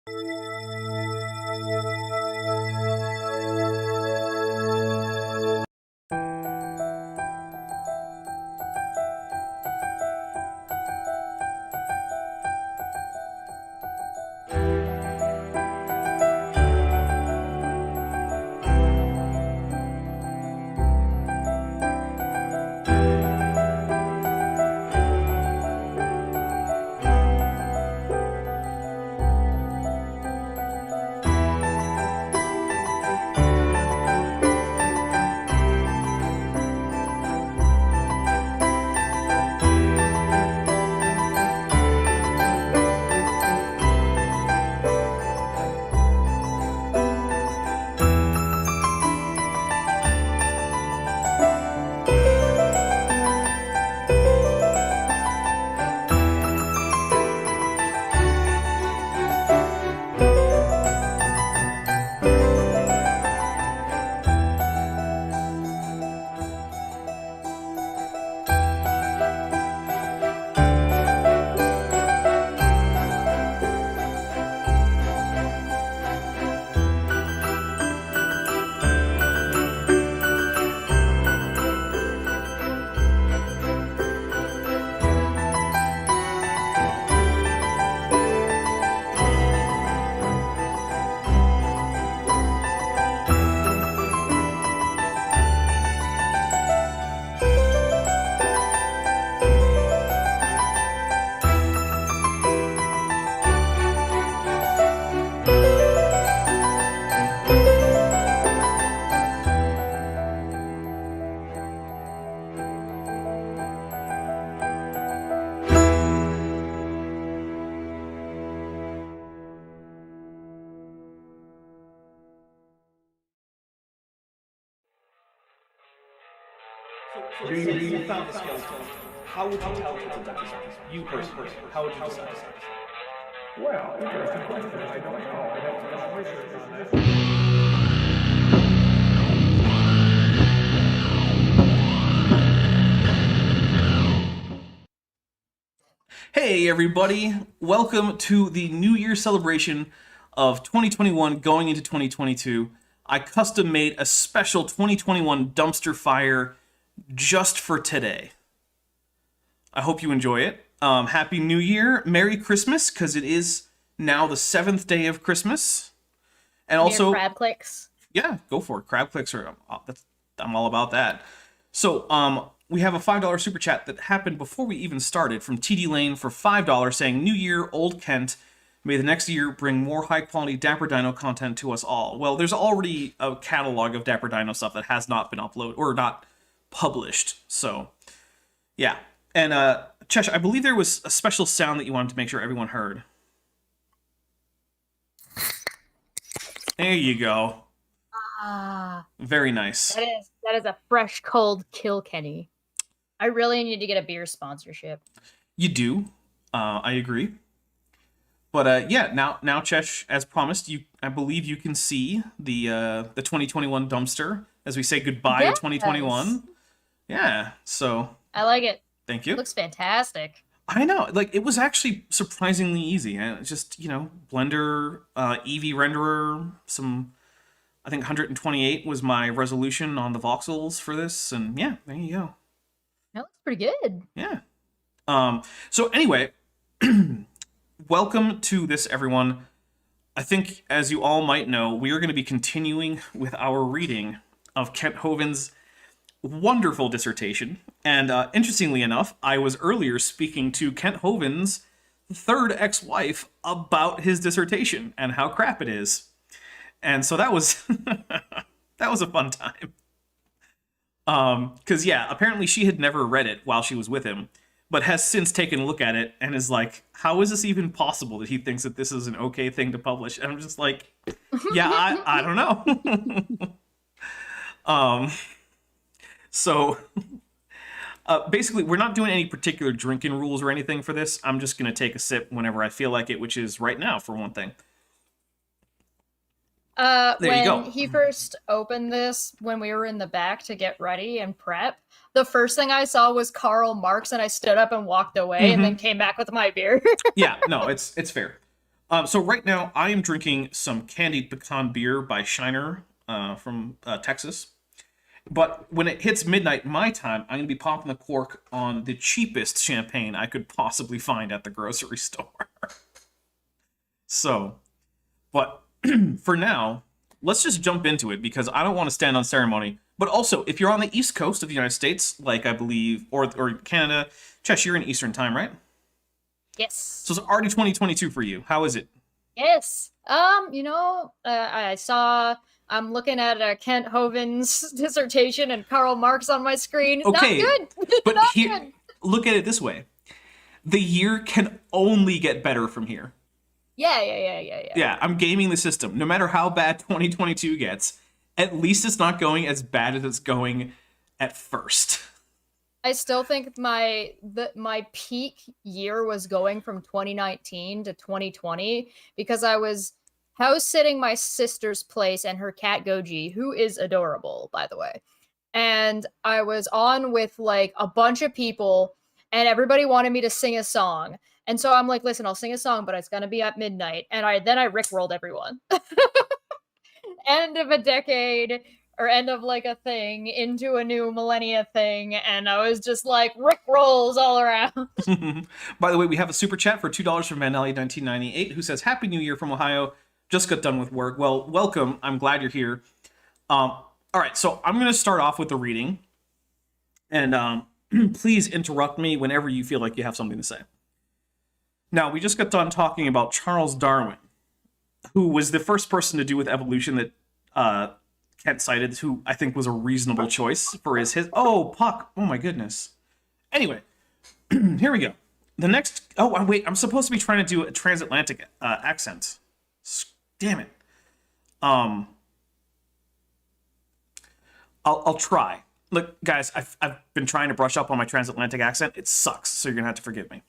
So you found the skeleton. How would you tell it's a dinosaur? You personally, how would you decide? Well, interesting question. I don't know. I'd have to do some research on this. Hey everybody, welcome to the New Year celebration of 2021 going into 2022. I custom made a special 2021 dumpster fire just for today. I hope you enjoy it. Happy New Year, Merry Christmas, because it is now the 7th day of Christmas. And also crab clicks. Yeah, go for it. Crab clicks are I'm all about that. So we have a $5 super chat that happened before we even started from TD Lane for $5 saying, New Year, Old Kent. May the next year bring more high-quality Dapper Dino content to us all. Well, there's already a catalog of Dapper Dino stuff that has not been uploaded, or not published, so yeah. And Chesh, I believe there was a special sound that you wanted to make sure everyone heard. There you go. Ah, very nice. that is a fresh, cold Kilkenny. I really need to get a beer sponsorship. You do. I agree. But yeah, now Chesh, as promised, I believe you can see the 2021 dumpster as we say goodbye to 2021. Yeah, so I like it. Thank you. It looks fantastic. I know, like, it was actually surprisingly easy. And just, Blender, Eevee renderer, I think 128 was my resolution on the voxels for this, and yeah, there you go. That looks pretty good. Yeah. So anyway, welcome to this, everyone. I think, as you all might know, we are going to be continuing with our reading of Kent Hovind's wonderful dissertation. And interestingly enough, I was earlier speaking to Kent Hovind's third ex-wife about his dissertation and how crap it is. And so that was that was a fun time. Because yeah, apparently she had never read it while she was with him, but has since taken a look at it and is like, how is this even possible that he thinks that this is an okay thing to publish? And I'm just like, yeah, I don't know. So basically, we're not doing any particular drinking rules or anything for this. I'm just going to take a sip whenever I feel like it, which is right now, for one thing. There you go. When he first opened this, when we were in the back to get ready and prep, the first thing I saw was Karl Marx, and I stood up and walked away, and then came back with my beer. Yeah, no, it's fair. So right now, I am drinking some candied pecan beer by Shiner from Texas. But when it hits midnight my time, I'm going to be popping the cork on the cheapest champagne I could possibly find at the grocery store. So, but for now, let's just jump into it because I don't want to stand on ceremony. But also, if you're on the East Coast of the United States, like I believe, or Canada, Chesh, you're in Eastern time, right? Yes. So it's already 2022 for you. How is it? Yes. I'm looking at Kent Hovind's dissertation and Karl Marx on my screen. Okay, Not good. but Not here, good. look at it this way. The year can only get better from here. Yeah. Yeah, I'm gaming the system. No matter how bad 2022 gets, at least it's not going as bad as it's going at first. I still think my peak year was going from 2019 to 2020 because I was house sitting my sister's place and her cat Goji, who is adorable, by the way. And I was on with like a bunch of people and everybody wanted me to sing a song. And so I'm like, listen, I'll sing a song, but it's gonna be at midnight. And I rickrolled everyone. End of a decade or end of like a thing into a new millennia thing, and I was just like rickrolls all around. By the way, we have a super chat for $2 from Vanelli1998 who says, Happy New Year from Ohio. Just got done with work. Well, welcome. I'm glad you're here. All right, so I'm going to start off with the reading. And please interrupt me whenever you feel like you have something to say. Now, we just got done talking about Charles Darwin, who was the first person to do with evolution that Kent cited, who I think was a reasonable choice for his... Oh, Puck! Oh my goodness. Anyway, here we go. The next... Oh, wait, I'm supposed to be trying to do a transatlantic accent. Damn it. I'll try. Look, guys, I've been trying to brush up on my transatlantic accent. It sucks, so you're gonna have to forgive me.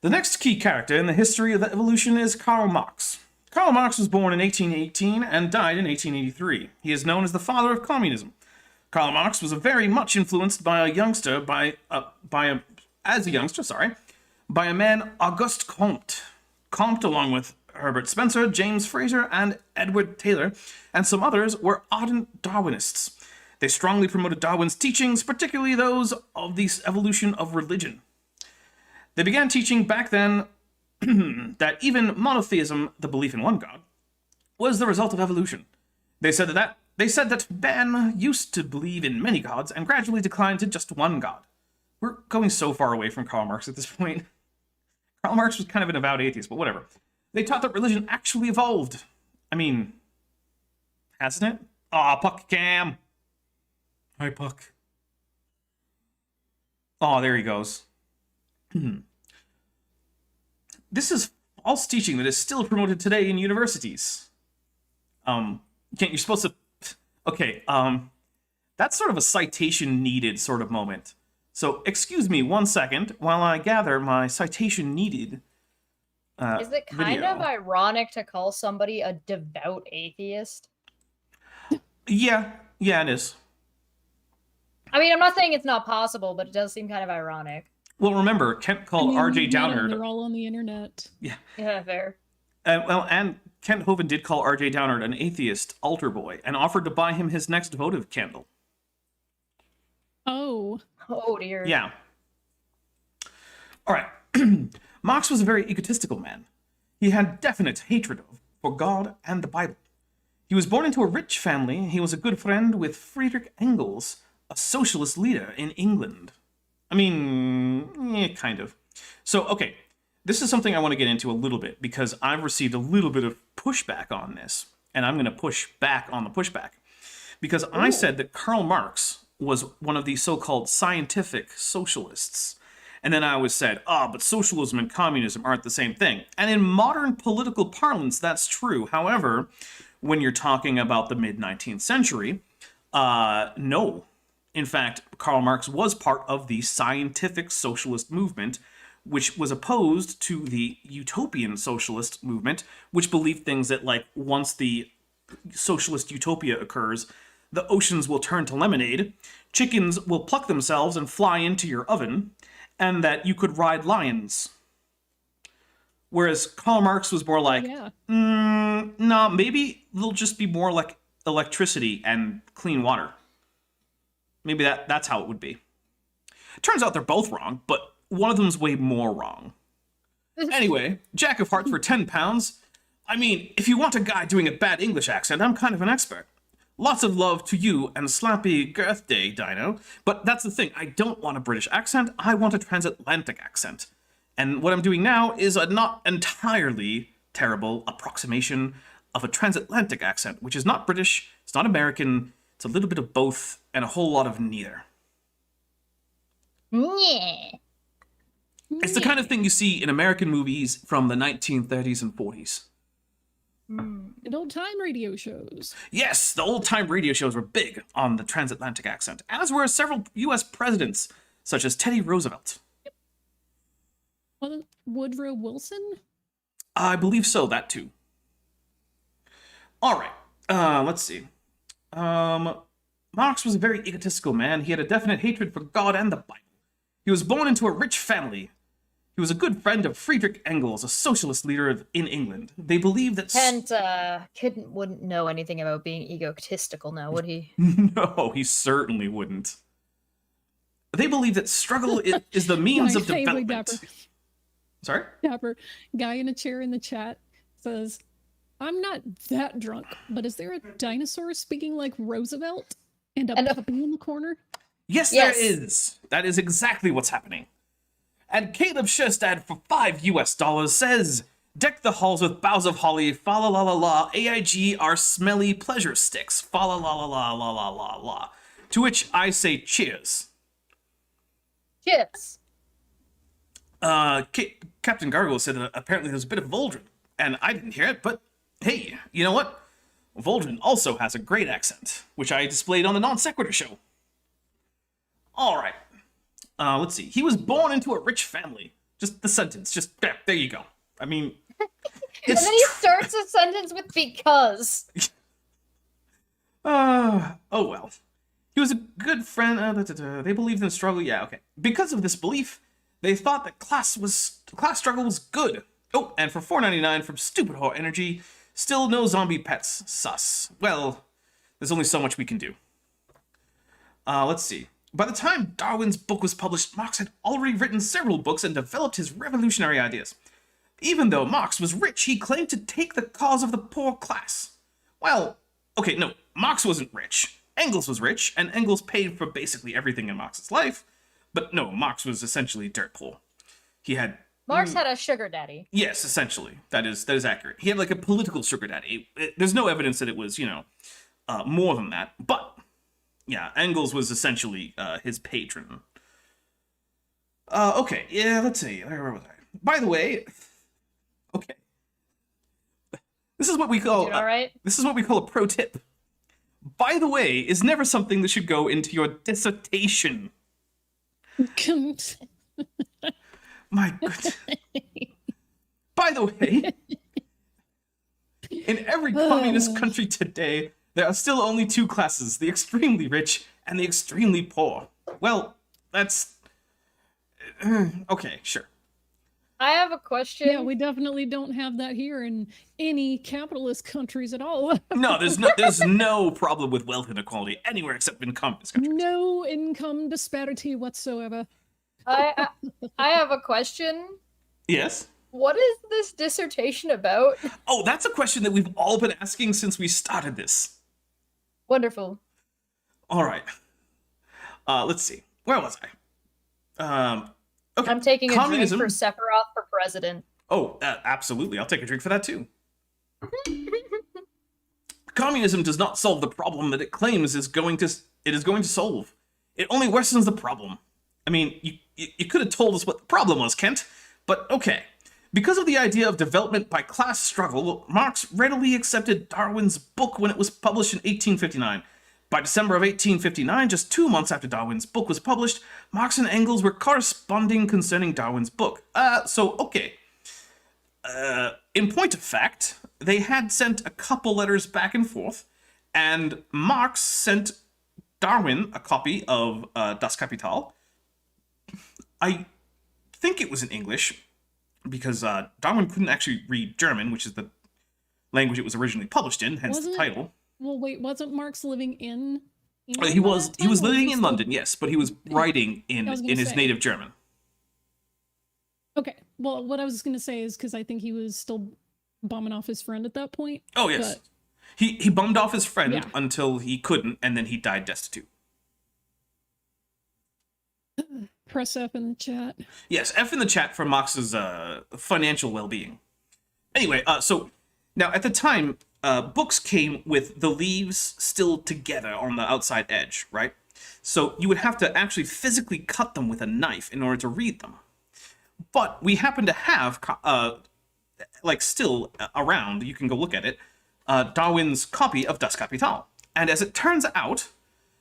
The next key character in the history of evolution is Karl Marx. Karl Marx was born in 1818 and died in 1883. He is known as the father of communism. Karl Marx was very much influenced by a man Auguste Comte. Comte, along with Herbert Spencer, James Fraser, and Edward Taylor, and some others, were ardent Darwinists. They strongly promoted Darwin's teachings, particularly those of the evolution of religion. They began teaching back then that even monotheism, the belief in one God, was the result of evolution. They said that man used to believe in many gods and gradually declined to just one God. We're going so far away from Karl Marx at this point. Karl Marx was kind of an avowed atheist, but whatever. They taught that religion actually evolved. I mean, hasn't it? Aw, Puck Cam. Hi, Puck. Oh, there he goes. This is false teaching that is still promoted today in universities. You're supposed to... Okay, that's sort of a citation needed sort of moment. So, excuse me 1 second while I gather my citation needed Is it kind video. of ironic to call somebody a devout atheist? Yeah, it is. I mean, I'm not saying it's not possible, but it does seem kind of ironic. Well, remember, Kent called R.J. Downard... They're all on the internet. Yeah. Yeah, fair. And Kent Hovind did call R.J. Downard an atheist altar boy and offered to buy him his next votive candle. Oh. Oh, dear. Yeah. All right. Marx was a very egotistical man. He had definite hatred for God and the Bible. He was born into a rich family. He was a good friend with Friedrich Engels, a socialist leader in England. I mean, kind of. So, okay, this is something I want to get into a little bit because I've received a little bit of pushback on this, and I'm going to push back on the pushback. Because I said that Karl Marx was one of the so-called scientific socialists. And then I always said, but socialism and communism aren't the same thing. And in modern political parlance, that's true. However, when you're talking about the mid-19th century, no. In fact, Karl Marx was part of the scientific socialist movement, which was opposed to the utopian socialist movement, which believed things that, like, once the socialist utopia occurs, the oceans will turn to lemonade, chickens will pluck themselves and fly into your oven, and that you could ride lions. Whereas Karl Marx was more like, Yeah. no, maybe there'll just be more like electricity and clean water. Maybe that's how it would be. Turns out they're both wrong, but one of them's way more wrong. Anyway, Jack of Hearts for £10. I mean, if you want a guy doing a bad English accent, I'm kind of an expert. Lots of love to you and slappy birthday, Dino. But that's the thing, I don't want a British accent, I want a transatlantic accent. And what I'm doing now is a not entirely terrible approximation of a transatlantic accent, which is not British, it's not American, it's a little bit of both, and a whole lot of neither. Yeah. It's the kind of thing you see in American movies from the 1930s and 40s. And old-time radio shows. Yes, the old-time radio shows were big on the transatlantic accent, as were several U.S. presidents, such as Teddy Roosevelt. Well, Woodrow Wilson? I believe so, that too. All right, let's see. Marx was a very egotistical man. He had a definite hatred for God and the Bible. He was born into a rich family. He was a good friend of Friedrich Engels, a socialist leader in England. They believed that... Kent wouldn't know anything about being egotistical now, would he? No, he certainly wouldn't. They believe that struggle is the means of development. Dapper. Sorry? Dapper. Guy in a chair in the chat says, I'm not that drunk, but is there a dinosaur speaking like Roosevelt? And a puppy in the corner? Yes, there is. That is exactly what's happening. And Caleb Sherstad for $5 says, deck the halls with boughs of holly, fa la la la la, AIG are smelly pleasure sticks, fa la la la la la la la la. To which I say cheers. Cheers. Captain Gargoyle said that apparently there's a bit of Voldrin, and I didn't hear it, but hey, you know what? Voldrin also has a great accent, which I displayed on the Non Sequitur show. All right. Let's see. He was born into a rich family. Just the sentence. Just there you go. I mean, and then he starts a sentence with because. Oh well. He was a good friend. They believed in struggle. Yeah, okay. Because of this belief, they thought that class struggle was good. Oh, and for $4.99 from Stupid Whore Energy, still no zombie pets. Sus. Well, there's only so much we can do. Let's see. By the time Darwin's book was published, Marx had already written several books and developed his revolutionary ideas. Even though Marx was rich, he claimed to take the cause of the poor class. Well, okay, no, Marx wasn't rich. Engels was rich, and Engels paid for basically everything in Marx's life. But no, Marx was essentially dirt poor. He had... Marx had a sugar daddy. Yes, essentially. That is accurate. He had like a political sugar daddy. There's no evidence that it was, more than that. But... yeah, Engels was essentially his patron. Okay, yeah, let's see. Where was I? By the way, okay. This is what we call all right? This is what we call a pro tip. By the way is never something that should go into your dissertation. My goodness. By the way, in every communist country today, there are still only two classes, the extremely rich and the extremely poor. Well, that's... okay, sure. I have a question. Yeah, we definitely don't have that here in any capitalist countries at all. No, there's no problem with wealth inequality anywhere except in communist countries. No income disparity whatsoever. I have a question. Yes? What is this dissertation about? Oh, that's a question that we've all been asking since we started this. Wonderful. All right. Let's see. Where was I? Okay. I'm taking a Communism. drink for Sephiroth for president. Oh, absolutely. I'll take a drink for that too. Communism does not solve the problem that it claims it is going to solve. It only worsens the problem. I mean, you could have told us what the problem was, Kent, but okay. Because of the idea of development by class struggle, Marx readily accepted Darwin's book when it was published in 1859. By December of 1859, just 2 months after Darwin's book was published, Marx and Engels were corresponding concerning Darwin's book. Okay. In point of fact, they had sent a couple letters back and forth, and Marx sent Darwin a copy of Das Kapital. I think it was in English. because Darwin couldn't actually read German, which is the language it was originally published in, hence the title. Well, wait, wasn't Marx living in He was living in London, yes, but he was writing in his native German. Okay. Well, what I was going to say is because I think he was still bumming off his friend at that point. Oh, yes. But... He bummed off his friend until he couldn't, and then he died destitute. Press F in the chat. Yes, F in the chat for Marx's financial well-being. Anyway, so now at the time, books came with the leaves still together on the outside edge, right? So you would have to actually physically cut them with a knife in order to read them. But we happen to have, still around, you can go look at it, Darwin's copy of Das Kapital. And as it turns out,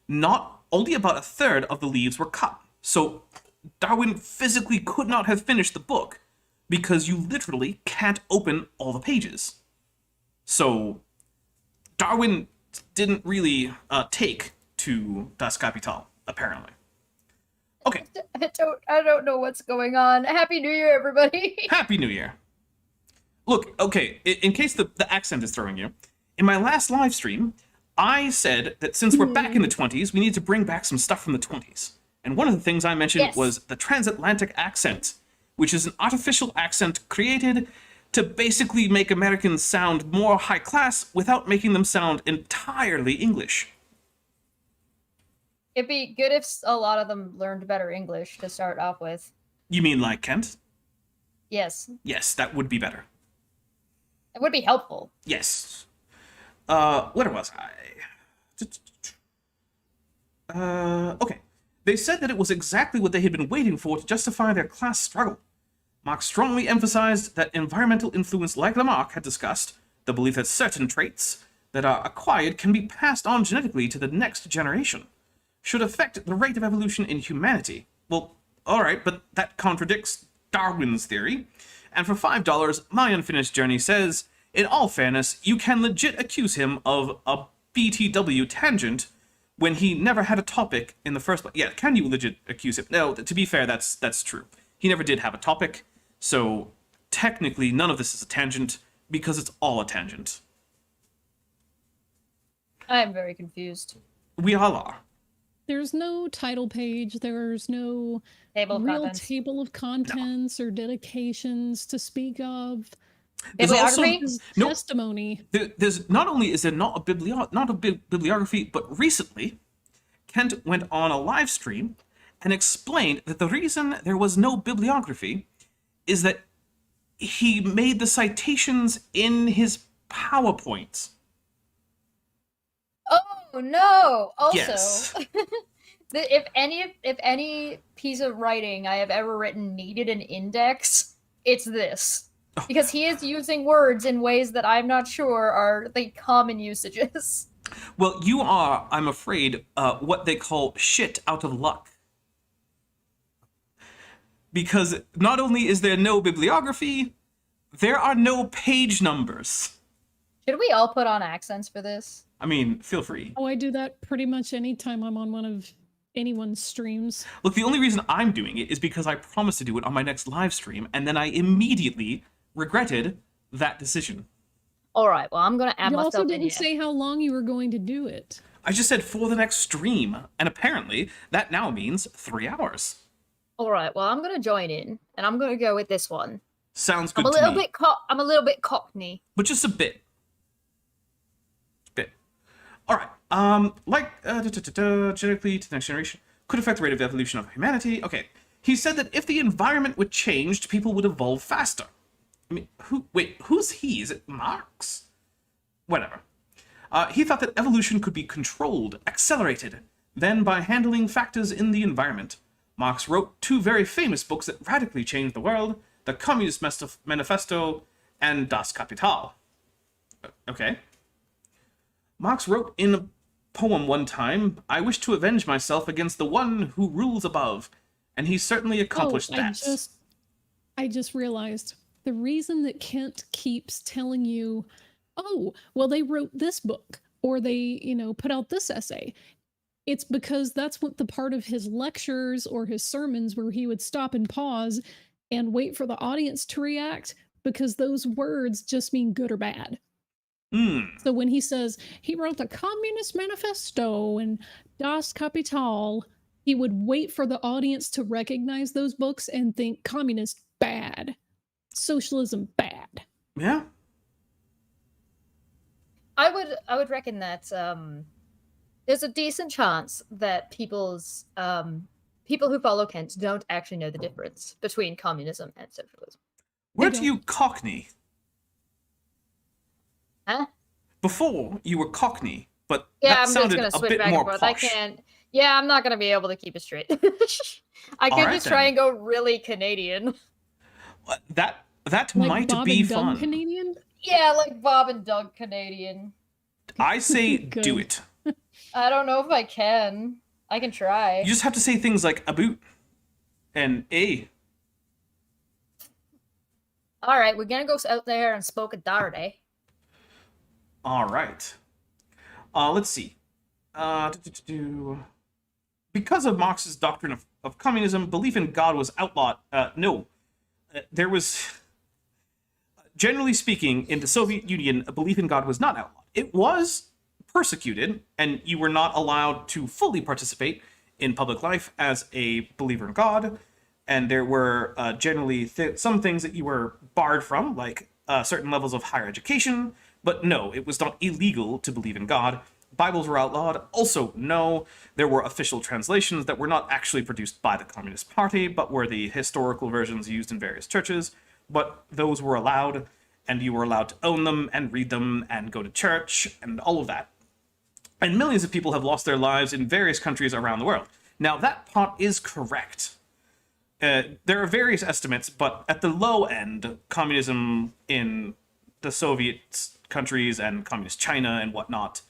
not only about a third of the leaves were cut. So Darwin physically could not have finished the book because you literally can't open all the pages. So Darwin didn't really take to Das Kapital, apparently. Okay. I don't know what's going on. Happy New Year, everybody. Happy New Year. Look, okay, in case the accent is throwing you, in my last live stream, I said that since we're back in the 20s, we need to bring back some stuff from the 20s. And one of the things I mentioned was the transatlantic accent, which is an artificial accent created to basically make Americans sound more high class without making them sound entirely English. It'd be good if a lot of them learned better English to start off with. You mean like Kent? Yes. Yes, that would be better. It would be helpful. Yes. Where was I? Okay. They said that it was exactly what they had been waiting for to justify their class struggle. Marx strongly emphasized that environmental influence, like Lamarck had discussed, the belief that certain traits that are acquired can be passed on genetically to the next generation, should affect the rate of evolution in humanity. Well, alright, but that contradicts Darwin's theory. And for $5, My Unfinished Journey says, in all fairness, you can legit accuse him of a BTW tangent when he never had a topic in the first place. Yeah, can you legit accuse him? No, to be fair, that's true. He never did have a topic, so technically none of this is a tangent because it's all a tangent. I am very confused. We all are. There's no title page. There's no real table of contents or dedications to speak of. There's also testimony. There's not only is there not a bibliography, but recently Kent went on a live stream and explained that the reason there was no bibliography is that he made the citations in his PowerPoints. Oh no! Also, yes. if any piece of writing I have ever written needed an index, it's this. Because he is using words in ways that I'm not sure are the common usages. Well, you are, I'm afraid, what they call shit out of luck. Because not only is there no bibliography, there are no page numbers. Should we all put on accents for this? I mean, feel free. Oh, I do that pretty much anytime I'm on one of anyone's streams. Look, the only reason I'm doing it is because I promised to do it on my next live stream, and then I immediately regretted that decision. All right, well, I'm going to add myself in. You also didn't say how long you were going to do it. I just said for the next stream, and apparently that now means 3 hours. All right, well, I'm going to join in, and I'm going to go with this one. Sounds good I'm a little bit cockney. But just a bit. All right. Genetically to the next generation could affect the rate of evolution of humanity. Okay. He said that if the environment were changed, people would evolve faster. I mean, who's he? Is it Marx? Whatever. He thought that evolution could be controlled, accelerated, then by handling factors in the environment. Marx wrote 2 very famous books that radically changed the world, the Communist Manifesto and Das Kapital. Okay. Marx wrote in a poem one time, I wish to avenge myself against the one who rules above, and he certainly accomplished that. I just realized the reason that Kent keeps telling you, oh, well, they wrote this book, or they, put out this essay. It's because that's what the part of his lectures or his sermons where he would stop and pause and wait for the audience to react, because those words just mean good or bad. So when he says he wrote the Communist Manifesto and Das Kapital, he would wait for the audience to recognize those books and think communist bad, socialism bad. Yeah. I would reckon that there's a decent chance that people who follow Kent don't actually know the difference between communism and socialism. Weren't you Cockney? Huh? Before you were Cockney, but Yeah, that I'm just sounded gonna a switch bit back more and forth. I posh. can't. Yeah, I'm not gonna be able to keep it straight. I could Alright just try then. and go really Canadian. That Like might Bob be and Doug fun. Canadian? Yeah, like Bob and Doug Canadian. I say Good. do it. I don't know if I can. I can try. You just have to say things like a boot and a. All right, we're gonna go out there and spoke a dart, eh? All right. Let's see. Because of Marx's doctrine of communism, belief in God was outlawed. No. There was... Generally speaking, in the Soviet Union, a belief in God was not outlawed. It was persecuted, and you were not allowed to fully participate in public life as a believer in God. And there were generally some things that you were barred from, like certain levels of higher education. But no, it was not illegal to believe in God. Bibles were outlawed. Also, no, there were official translations that were not actually produced by the Communist Party, but were the historical versions used in various churches. But those were allowed, and you were allowed to own them and read them and go to church and all of that. And millions of people have lost their lives in various countries around the world. Now, that part is correct. There are various estimates, but at the low end, communism in the Soviet countries and communist China and whatnot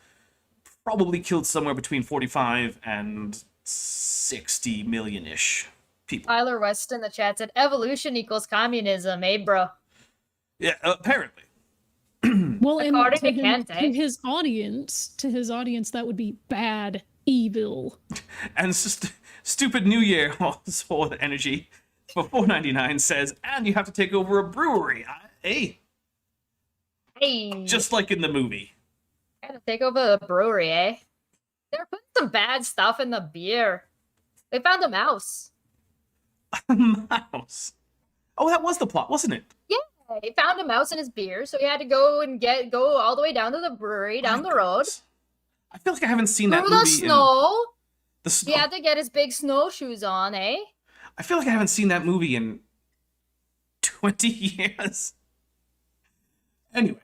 probably killed somewhere between 45 and 60 million-ish people. Tyler West in the chat said evolution equals communism, eh, bro? Yeah, apparently. Well, and According to, to Kent, to his audience, that would be bad, evil. And stupid New Year for the energy for $4.99 says, and you have to take over a brewery. Hey, Hey, just like in the movie. gotta take over the brewery, eh? They're putting some bad stuff in the beer. They found a mouse. A mouse. Oh, that was the plot, wasn't it? Yeah, he found a mouse in his beer, so he had to go all the way down to the brewery down the road I feel like I haven't seen that through the movie snow. the snow. He had to get his big snowshoes on, eh? I feel like I haven't seen that movie in 20 years. Anyway,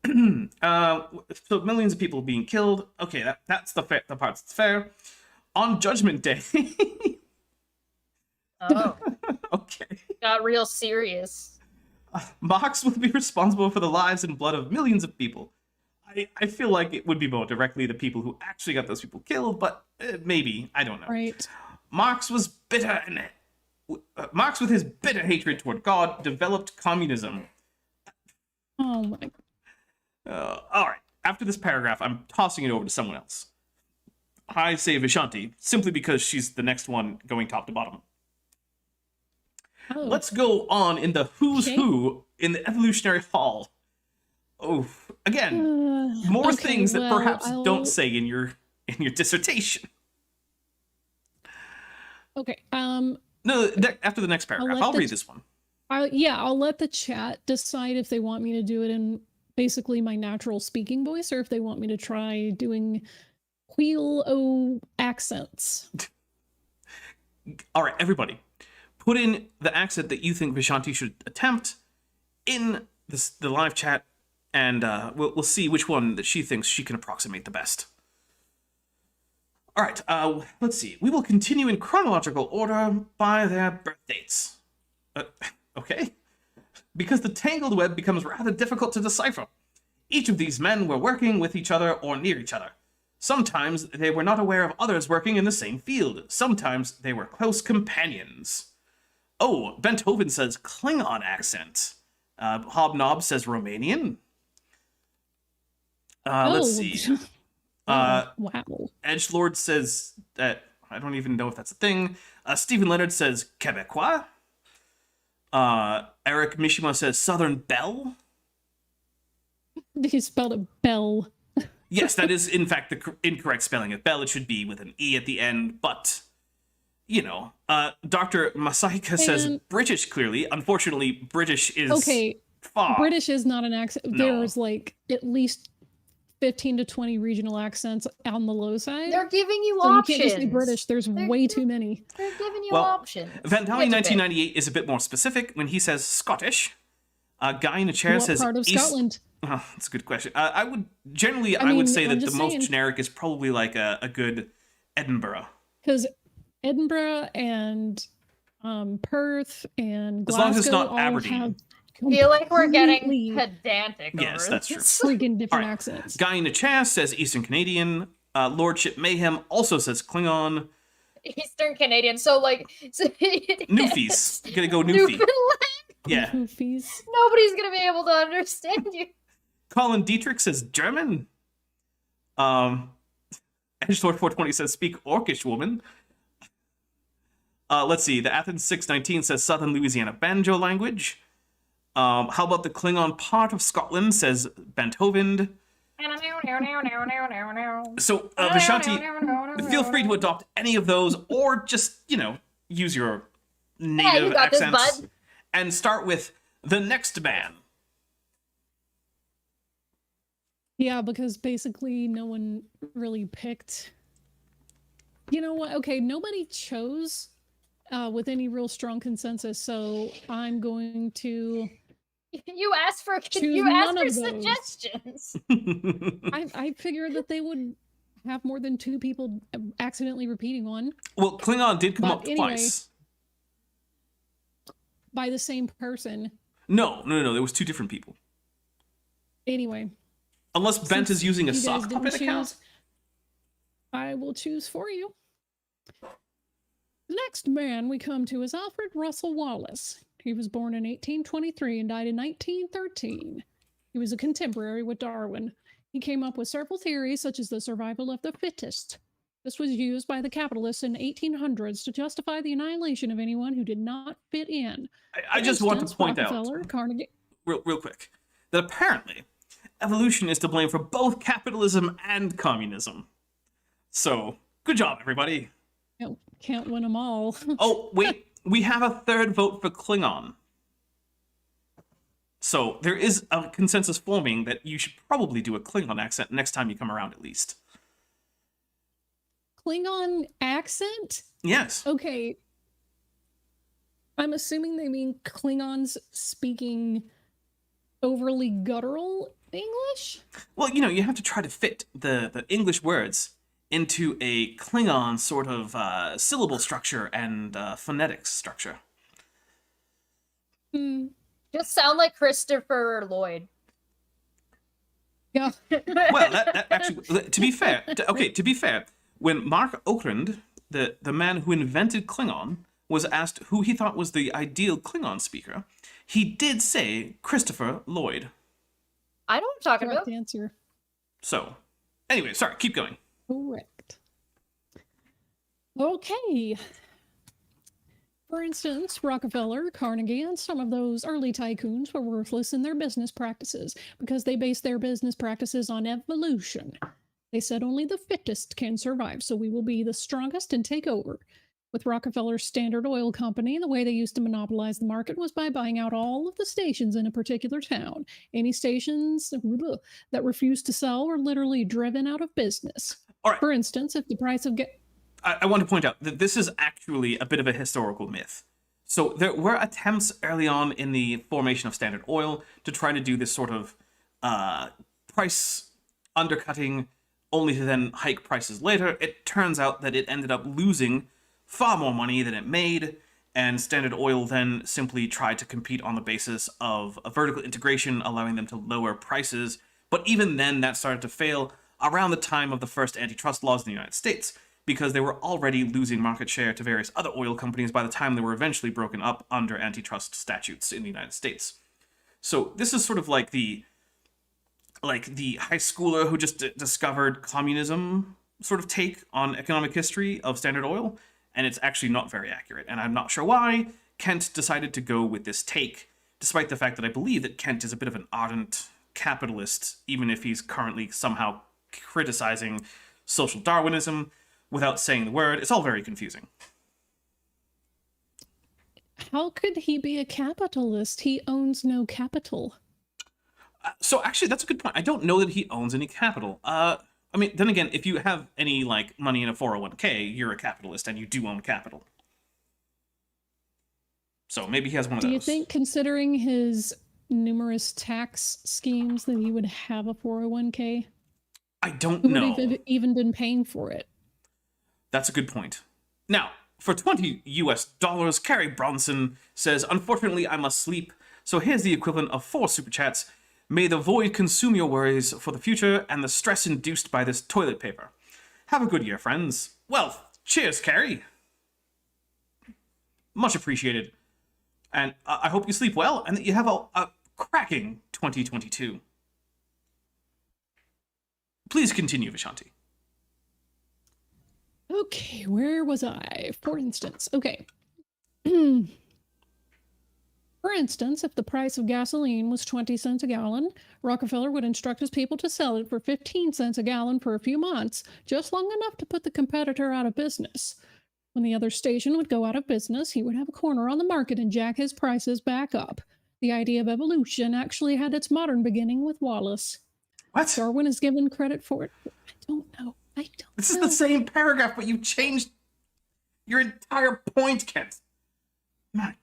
so millions of people being killed. Okay, that's the part that's fair. On Judgment Day. Oh, Okay. got real serious. Marx will be responsible for the lives and blood of millions of people. I feel like it would be more directly the people who actually got those people killed, but maybe. I don't know. Right. Marx was bitter and Marx, with his bitter hatred toward God, developed communism. Oh my. All right. After this paragraph, I'm tossing it over to someone else. I say Vishanti, simply because she's the next one going top to bottom. Oh. Let's go on in the who's Okay. who in the evolutionary hall. Oh, again, more okay, things that well, perhaps I'll- don't say in your dissertation. Okay. No, after the next paragraph, let I'll the read this one. I'll let the chat decide if they want me to do it in basically my natural speaking voice, or if they want me to try doing wheel accents. All right, everybody, put in the accent that you think Vishanti should attempt in the live chat, and we'll see which one that she thinks she can approximate the best. All right, let's see. We will continue in chronological order by their birth dates. Okay. Because the tangled web becomes rather difficult to decipher. Each of these men were working with each other or near each other. Sometimes they were not aware of others working in the same field. Sometimes they were close companions. Oh, Bent Hovind says Klingon accent. Hobnob says Romanian. Let's see. Wow. Edgelord says that I don't even know if that's a thing. Stephen Leonard says Quebecois. Eric Mishima says Southern Belle. He spelled it Bell. Yes, that is in fact the incorrect spelling of Belle. It should be with an E at the end, but you know. Dr. Masaika says British clearly. Unfortunately, British is far. British is not an accent. No. There's like at least 15 to 20 regional accents on the low side. They're giving you so options. You can't just say British. There's way too many. They're giving you Well, options. Van Damme 1998 is a bit more specific when he says Scottish. Guy in a chair What says part of Scotland? Oh, that's a good question. I would generally, I would mean, say I'm that the just most saying. generic is probably like a good Edinburgh. Because Edinburgh and Perth and As Glasgow long as it's not all Aberdeen. have I feel like we're getting completely pedantic. Yes, over that's true. this. freaking different All right. accents. Guy in a chair says Eastern Canadian. Lordship Mayhem also says Klingon. Eastern Canadian. So like Newfies. You gotta go Newfie. Newfoundland. Yeah. Goofies. Nobody's gonna be able to understand you. Colin Dietrich says German. Edgelord 420 says speak Orcish woman. Let's see. The Athens 619 says Southern Louisiana banjo language. How about the Klingon part of Scotland says Bent Hovind. So, Vishanti, feel free to adopt any of those or just, use your native you got this, accents bud. and start with the next man. Yeah, because basically no one really picked. You know what? Okay, nobody chose with any real strong consensus, so I'm going to. You asked for Choose none of those. suggestions. I figured that they would have more than two people accidentally repeating one Well, Klingon did come But up anyway. twice. by the same person. No. There was two different people. Anyway, Unless Bent since is using a you guys sock didn't puppet account. choose, I will choose for you. The next man we come to is Alfred Russel Wallace. He was born in 1823 and died in 1913. He was a contemporary with Darwin. He came up with several theories, such as the survival of the fittest. This was used by the capitalists in 1800s to justify the annihilation of anyone who did not fit in. I just want to instance, point out, Rockefeller, Carnegie. real quick, that apparently evolution is to blame for both capitalism and communism. So, good job, everybody. Can't win them all. Oh, wait, we have a third vote for Klingon. So, there is a consensus forming that you should probably do a Klingon accent next time you come around, at least. Klingon accent? Yes. Okay. I'm assuming they mean Klingons speaking overly guttural English? Well, you have to try to fit the English words into a Klingon sort of syllable structure and phonetics structure. Just sound like Christopher Lloyd. Yeah. Well, that actually, to be fair, when Mark Okrand, the man who invented Klingon, was asked who he thought was the ideal Klingon speaker, he did say Christopher Lloyd. I know what I'm talking Correct about. answer. So, anyway, sorry, keep going. Correct. Okay. For instance, Rockefeller, Carnegie, and some of those early tycoons were worthless in their business practices because they based their business practices on evolution. They said only the fittest can survive, so we will be the strongest and take over. With Rockefeller's Standard Oil Company, the way they used to monopolize the market was by buying out all of the stations in a particular town. Any stations that refused to sell were literally driven out of business. All right. For instance, if the price of I want to point out that this is actually a bit of a historical myth. So there were attempts early on in the formation of Standard Oil to try to do this sort of price undercutting, only to then hike prices later. It turns out that it ended up losing far more money than it made, and Standard Oil then simply tried to compete on the basis of a vertical integration, allowing them to lower prices. But even then, that started to fail around the time of the first antitrust laws in the United States, because they were already losing market share to various other oil companies by the time they were eventually broken up under antitrust statutes in the United States. So this is sort of like the high schooler who just discovered communism sort of take on economic history of Standard Oil, and it's actually not very accurate. And I'm not sure why, Kent decided to go with this take, despite the fact that I believe that Kent is a bit of an ardent capitalist, even if he's currently somehow criticizing social Darwinism without saying the word. It's all very confusing. How could he be a capitalist? He owns no capital. So actually, that's a good point. I don't know that he owns any capital. I mean, then again, if you have any like money in a 401k, you're a capitalist and you do own capital. So maybe he has one of those. Do you think, considering his numerous tax schemes, that he would have a 401k? I don't Who know. would have even been paying for it? That's a good point. Now, for $20 US, Carrie Bronson says, unfortunately, I must sleep. So here's the equivalent of 4 super chats. May the void consume your worries for the future and the stress induced by this toilet paper. Have a good year, friends. Well, cheers, Carrie. Much appreciated. And I hope you sleep well and that you have a cracking 2022. Please continue, Vishanti. Okay, where was I? For instance, okay. For instance, if the price of gasoline was 20 cents a gallon, Rockefeller would instruct his people to sell it for 15 cents a gallon for a few months, just long enough to put the competitor out of business. When the other station would go out of business, he would have a corner on the market and jack his prices back up. The idea of evolution actually had its modern beginning with Wallace. What? Darwin is given credit for it. I don't know. This is the same paragraph, but you changed your entire point, Kent. My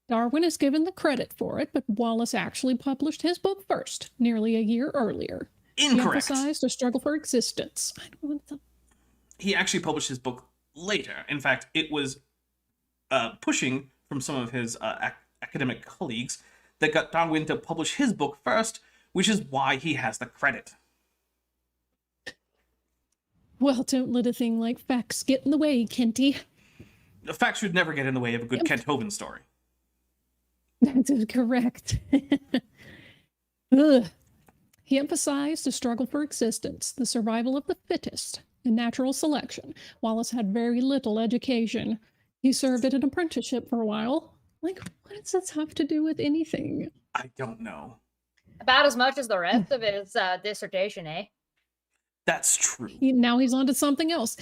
Darwin is given the credit for it, but Wallace actually published his book first, nearly a year earlier. Incorrect. He emphasized a struggle for existence. He actually published his book later. In fact, it was pushing from some of his academic colleagues that got Darwin to publish his book first, which is why he has the credit. Well, don't let a thing like facts get in the way, Kenty. The facts should never get in the way of a good Kent Hovind story. That is correct. Ugh. He emphasized a struggle for existence, the survival of the fittest, and natural selection. Wallace had very little education. He served at an apprenticeship for a while. Like, what does this have to do with anything? I don't know. About as much as the rest of his dissertation, eh? That's true. Now he's on to something else.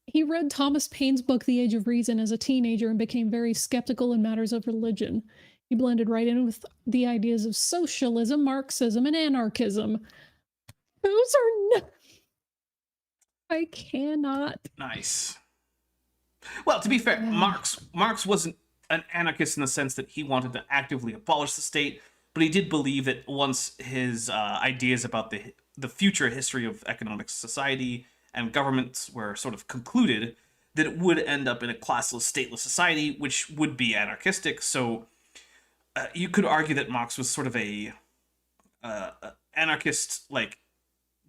He read Thomas Paine's book, The Age of Reason, as a teenager and became very skeptical in matters of religion. He blended right in with the ideas of socialism, Marxism, and anarchism. Those are not... I cannot. Nice. Well, to be fair, Marx wasn't an anarchist in the sense that he wanted to actively abolish the state, but he did believe that once his ideas about the future history of economic society and governments were sort of concluded, that it would end up in a classless, stateless society, which would be anarchistic. So you could argue that Marx was sort of a anarchist,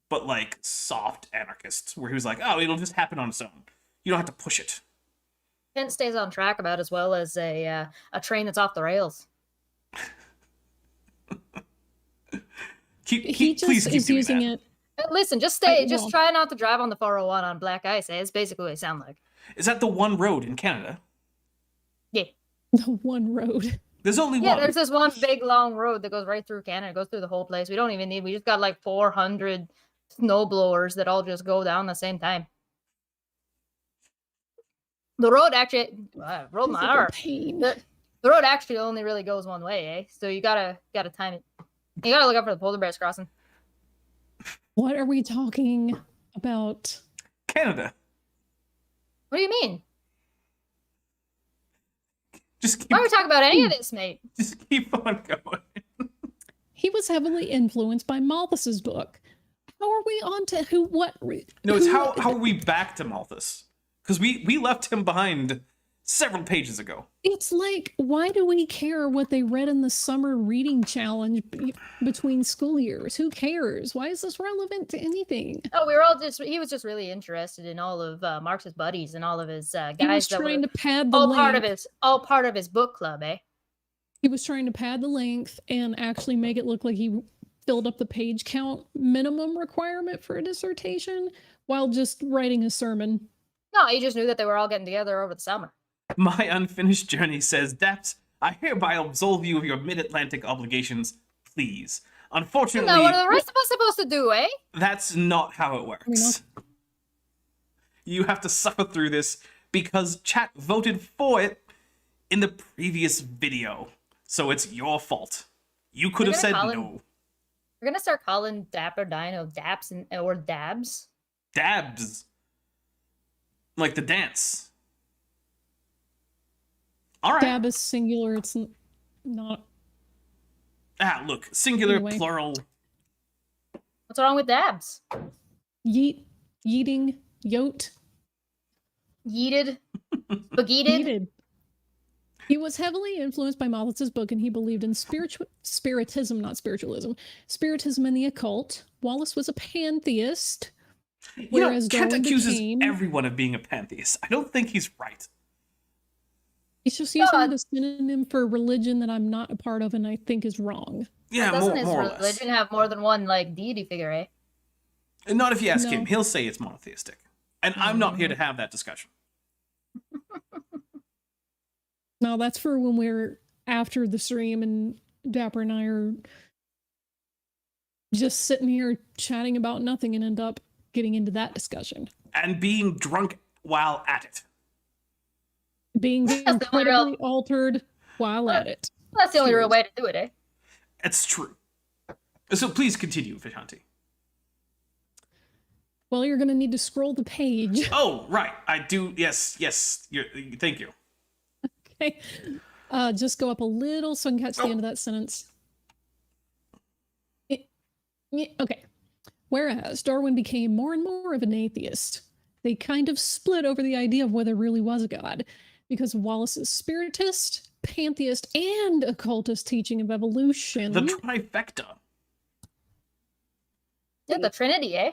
but soft anarchist, where he was like, oh, it'll just happen on its own. You don't have to push it. Kent stays on track about as well as a train that's off the rails. He just is using it. Listen, just try not to drive on the 401 on black ice. It's basically what it sounds like. Is that the one road in Canada? Yeah. The one road. There's only one. Yeah, there's this one big long road that goes right through Canada. It goes through the whole place. We just got like 400 snowblowers that all just go down the same time. The road actually, rolled my arm. The road actually only really goes one way, eh? So you gotta time it. You gotta look out for the polar bears crossing. What are we talking about? Canada. What do you mean? Why are we talking about any of this, mate? Just keep on going. He was heavily influenced by Malthus's book. How are we on to who? What? No, it's how are we back to Malthus? Because we left him behind several pages ago. It's like, why do we care what they read in the summer reading challenge between school years? Who cares? Why is this relevant to anything? Oh, he was just really interested in all of Marx's buddies and all of his guys. He was trying to pad the length. All part of his book club, eh? He was trying to pad the length and actually make it look like he filled up the page count minimum requirement for a dissertation while just writing a sermon. No, he just knew that they were all getting together over the summer. My Unfinished Journey says, Daps, I hereby absolve you of your mid-Atlantic obligations, please. Unfortunately, No, what are the rest of us supposed to do, eh? that's not how it works. You have to suffer through this because chat voted for it in the previous video. So it's your fault. You could have said no. We're gonna start calling Dapper Dino Daps or Dabs. Dabs. Like the dance. All right. Dab is singular. It's not. Ah, look. Singular, Anyway. plural. What's wrong with Dabs? Yeet, yeeting, yote, Yeeted? Bageeted? yeeted. He was heavily influenced by Malthus's book, and he believed in spiritism, not spiritualism. Spiritism and the occult. Wallace was a pantheist. Whereas Kent Darwin accuses became... everyone of being a pantheist. I don't think he's right. He's just using the synonym for religion that I'm not a part of and I think is wrong. Yeah, Doesn't his more or less. religion have more than one like deity figure, eh? Not if you ask No. him. He'll say it's monotheistic. And I'm not here to have that discussion. No, that's for when we're after the stream and Dapper and I are just sitting here chatting about nothing and end up getting into that discussion. And being drunk while at it. Being incredibly altered while at it. That's the only real way to do it, eh? It's true. So please continue, Vishanti. Well, you're going to need to scroll the page. Oh, right. I do. Yes. Thank you. Okay. Just go up a little so I can catch the end of that sentence. Okay. Whereas Darwin became more and more of an atheist, they kind of split over the idea of whether there really was a God, because Wallace's spiritist, pantheist, and occultist teaching of evolution. The trifecta. Yeah, the Trinity, eh?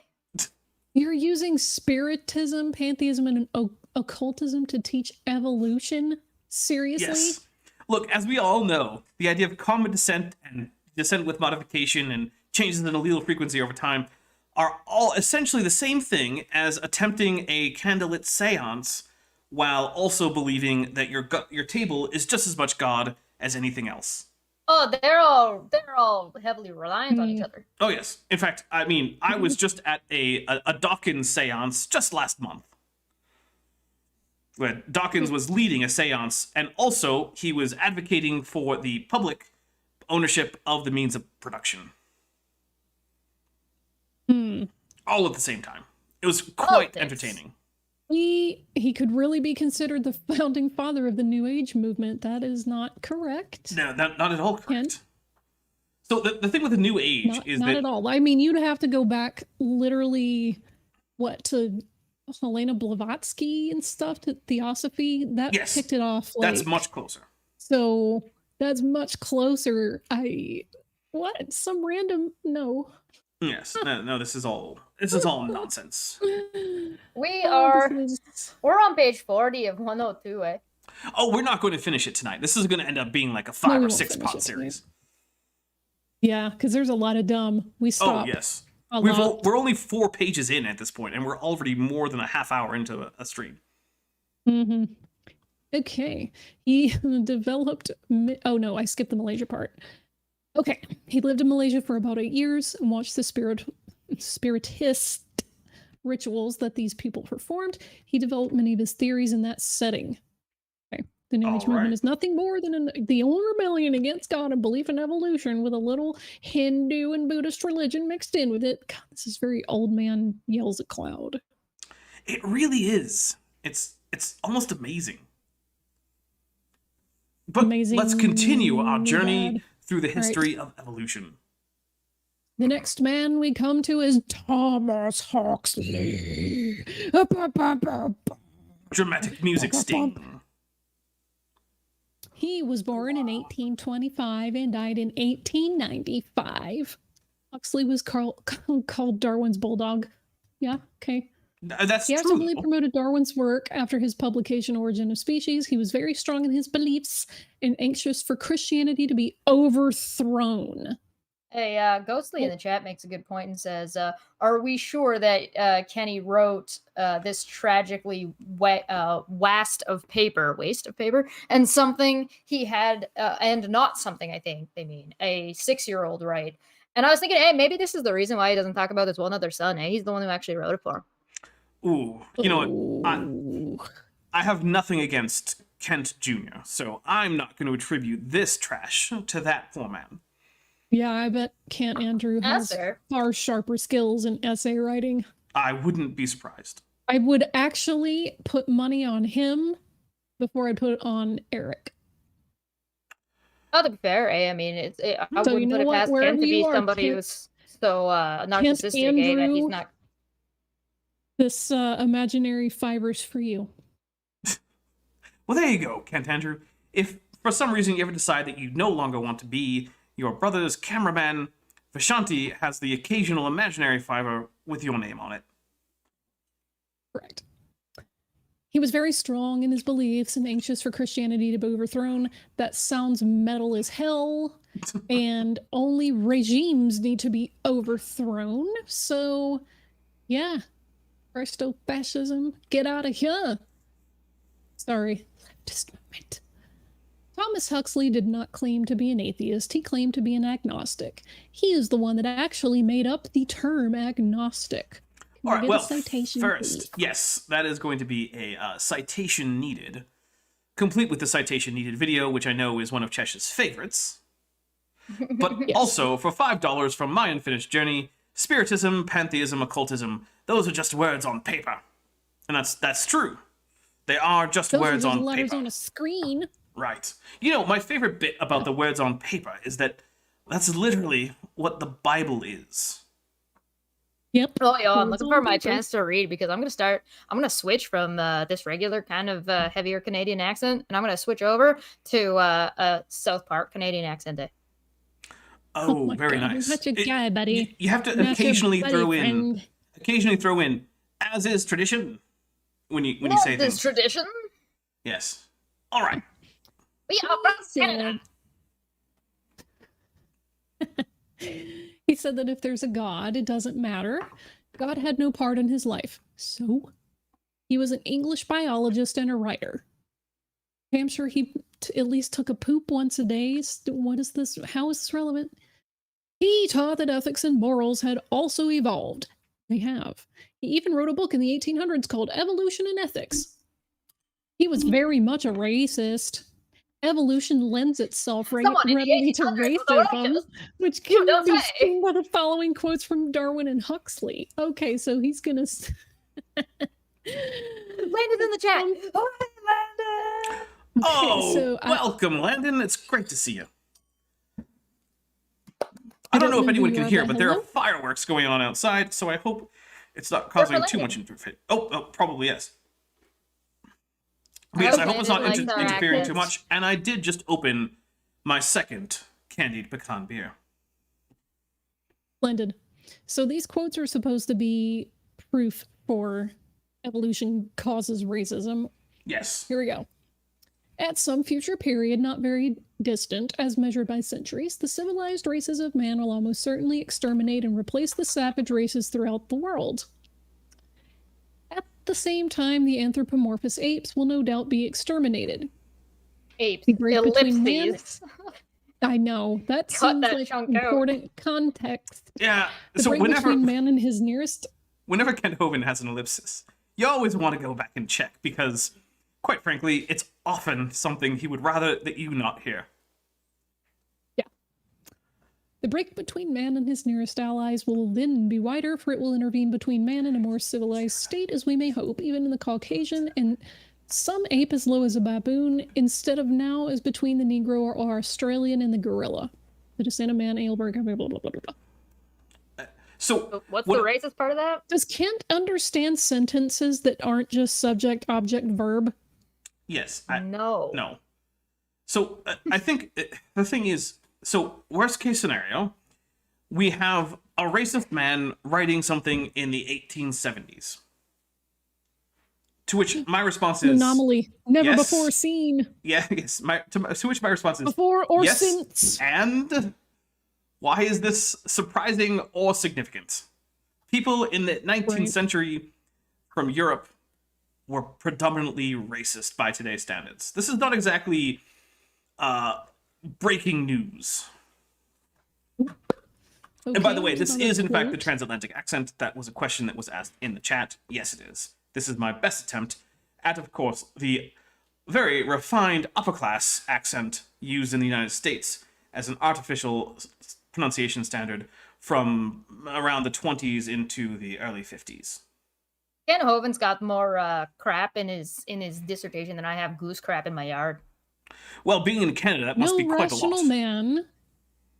You're using spiritism, pantheism, and occultism to teach evolution? Seriously? Yes. Look, as we all know, the idea of common descent and descent with modification and changes in allele frequency over time are all essentially the same thing as attempting a candlelit seance while also believing that your table is just as much God as anything else. Oh, they're all heavily reliant on each other. Oh, yes. In fact, I mean, I was just at a Dawkins seance just last month, where Dawkins was leading a seance, and also he was advocating for the public ownership of the means of production. All at the same time. It was quite entertaining. He could really be considered the founding father of the New Age movement. That is not correct. No, not at all correct. Kent? So the thing with the New Age is not that... at all. I mean, you'd have to go back literally, to Helena Blavatsky and stuff, to Theosophy. That kicked it off. That's much closer. So that's much closer. Some random... No. Yes. No, this is all nonsense. We're on page 40 of 102, eh? Oh, we're not going to finish it tonight. This is going to end up being like a 5 or 6 pot series. Yeah, because there's a lot of dumb. We stopped. Oh, yes. We're only 4 pages in at this point, and we're already more than a half hour into a stream. Mm-hmm. Okay. He developed... Oh, no, I skipped the Malaysia part. Okay. He lived in Malaysia for about 8 years and watched the spiritist rituals that these people performed. He developed many of his theories in that setting. Okay. The New Age movement is nothing more than the old rebellion against God and belief in evolution with a little Hindu and Buddhist religion mixed in with it. God, this is very old man yells at cloud. It really is. It's almost amazing. But let's continue our journey through the history of evolution. The next man we come to is Thomas Huxley. Dramatic music sting. He was born in 1825 and died in 1895. Huxley was called Darwin's bulldog. Yeah, okay. That's he true. actively promoted Darwin's work after his publication Origin of Species. He was very strong in his beliefs and anxious for Christianity to be overthrown. Ghostly in the chat makes a good point and says, "Are we sure that Kenny wrote this tragically waste of paper, and something he had, and not something? I think they mean a 6-year-old write." And I was thinking, hey, maybe this is the reason why he doesn't talk about his one other son. He's the one who actually wrote it for him. Ooh, you know what? I have nothing against Kent Jr., so I'm not going to attribute this trash to that poor man. Yeah, I bet Kent Andrew has far sharper skills in essay writing. I wouldn't be surprised. I would actually put money on him before I put it on Eric. Oh, to be fair, I mean, I wouldn't put it past Kent to be somebody who's so narcissistic, that he's not. This imaginary fiver's for you. Well, there you go, Kent Andrew. If for some reason you ever decide that you no longer want to be your brother's cameraman, Vishanti has the occasional imaginary fiver with your name on it. Correct. He was very strong in his beliefs and anxious for Christianity to be overthrown. That sounds metal as hell, and only regimes need to be overthrown. So, yeah, Christo-fascism, get out of here. Sorry, just a moment. Thomas Huxley did not claim to be an atheist. He claimed to be an agnostic. He is the one that actually made up the term agnostic. All right, well, first, yes, that is going to be a citation needed, complete with the citation needed video, which I know is one of Chesh's favorites. But yes. Also, for $5 from My Unfinished Journey, Spiritism, Pantheism, Occultism, those are just words on paper. And that's true. They are just words on paper. Those are letters on a screen. Right. You know, my favorite bit about the words on paper is that that's literally what the Bible is. Yep. Oh, yeah, I'm looking for my chance to read because I'm gonna switch from this regular kind of heavier Canadian accent, and I'm gonna switch over to a South Park Canadian accent day. Oh, very nice. You're such a guy, buddy. You have to occasionally throw in, as is tradition, when you say things. As is tradition? Yes. All right. We are from Canada. He said that if there's a God, it doesn't matter. God had no part in his life. So, he was an English biologist and a writer. I'm sure he at least took a poop once a day. What is this? How is this relevant? He taught that ethics and morals had also evolved. They have. He even wrote a book in the 1800s called Evolution and Ethics. He was very much a racist. Evolution lends itself readily to racism, which can be seen by the following quotes from Darwin and Huxley. Okay, so he's gonna... Landon's in the chat! Landon! Oh, so welcome, Landon. It's great to see you. I don't know if anyone can hear, but there are fireworks going on outside, so I hope it's not causing too much interference. Oh, probably yes. Yes, I hope it's not interfering too much. And I did just open my second candied pecan beer. Splendid. So these quotes are supposed to be proof for evolution causes racism. Yes. Here we go. At some future period, not very distant, as measured by centuries, the civilized races of man will almost certainly exterminate and replace the savage races throughout the world. At the same time, the anthropomorphous apes will no doubt be exterminated. Apes. Ellipses. I know. That seems like important context. Yeah. So whenever man and his nearest... Whenever Ken Hovind has an ellipsis, you always want to go back and check because, quite frankly, it's often something he would rather that you not hear. Yeah. The break between man and his nearest allies will then be wider, for it will intervene between man and a more civilized state, as we may hope, even in the Caucasian and some ape as low as a baboon, instead of now as between the Negro or Australian and the gorilla. The descent of man, Aylberg, blah, blah, blah, blah, blah. So what's the racist part of that? Does Kent understand sentences that aren't just subject, object, verb? Yes. No. So I think the thing is, so worst case scenario, we have a racist man writing something in the 1870s. To which my response is... Anomaly. Never yes, before seen. Yeah, yes. To which my response is... Before or yes, since. And... Why is this surprising or significant? People in the 19th century from Europe were predominantly racist by today's standards. This is not exactly breaking news. Okay, and by the way, this is in fact the transatlantic accent. That was a question that was asked in the chat. Yes, it is. This is my best attempt at, of course, the very refined upper class accent used in the United States as an artificial pronunciation standard from around the 20s into the early 50s. Ken Hovind's got more crap in his dissertation than I have goose crap in my yard. Well, being in Canada, that must be quite a lot. No rational man,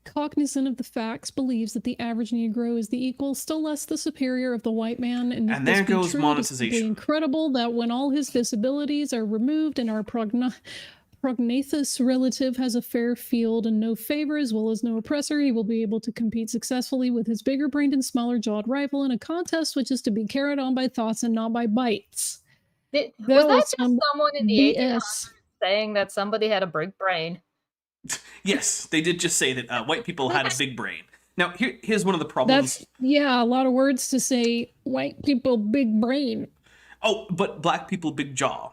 cognizant of the facts, believes that the average Negro is the equal, still less the superior of the white man. And there goes monetization. It's incredible that when all his disabilities are removed and our prognathous relative has a fair field and no favor as well as no oppressor, he will be able to compete successfully with his bigger-brained and smaller-jawed rival in a contest which is to be carried on by thoughts and not by bites. Was that just someone in the 1800s saying that somebody had a big brain? Yes, they did just say that white people had a big brain. Now, here's one of the problems. A lot of words to say, white people, big brain. Oh, but black people, big jaw.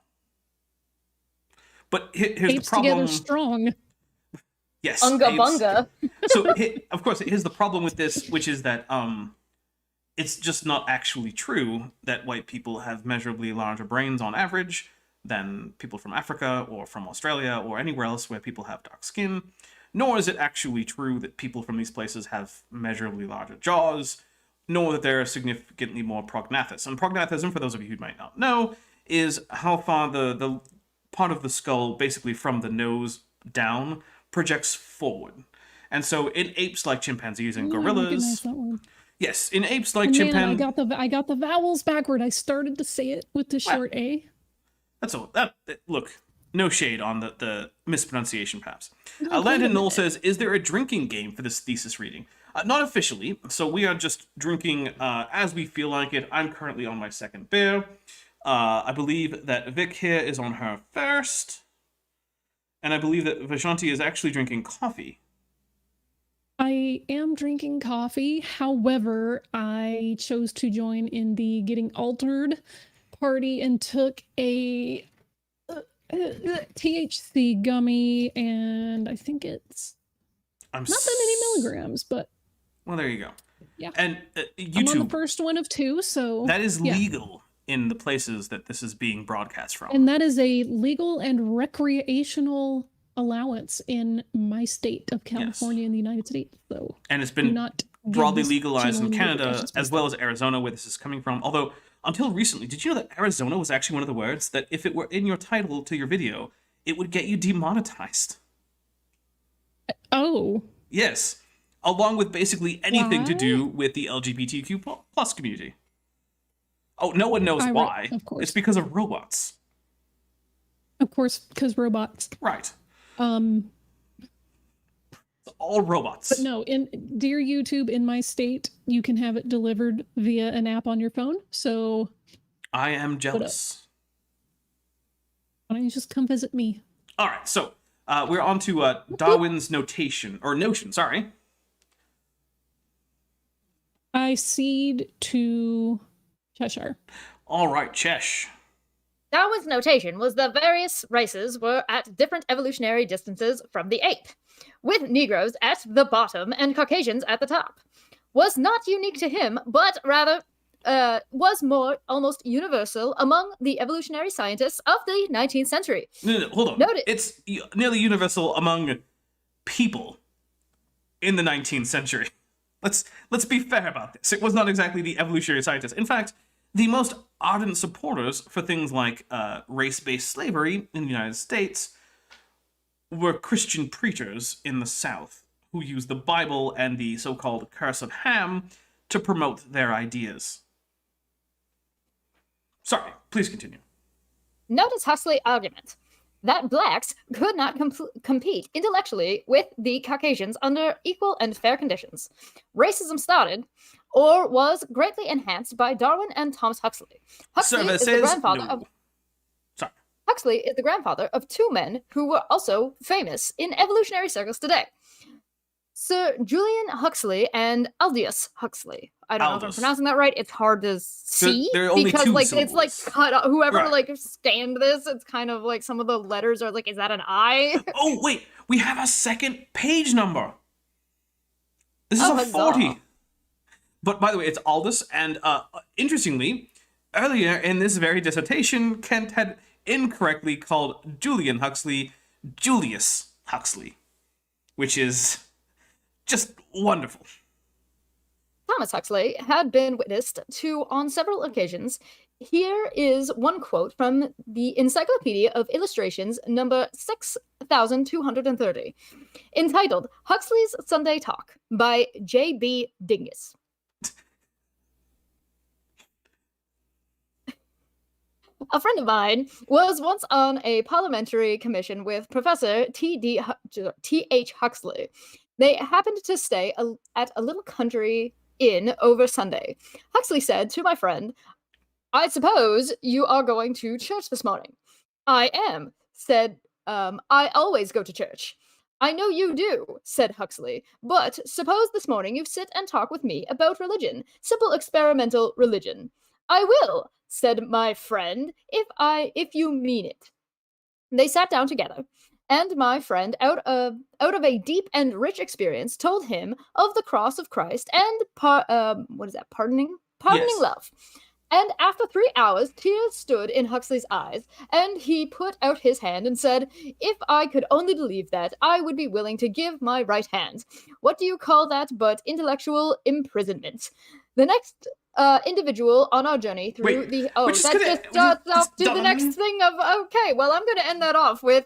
But here's Apes the problem. Together strong. Yes. Unga bunga. So, of course, here's the problem with this, which is that it's just not actually true that white people have measurably larger brains on average than people from Africa or from Australia or anywhere else where people have dark skin. Nor is it actually true that people from these places have measurably larger jaws, nor that they're significantly more prognathous. And prognathism, for those of you who might not know, is how far the part of the skull, basically from the nose down, projects forward. And so in apes like chimpanzees and gorillas... Yes, in apes like chimpanzees... I got the vowels backward. I started to say it with the short A. That's all. Look, no shade on the mispronunciation, perhaps. Landon Knoll says, is there a drinking game for this thesis reading? Not officially, so we are just drinking as we feel like it. I'm currently on my second beer. I believe that Vic here is on her first. And I believe that Vajanti is actually drinking coffee. I am drinking coffee. However, I chose to join in the Getting Altered party and took a THC gummy, and I think it's not that many milligrams, but... Well, there you go. Yeah. And YouTube... I'm on the first one of two, so... That is legal in the places that this is being broadcast from. And that is a legal and recreational allowance in my state of California in the United States. So and it's been broadly legalized in Canada as well as Arizona, where this is coming from. Although, until recently, did you know that Arizona was actually one of the words that if it were in your title to your video, it would get you demonetized? Oh. Yes. Along with basically anything to do with the LGBTQ plus community. Oh, no one knows why. Of course. It's because of robots. Of course, because robots. Right. It's all robots. But no, dear YouTube, in my state, you can have it delivered via an app on your phone. So I am jealous. Why don't you just come visit me? All right, so we're on to Darwin's notion. Sorry. I cede to Cheshire. All right, Chesh. Darwin's notation was the various races were at different evolutionary distances from the ape, with Negroes at the bottom and Caucasians at the top. Was not unique to him, but rather was more almost universal among the evolutionary scientists of the 19th century. No, hold on. It's nearly universal among people in the 19th century. Let's be fair about this. It was not exactly the evolutionary scientists. In fact, the most ardent supporters for things like race-based slavery in the United States were Christian preachers in the South who used the Bible and the so-called Curse of Ham to promote their ideas. Sorry, please continue. Notice Huxley's argument that blacks could not compete intellectually with the Caucasians under equal and fair conditions. Racism started or was greatly enhanced by Darwin and Thomas Huxley. Huxley is the grandfather of two men who were also famous in evolutionary circles today. Sir Julian Huxley and Aldous Huxley. I don't know if I'm Aldous. pronouncing that right. It's hard to see there are only because two like it's like syllables. cut up. Whoever Right. like scanned this, it's kind of like some of the letters are like, is that an I? Oh, wait. We have a second page number. This is Oh, a huzzah. 40. But by the way, it's Aldous. And interestingly, earlier in this very dissertation, Kent had incorrectly called Julian Huxley Julius Huxley, which is just wonderful. Thomas Huxley had been witnessed to on several occasions. Here is one quote from the Encyclopedia of Illustrations, number 6230, entitled Huxley's Sunday Talk by J.B. Dingus. A friend of mine was once on a parliamentary commission with Professor T.H. Huxley. They happened to stay at a little country inn over Sunday. Huxley said to my friend, I suppose you are going to church this morning. I am, said, I always go to church. I know you do, said Huxley, but suppose this morning you sit and talk with me about religion, simple experimental religion. I will, said my friend, if you mean it. They sat down together, and my friend, out of a deep and rich experience, told him of the cross of Christ and pardoning Yes. love. And after 3 hours, tears stood in Huxley's eyes, and he put out his hand and said, if I could only believe that, I would be willing to give my right hand. What do you call that but intellectual imprisonment? The next individual on our journey through Wait, the... we're Oh, just that gonna- just we're starts just off to the done. next thing of... Okay, well, I'm going to end that off with...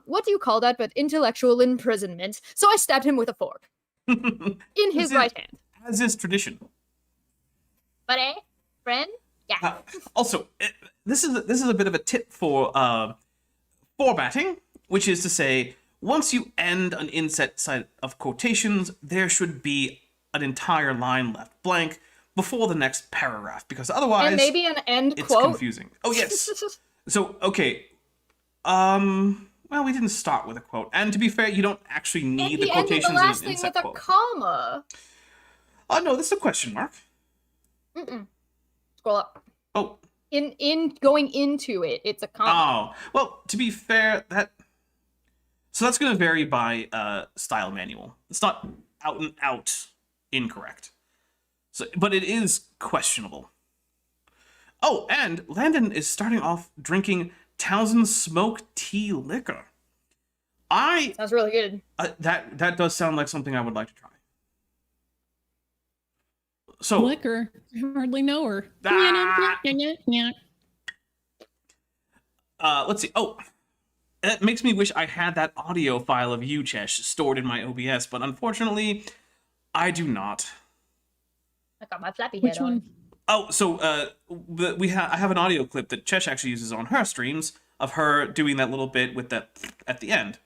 what do you call that but intellectual imprisonment? So I stabbed him with a fork in his As is- right hand. As is tradition. Buddy? Friend? Yeah. Also, this is a bit of a tip for formatting, which is to say, once you end an inset set of quotations, there should be an entire line left blank before the next paragraph, because otherwise And maybe an end it's quote. confusing. Oh yes. So okay, well, we didn't start with a quote, and to be fair, you don't actually need And the he ended quotations the last in an thing with inset a quote. comma. Oh no, this is a question mark. Mm-mm. Scroll up. Oh. In going into it, it's a comma. Oh, well, to be fair, that's going to vary by style manual. It's not out and out incorrect. So, but it is questionable. Oh, and Landon is starting off drinking Townsend smoked tea liquor. Sounds really good. That does sound like something I would like to try. So Liquor. I hardly know her. Let's see. Oh, that makes me wish I had that audio file of you, Chesh, stored in my OBS, but unfortunately, I do not. I got my flappy Which head on. one? Oh, so I have an audio clip that Chesh actually uses on her streams of her doing that little bit with that at the end,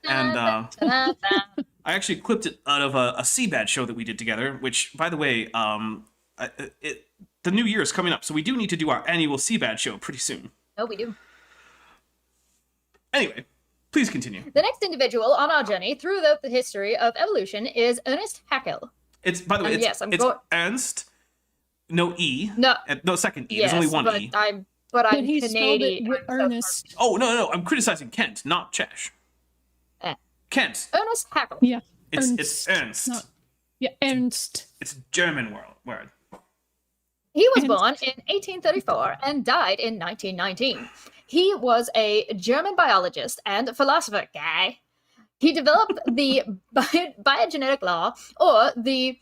and I actually clipped it out of a CBAD show that we did together. Which, by the way, the new year is coming up, so we do need to do our annual CBAD show pretty soon. Oh, we do. Anyway, please continue. The next individual on our journey through the history of evolution is Ernst Haeckel. It's, by the way, And it's, yes, I'm it's go- Ernst, no E, No. no second E. Yes, There's only one but E. I'm he spelled it Canadian. with I'm so Ernest. Oh, no, I'm criticizing Kent, not Chesh. Eh. Kent. Ernst Haeckel. Yeah. It's Ernst. Not- yeah, Ernst. It's a German word. He was And- born in 1834 and died in 1919. He was a German biologist and philosopher guy. He developed the biogenetic law, or the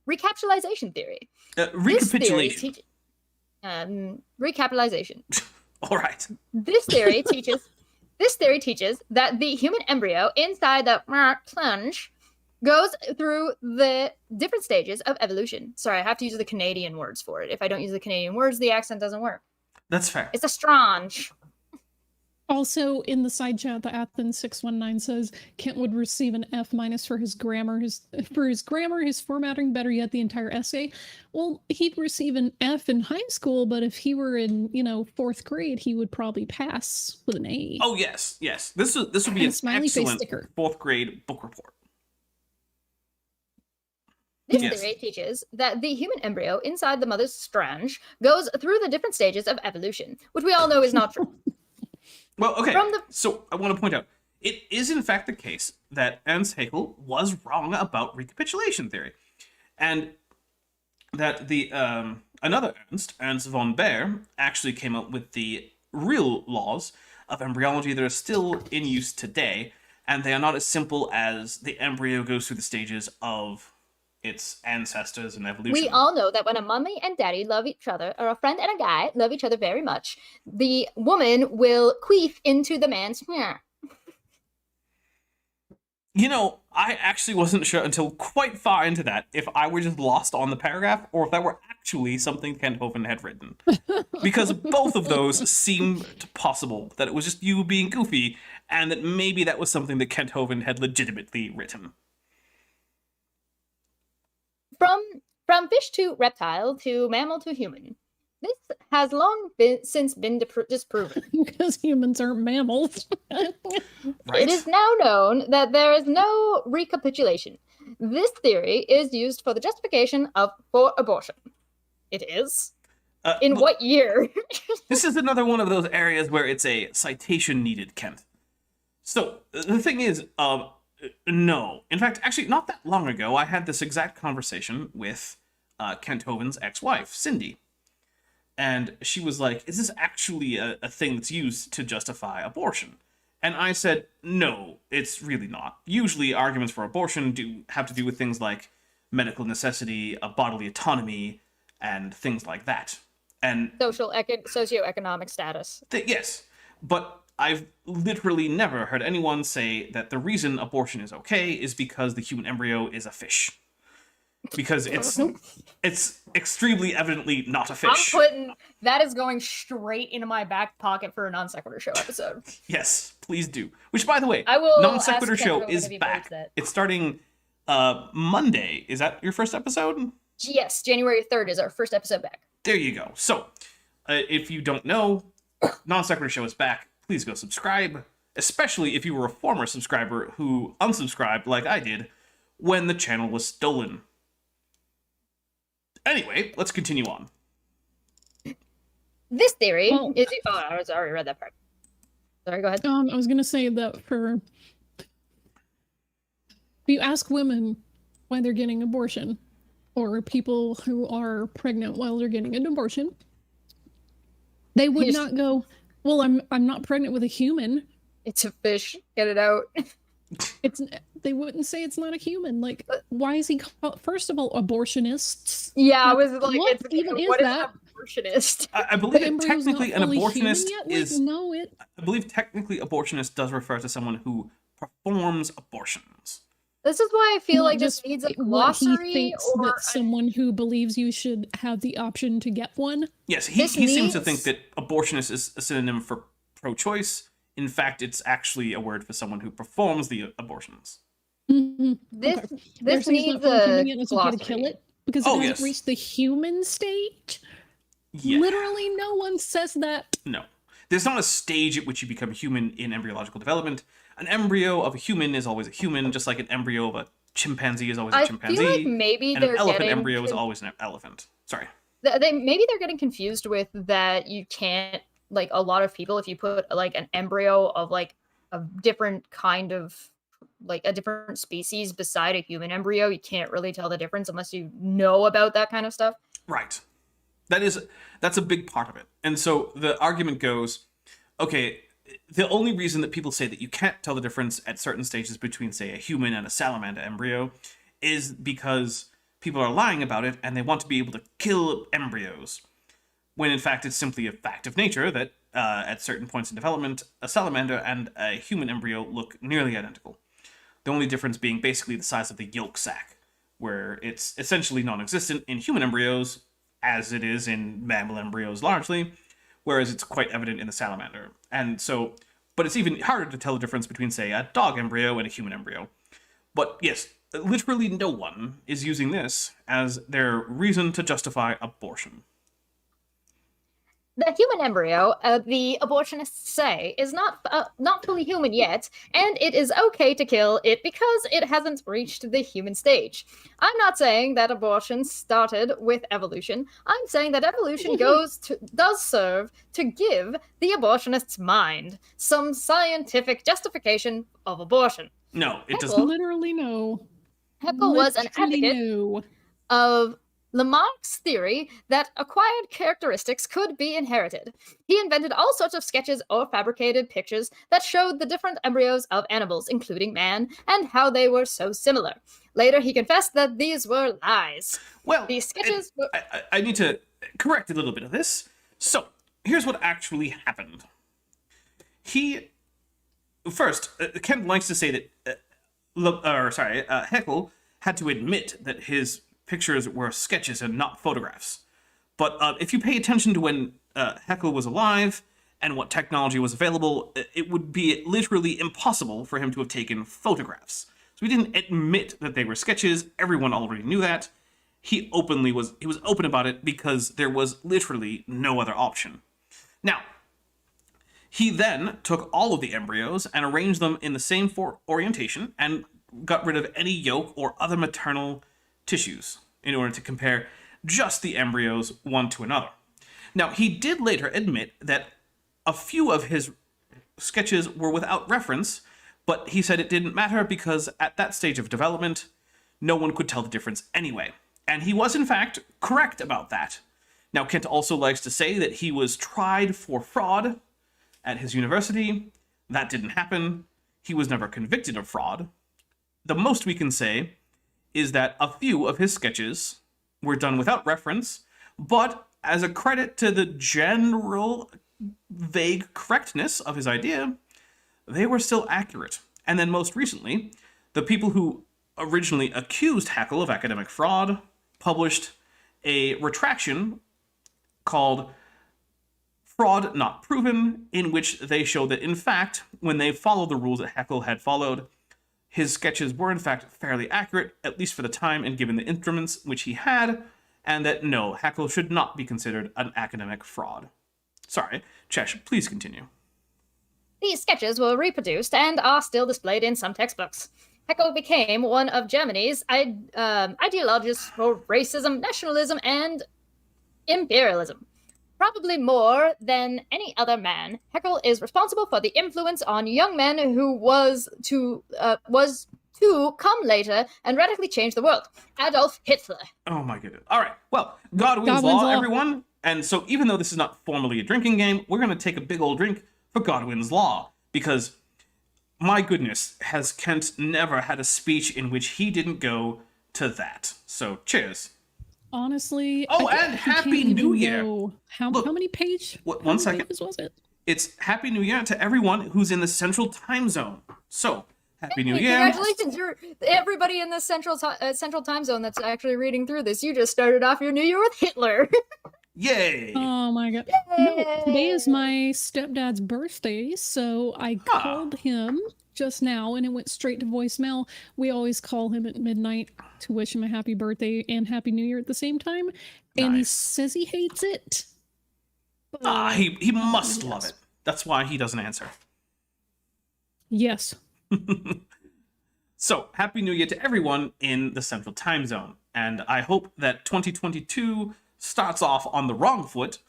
recapitalization theory. Recapitulation. Recapitalization. All right. This theory teaches that the human embryo inside the plunge goes through the different stages of evolution. Sorry, I have to use the Canadian words for it. If I don't use the Canadian words, the accent doesn't work. That's fair. It's a strange. Also, in the side chat, the Athens 619 says Kent would receive an F minus for his grammar, his formatting, better yet, the entire essay. Well, he'd receive an F in high school, but if he were in, 4th grade, he would probably pass with an A. Oh yes. This would be And an smiley face excellent sticker. 4th grade book report. This Yes. theory teaches that the human embryo inside the mother's strand goes through the different stages of evolution, which we all know is not true. Well, okay, From the- so I want to point out, it is in fact the case that Ernst Haeckel was wrong about recapitulation theory. And that the another Ernst von Baer, actually came up with the real laws of embryology that are still in use today, and they are not as simple as the embryo goes through the stages of its ancestors and evolution. We all know that when a mommy and daddy love each other, or a friend and a guy love each other very much, the woman will queef into the man's hair. You know, I actually wasn't sure until quite far into that if I were just lost on the paragraph or if that were actually something Kent Hovind had written. Because both of those seemed possible, that it was just you being goofy, and that maybe that was something that Kent Hovind had legitimately written. From fish to reptile to mammal to human. This has since been disproven. Because humans aren't mammals. Right? It is now known that there is no recapitulation. This theory is used for the justification for abortion. It is? In look, what year? This is another one of those areas where it's a citation needed, Kent. So, the thing is, no. In fact, actually, not that long ago, I had this exact conversation with Kent Hovind's ex-wife, Cindy. And she was like, is this actually a thing that's used to justify abortion? And I said, no, it's really not. Usually arguments for abortion have to do with things like medical necessity, bodily autonomy, and things like that. And Socioeconomic status. Yes, but I've literally never heard anyone say that the reason abortion is okay is because the human embryo is a fish. Because it's extremely evidently not a fish. That is going straight into my back pocket for a non sequitur show episode. Yes, please do. Which, by the way, I will non sequitur ask show Kent is if he back. believes that. It's starting Monday. Is that your first episode? Yes, January 3rd is our first episode back. There you go. So, if you don't know, non sequitur show is back. Please go subscribe. Especially if you were a former subscriber who unsubscribed like I did when the channel was stolen. Anyway, let's continue on. This theory Well- is... Oh, I already read that part. Sorry, go ahead. I was gonna say that if you ask women why they're getting abortion, or people who are pregnant while they're getting an abortion, they would Yes. not go, well, I'm not pregnant with a human. It's a fish. Get it out. They wouldn't say it's not a human. Like, why is he called, first of all, abortionists? Yeah, I was like, What even is what that? an abortionist? I The believe embryo's not technically an fully human abortionist yet? Like, is... no, I believe technically abortionist does refer to someone who performs abortions. This is why I feel not like this just needs a what glossary he thinks or that someone who believes you should have the option to get one. Yes, he This seems to needs- think that abortionist is a synonym for pro-choice. In fact, it's actually a word for someone who performs the abortions. Mhm. this Okay. this Actually, it's needs not fully a human yet, it's okay to kill glossary. it because Oh, it hasn't yes. reached the human stage. Yeah. Literally, no one says that. No. There's not a stage at which you become human in embryological development. An embryo of a human is always a human, just like an embryo of a chimpanzee is always a I chimpanzee. feel like maybe and an they're elephant getting embryo is always an elephant. Sorry. maybe they're getting confused with that you can't, like, a lot of people, if you put like an embryo of like a different kind of, like, a different species beside a human embryo, you can't really tell the difference unless you know about that kind of stuff. Right. That's a big part of it. And so the argument goes, okay, the only reason that people say that you can't tell the difference at certain stages between, say, a human and a salamander embryo is because people are lying about it and they want to be able to kill embryos. When in fact it's simply a fact of nature that at certain points in development, a salamander and a human embryo look nearly identical. The only difference being basically the size of the yolk sac, where it's essentially non-existent in human embryos, as it is in mammal embryos largely, whereas it's quite evident in the salamander. And so, but it's even harder to tell the difference between, say, a dog embryo and a human embryo. But yes, literally no one is using this as their reason to justify abortion. The human embryo, the abortionists say, is not fully human yet, and it is okay to kill it because it hasn't reached the human stage. I'm not saying that abortion started with evolution. I'm saying that evolution does serve to give the abortionist's mind some scientific justification of abortion. No, it does Haeckel- not. Literally no. Haeckel was an Literally advocate no. of Lamarck's theory that acquired characteristics could be inherited. He invented all sorts of sketches or fabricated pictures that showed the different embryos of animals, including man, and how they were so similar. Later, he confessed that these were lies. Well, These sketches were... I need to correct a little bit of this. So, here's what actually happened. First, Kent likes to say that, Haeckel had to admit that his pictures were sketches and not photographs. But if you pay attention to when Haeckel was alive and what technology was available, it would be literally impossible for him to have taken photographs. So he didn't admit that they were sketches. Everyone already knew that. He was open about it because there was literally no other option. Now, he then took all of the embryos and arranged them in the same orientation and got rid of any yolk or other maternal tissues in order to compare just the embryos one to another. Now, he did later admit that a few of his sketches were without reference, but he said it didn't matter because at that stage of development, no one could tell the difference anyway. And he was, in fact, correct about that. Now, Kent also likes to say that he was tried for fraud at his university. That didn't happen. He was never convicted of fraud. The most we can say is that a few of his sketches were done without reference, but as a credit to the general vague correctness of his idea, they were still accurate. And then most recently, the people who originally accused Haeckel of academic fraud published a retraction called Fraud Not Proven, in which they show that, in fact, when they followed the rules that Haeckel had followed, his sketches were in fact fairly accurate, at least for the time and given the instruments which he had, and that no, Haeckel should not be considered an academic fraud. Sorry, Chesh, please continue. These sketches were reproduced and are still displayed in some textbooks. Haeckel became one of Germany's ideologists for racism, nationalism, and imperialism. Probably more than any other man, Haeckel is responsible for the influence on young men who was to come later and radically change the world. Adolf Hitler. Oh my goodness. All right. Well, Godwin's Law, everyone. And so even though this is not formally a drinking game, we're going to take a big old drink for Godwin's Law. Because, my goodness, has Kent never had a speech in which he didn't go to that. So, cheers. Honestly. Oh, and Happy New Year. How many pages? One second. Was it? It's Happy New Year to everyone who's in the Central Time Zone. So, Happy New Year. Congratulations, you're everybody in the Central Time Zone that's actually reading through this. You just started off your new year with Hitler. Yay! Oh my god. Yay! No, today is my stepdad's birthday, so I called him just now and it went straight to voicemail. We always call him at midnight to wish him a happy birthday and happy new year at the same time. And he says he hates it. But, he must love it. That's why he doesn't answer. Yes. So, Happy New Year to everyone in the Central Time Zone. And I hope that 2022 starts off on the wrong foot,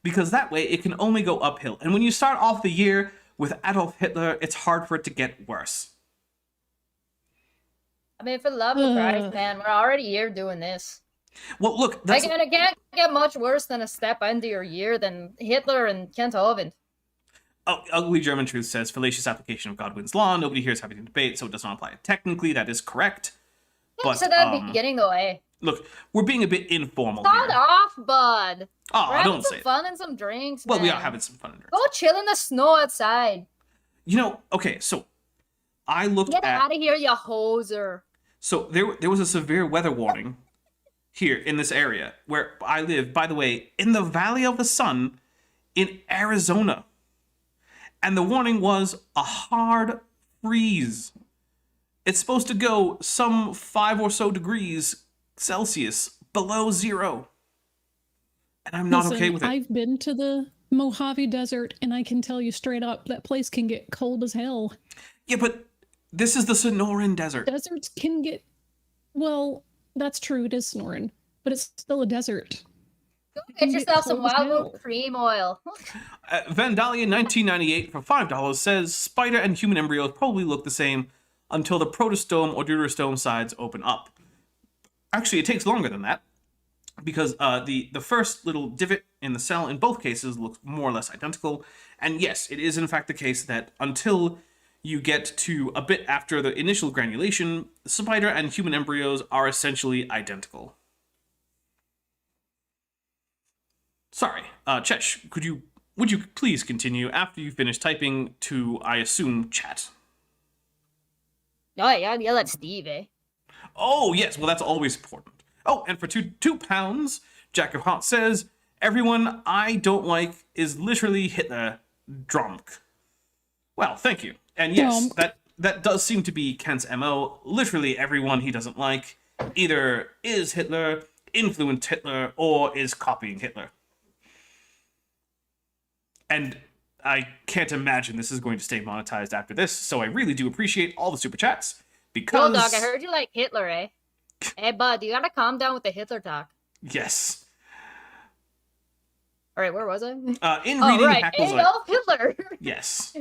because that way it can only go uphill. And when you start off the year with Adolf Hitler, it's hard for it to get worse. I mean, for the love of Christ, man, we're already here doing this. Well, look, it can't get much worse than a step into your year than Hitler and Kent Hovind. Oh, Ugly German Truth says, fallacious application of Godwin's Law. Nobody here is having a debate, so it does not apply. Technically, that is correct. Yeah, but, so that'd be getting the way. Look, we're being a bit informal Start here. off, bud. Oh, we're having don't some say fun and some drinks, Well, man. we are having some fun and drinks. Go chill in the snow outside. You know, okay, so I looked Get at... out of here, you hoser. So there was a severe weather warning here in this area where I live, by the way, in the Valley of the Sun in Arizona. And the warning was a hard freeze. It's supposed to go some 5 or so degrees Celsius below zero. And I'm not Listen, okay with it. I've been to the Mojave Desert, and I can tell you straight up, that place can get cold as hell. Yeah, but this is the Sonoran Desert. Deserts can get... Well, that's true, it is Sonoran, but it's still a desert. Go get yourself some wild cream oil. Vandalia 1998 for $5 says spider and human embryos probably look the same until the protostome or deuterostome sides open up. Actually, it takes longer than that, because the first little divot in the cell in both cases looks more or less identical. And yes, it is in fact the case that until you get to a bit after the initial granulation, spider and human embryos are essentially identical. Sorry, Chesh, would you please continue after you finish typing to, I assume, chat? Oh, yeah, yell at Steve, eh? Oh, yes, well, that's always important. Oh, and for £2, Jack of Hearts says, everyone I don't like is literally Hitler drunk. Well, thank you. And yes, that does seem to be Kent's MO. Literally everyone he doesn't like either is Hitler, influenced Hitler, or is copying Hitler. And I can't imagine this is going to stay monetized after this, so I really do appreciate all the super chats, because... Well, dog, I heard you like Hitler, eh? Hey, bud, you gotta calm down with the Hitler talk. Yes. All right, where was I? In reading Haeckel's... Adolf Hitler! Yes.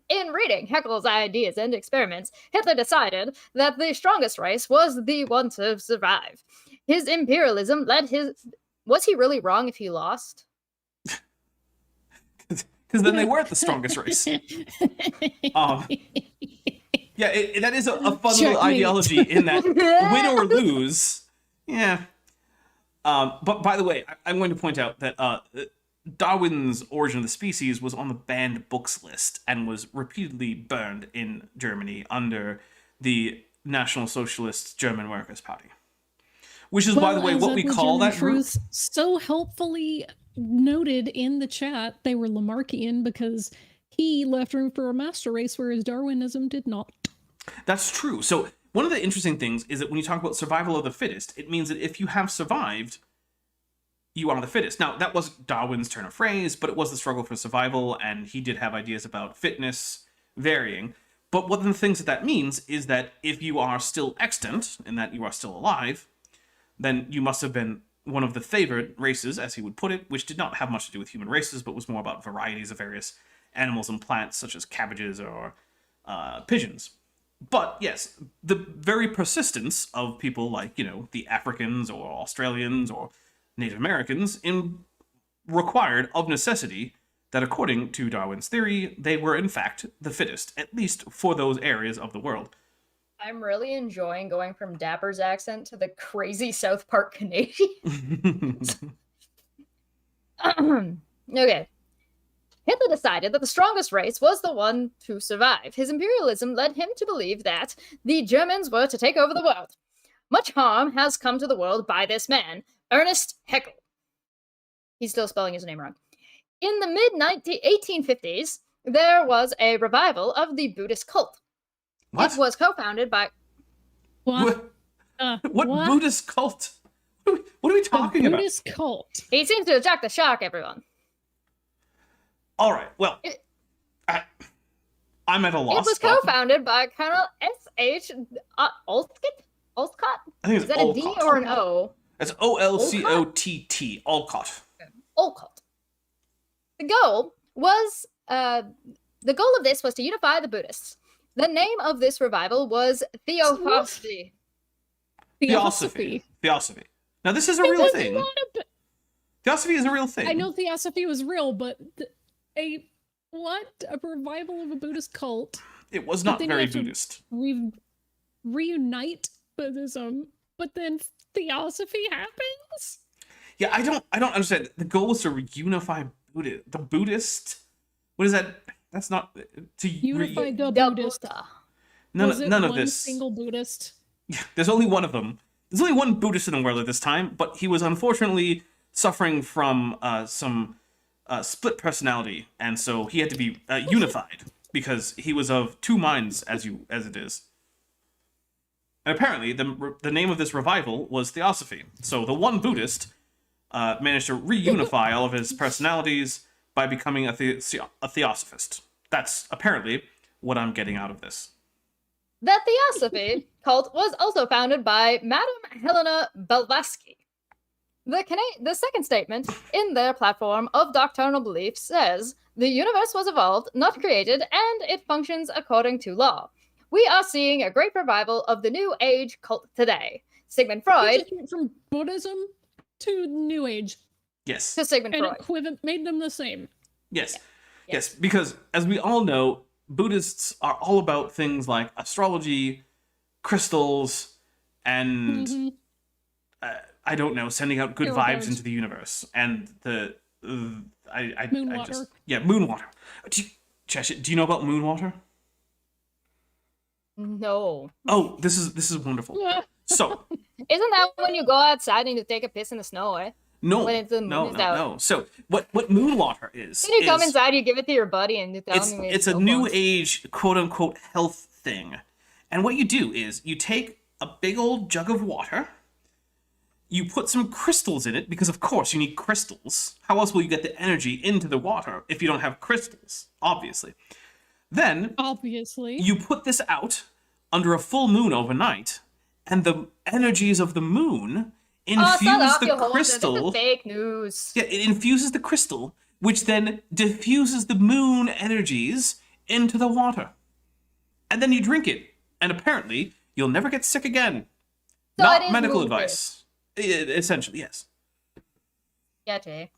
In reading Haeckel's ideas and experiments, Hitler decided that the strongest race was the one to survive. His imperialism led his... Was he really wrong if he lost? Because then they weren't the strongest race. Yeah, that is a fun little ideology in that win or lose. Yeah. But by the way, I'm going to point out that Darwin's Origin of the Species was on the banned books list and was repeatedly burned in Germany under the National Socialist German Workers' Party. Which is, by the way, what we call that group. So helpfully noted in the chat, they were Lamarckian because he left room for a master race, whereas Darwinism did not. That's true. So one of the interesting things is that when you talk about survival of the fittest, it means that if you have survived, you are the fittest. Now, that was Darwin's turn of phrase, but it was the struggle for survival, and he did have ideas about fitness varying. But one of the things that means is that if you are still extant, in that you are still alive, then you must have been one of the favored races, as he would put it, which did not have much to do with human races, but was more about varieties of various animals and plants, such as cabbages or pigeons. But yes, the very persistence of people like, the Africans or Australians or Native Americans required of necessity that, according to Darwin's theory, they were in fact the fittest, at least for those areas of the world. I'm really enjoying going from Dapper's accent to the crazy South Park Canadian. Okay. Hitler decided that the strongest race was the one to survive. His imperialism led him to believe that the Germans were to take over the world. Much harm has come to the world by this man, Ernst Haeckel. He's still spelling his name wrong. In the mid-1850s, there was a revival of the Buddhist cult. What? It was co-founded by... What? What Buddhist cult? What are we talking about? Buddhist cult. He seems to have jacked the shock, everyone. All right, well, I'm at a loss. It was co-founded by Colonel S.H. Olcott? I think it's Is that a D or an O? It's Olcott. Olcott. Olcott. The goal of this was to unify the Buddhists. The name of this revival was Theosophy. Theosophy. Now, this is a real thing. Theosophy is a real thing. I know Theosophy was real, but a revival of a Buddhist cult. It was not very Buddhist. Reunite Buddhism, but then Theosophy happens? Yeah, I don't understand. The goal was to reunify the Buddhist. What is that? That's not to unify the Buddhist. None of this. Single Buddhist. Yeah, there's only one of them. There's only one Buddhist in the world at this time, but he was unfortunately suffering from some split personality, and so he had to be unified because he was of two minds, as it is. And apparently, the name of this revival was Theosophy. So the one Buddhist managed to reunify all of his personalities by becoming a theosophist. That's apparently what I'm getting out of this. The Theosophy cult was also founded by Madame Helena Blavatsky. The second statement in their platform of doctrinal belief says, the universe was evolved, not created, and it functions according to law. We are seeing a great revival of the New Age cult today. Sigmund Freud... From Buddhism to New Age. Yes. To Sigmund Freud. And it made them the same. Yes. Yeah. Yes, because as we all know, Buddhists are all about things like astrology, crystals, and I don't know, sending out good vibes into the universe. And the Moon water. Moon water. Do you know about moon water? No. Oh, this is wonderful. So, isn't that when you go outside and you take a piss in the snow, eh? No, When it's the moon is out. no. So what moon water is? Then you come inside, you give it to your buddy, and you tell him it's a new age quote unquote health thing. And what you do is you take a big old jug of water, you put some crystals in it, because of course you need crystals. How else will you get the energy into the water if you don't have crystals? Obviously. Then you put this out under a full moon overnight, and the energies of the moon infuse the crystal. Fake news. Yeah, it infuses the crystal, which then diffuses the moon energies into the water. And then you drink it. And apparently, you'll never get sick again. So Not medical advice. Essentially, yes. Gotcha.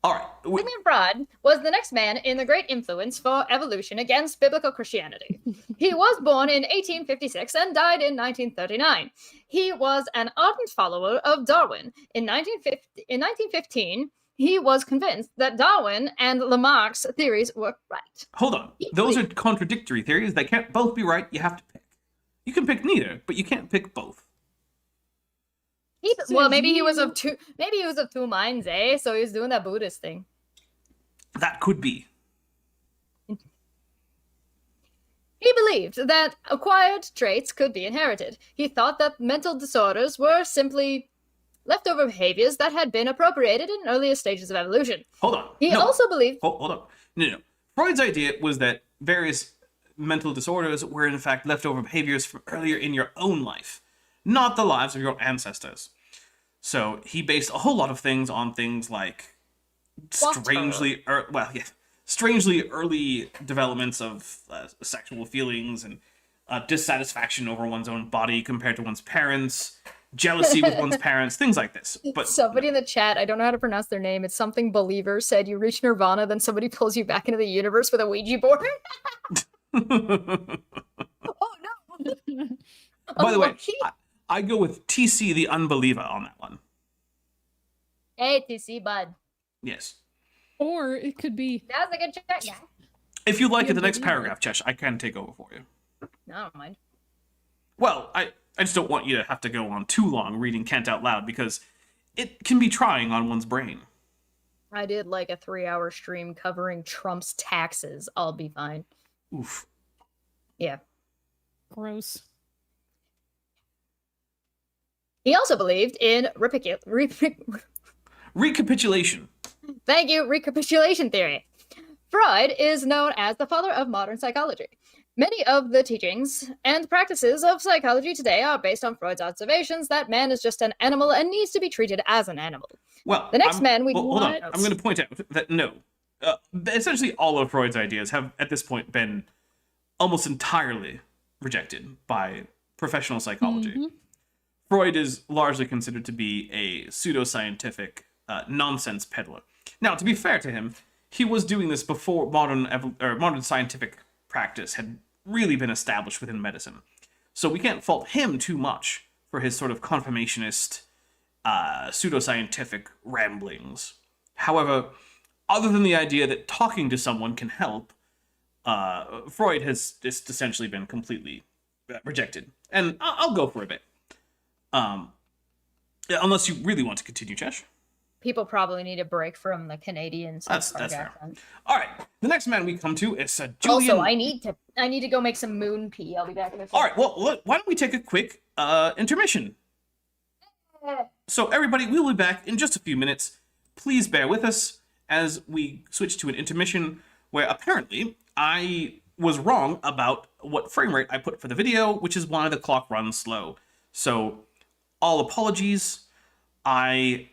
All right. Sigmund Freud was the next man in the great influence for evolution against biblical Christianity. He was born in 1856 and died in 1939. He was an ardent follower of Darwin. In 1915, he was convinced that Darwin and Lamarck's theories were right. Hold on. Those are contradictory theories. They can't both be right. You have to pick. You can pick neither, but you can't pick both. Well, maybe he was of two minds, eh? So he was doing that Buddhist thing. That could be. He believed that acquired traits could be inherited. He thought that mental disorders were simply leftover behaviors that had been appropriated in earlier stages of evolution. Hold on. He also believed... Hold on. No. Freud's idea was that various mental disorders were in fact leftover behaviors from earlier in your own life, not the lives of your ancestors. So he based a whole lot of things on things like strangely early developments of sexual feelings and dissatisfaction over one's own body compared to one's parents, jealousy with one's parents, things like this. But somebody in the chat, I don't know how to pronounce their name, it's something Believer, said you reach nirvana, then somebody pulls you back into the universe with a Ouija board. Oh no. By the way, I go with TC the Unbeliever on that one. Hey, TC, bud. Yes. Or it could be... That was a good check, yeah. If you like it, the next paragraph, Chesh, I can take over for you. No, I don't mind. Well, I just don't want you to have to go on too long reading Kant out loud, because it can be trying on one's brain. I did like a 3-hour stream covering Trump's taxes. I'll be fine. Oof. Yeah. Gross. He also believed in Recapitulation. Thank you, recapitulation theory. Freud is known as the father of modern psychology. Many of the teachings and practices of psychology today are based on Freud's observations that man is just an animal and needs to be treated as an animal. Well, the next man we... Hold on. I'm going to point out that no. Essentially all of Freud's ideas have, at this point, been almost entirely rejected by professional psychology. Mm-hmm. Freud is largely considered to be a pseudoscientific nonsense peddler. Now, to be fair to him, he was doing this before modern scientific practice had really been established within medicine. So we can't fault him too much for his sort of confirmationist, pseudoscientific ramblings. However, other than the idea that talking to someone can help, Freud has just essentially been completely rejected. And I'll go for a bit. Unless you really want to continue, Chesh. People probably need a break from the Canadians. That's fair. All right, the next man we come to is Julian. Also, I need to go make some moon pee. I'll be back in a second. All right, well, why don't we take a quick intermission? So everybody, we'll be back in just a few minutes. Please bear with us as we switch to an intermission where apparently I was wrong about what frame rate I put for the video, which is why the clock runs slow. So all apologies. I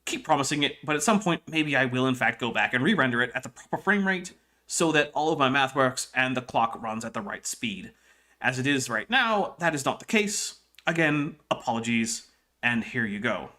keep promising it, but at some point maybe I will in fact go back and re-render it at the proper frame rate so that all of my math works and the clock runs at the right speed. As it is right now, that is not the case. Again, apologies, and here you go.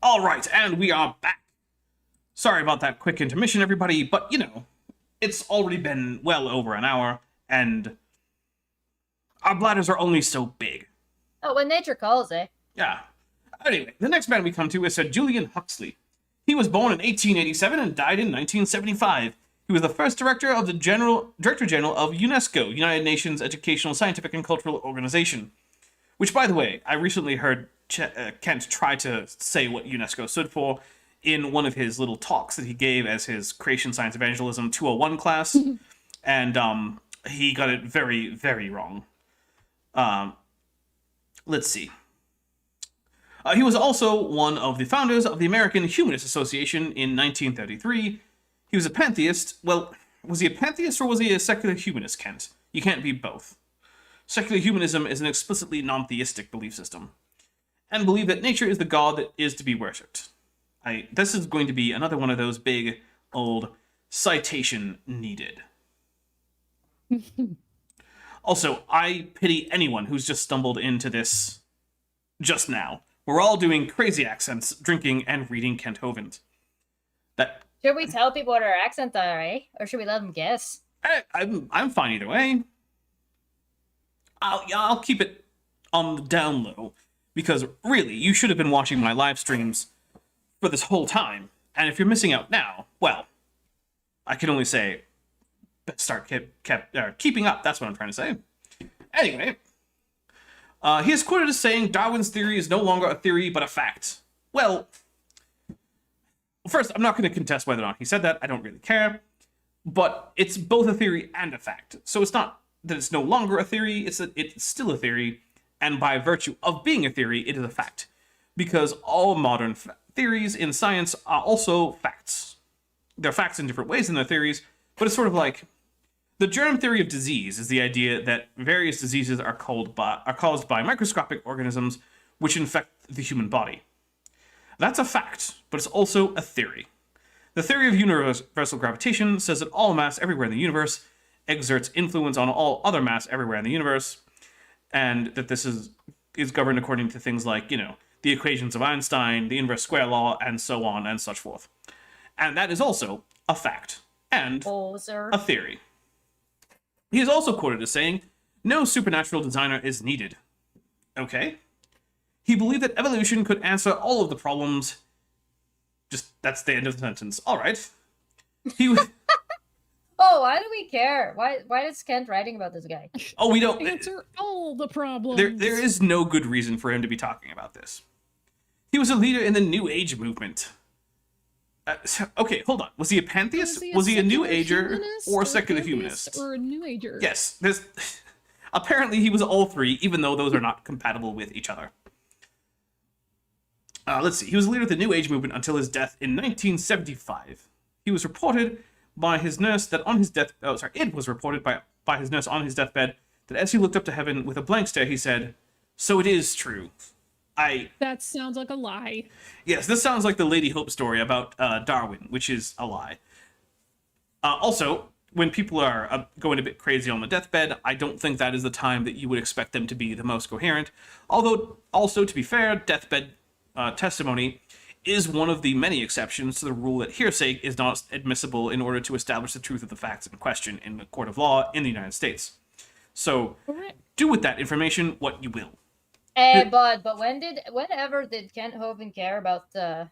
All right, and we are back. Sorry about that quick intermission, everybody, but, you know, it's already been well over an hour, and our bladders are only so big. Oh, when nature calls, eh? Yeah. Anyway, the next man we come to is Sir Julian Huxley. He was born in 1887 and died in 1975. He was the first director of the Director General of UNESCO, United Nations Educational, Scientific, and Cultural Organization. Which, by the way, I recently heard Kent try to say what UNESCO stood for in one of his little talks that he gave as his Creation Science Evangelism 201 class, and he got it very, very wrong. Let's see. He was also one of the founders of the American Humanist Association in 1933. He was a pantheist. Well, was he a pantheist or was he a secular humanist, Kent? You can't be both. Secular humanism is an explicitly non-theistic belief system, and believe that nature is the god that is to be worshipped. This is going to be another one of those big, old citation needed. Also, I pity anyone who's just stumbled into this just now. We're all doing crazy accents, drinking, and reading Kent Hovind. That Should we tell people what our accents are, eh? Or should we let them guess? I'm fine either way. I'll keep it on the down low, because really, you should have been watching my live streams for this whole time. And if you're missing out now, well, I can only say, start keeping up. That's what I'm trying to say. Anyway, he is quoted as saying Darwin's theory is no longer a theory but a fact. Well, first, I'm not going to contest whether or not he said that. I don't really care. But it's both a theory and a fact. So it's not that it's no longer a theory, it's that it's still a theory. And by virtue of being a theory, it is a fact. Because all modern theories in science are also facts. They're facts in different ways than they're theories, but it's sort of like the germ theory of disease is the idea that various diseases are caused by microscopic organisms which infect the human body. That's a fact, but it's also a theory. The theory of universal gravitation says that all mass everywhere in the universe exerts influence on all other mass everywhere in the universe, and that this is governed according to things like, the equations of Einstein, the inverse square law, and so on and such forth. And that is also a fact and a theory. He is also quoted as saying, no supernatural designer is needed. Okay. He believed that evolution could answer all of the problems. That's the end of the sentence. All right. Oh, why do we care? Why is Kent writing about this guy? Oh, we don't answer all the problems. There is no good reason for him to be talking about this. He was a leader in the New Age movement. Okay, hold on. Was he a pantheist? Was he a New Ager or a secular humanist? Or a New Ager? Yes. Apparently he was all three, even though those are not compatible with each other. Let's see. He was a leader of the New Age movement until his death in 1975. He was reported by his nurse that on his death... Oh, sorry. It was reported by his nurse on his deathbed that as he looked up to heaven with a blank stare, he said, "So it is true. That sounds like a lie." Yes, this sounds like the Lady Hope story about Darwin, which is a lie. Also, when people are going a bit crazy on the deathbed, I don't think that is the time that you would expect them to be the most coherent. Although, also, to be fair, deathbed testimony is one of the many exceptions to the rule that hearsay is not admissible in order to establish the truth of the facts in question in the court of law in the United States. So, do with that information what you will. But whenever did Kent Hovind care about the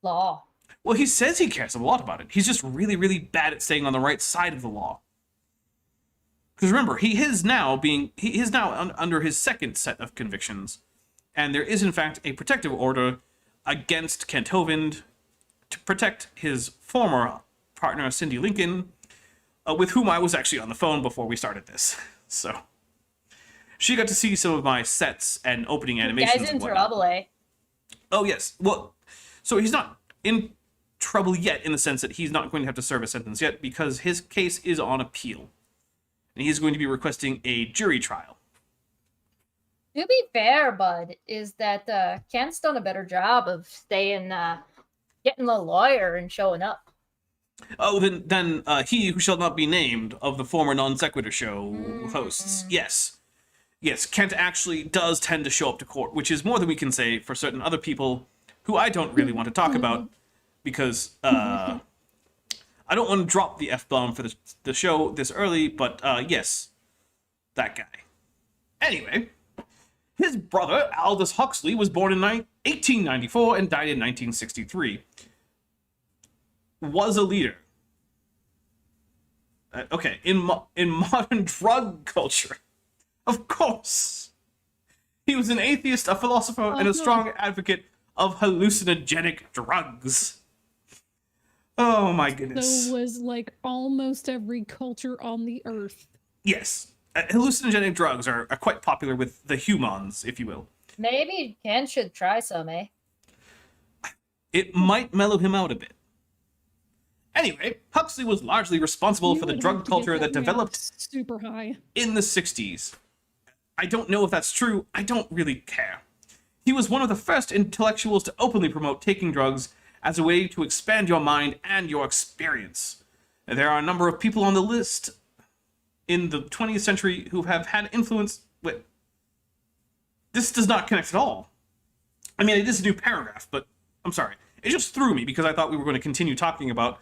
law? Well, he says he cares a lot about it. He's just really, really bad at staying on the right side of the law. Because remember, he is now under his second set of convictions, and there is in fact a protective order against Kent Hovind to protect his former partner, Cindy Lincoln, with whom I was actually on the phone before we started this. So she got to see some of my sets and opening animations. Guy's in trouble, eh? Oh, yes. Well, so he's not in trouble yet in the sense that he's not going to have to serve a sentence yet because his case is on appeal. And he's going to be requesting a jury trial. To be fair, Bud, is that Kent's done a better job of staying, getting a lawyer and showing up. Oh, then he who shall not be named of the former Non Sequitur show hosts. Yes. Yes, Kent actually does tend to show up to court, which is more than we can say for certain other people who I don't really want to talk about because I don't want to drop the F-bomb for the show this early, but yes, that guy. Anyway, his brother, Aldous Huxley, was born in 1894 and died in 1963. Was a leader. Okay, in modern drug culture. Of course. He was an atheist, a philosopher, and a strong advocate of hallucinogenic drugs. Oh my goodness. So was like almost every culture on the earth. Yes. Hallucinogenic drugs are quite popular with the humans, if you will. Maybe Ken should try some, eh? It might mellow him out a bit. Anyway, Huxley was largely responsible for the drug culture that developed super high in the 60s. I don't know if that's true. I don't really care. He was one of the first intellectuals to openly promote taking drugs as a way to expand your mind and your experience. There are a number of people on the list in the 20th century who have had influence with... This does not connect at all. I mean, it is a new paragraph, but I'm sorry. It just threw me because I thought we were going to continue talking about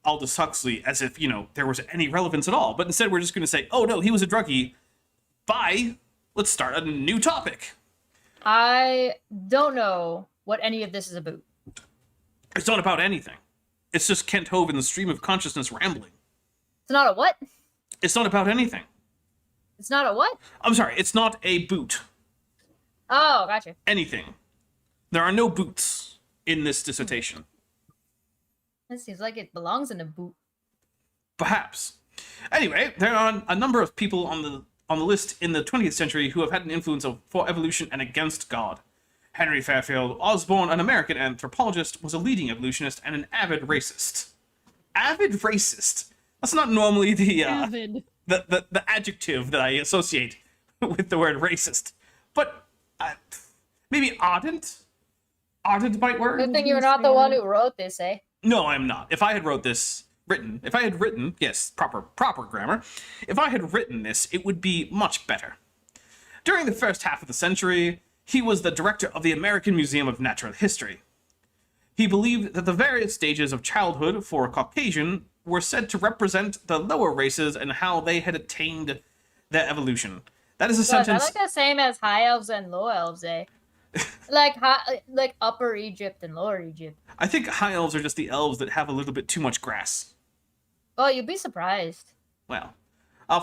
Aldous Huxley as if, there was any relevance at all. But instead we're just going to say, oh no, he was a druggie. Bye. Let's start a new topic. I don't know what any of this is about. It's not about anything. It's just Kent Hovind's stream of consciousness rambling. It's not a what? It's not about anything. It's not a what? I'm sorry, it's not a boot. Oh, gotcha. Anything. There are no boots in this dissertation. It seems like it belongs in a boot. Perhaps. Anyway, there are a number of people on the list in the 20th century who have had an influence for evolution and against God. Henry Fairfield Osborn, an American anthropologist, was a leading evolutionist and an avid racist. Avid racist? That's not normally the adjective that I associate with the word racist. But maybe ardent? Ardent might work? Good thing you're not the one who wrote this, eh? No, I'm not. If I had written, yes, proper grammar. If I had written this, it would be much better. During the first half of the century, he was the director of the American Museum of Natural History. He believed that the various stages of childhood for a Caucasian were said to represent the lower races and how they had attained their evolution. That is a sentence... I like the same as high elves and low elves, eh? like Upper Egypt and Lower Egypt. I think high elves are just the elves that have a little bit too much grass. Oh, you'd be surprised. Well,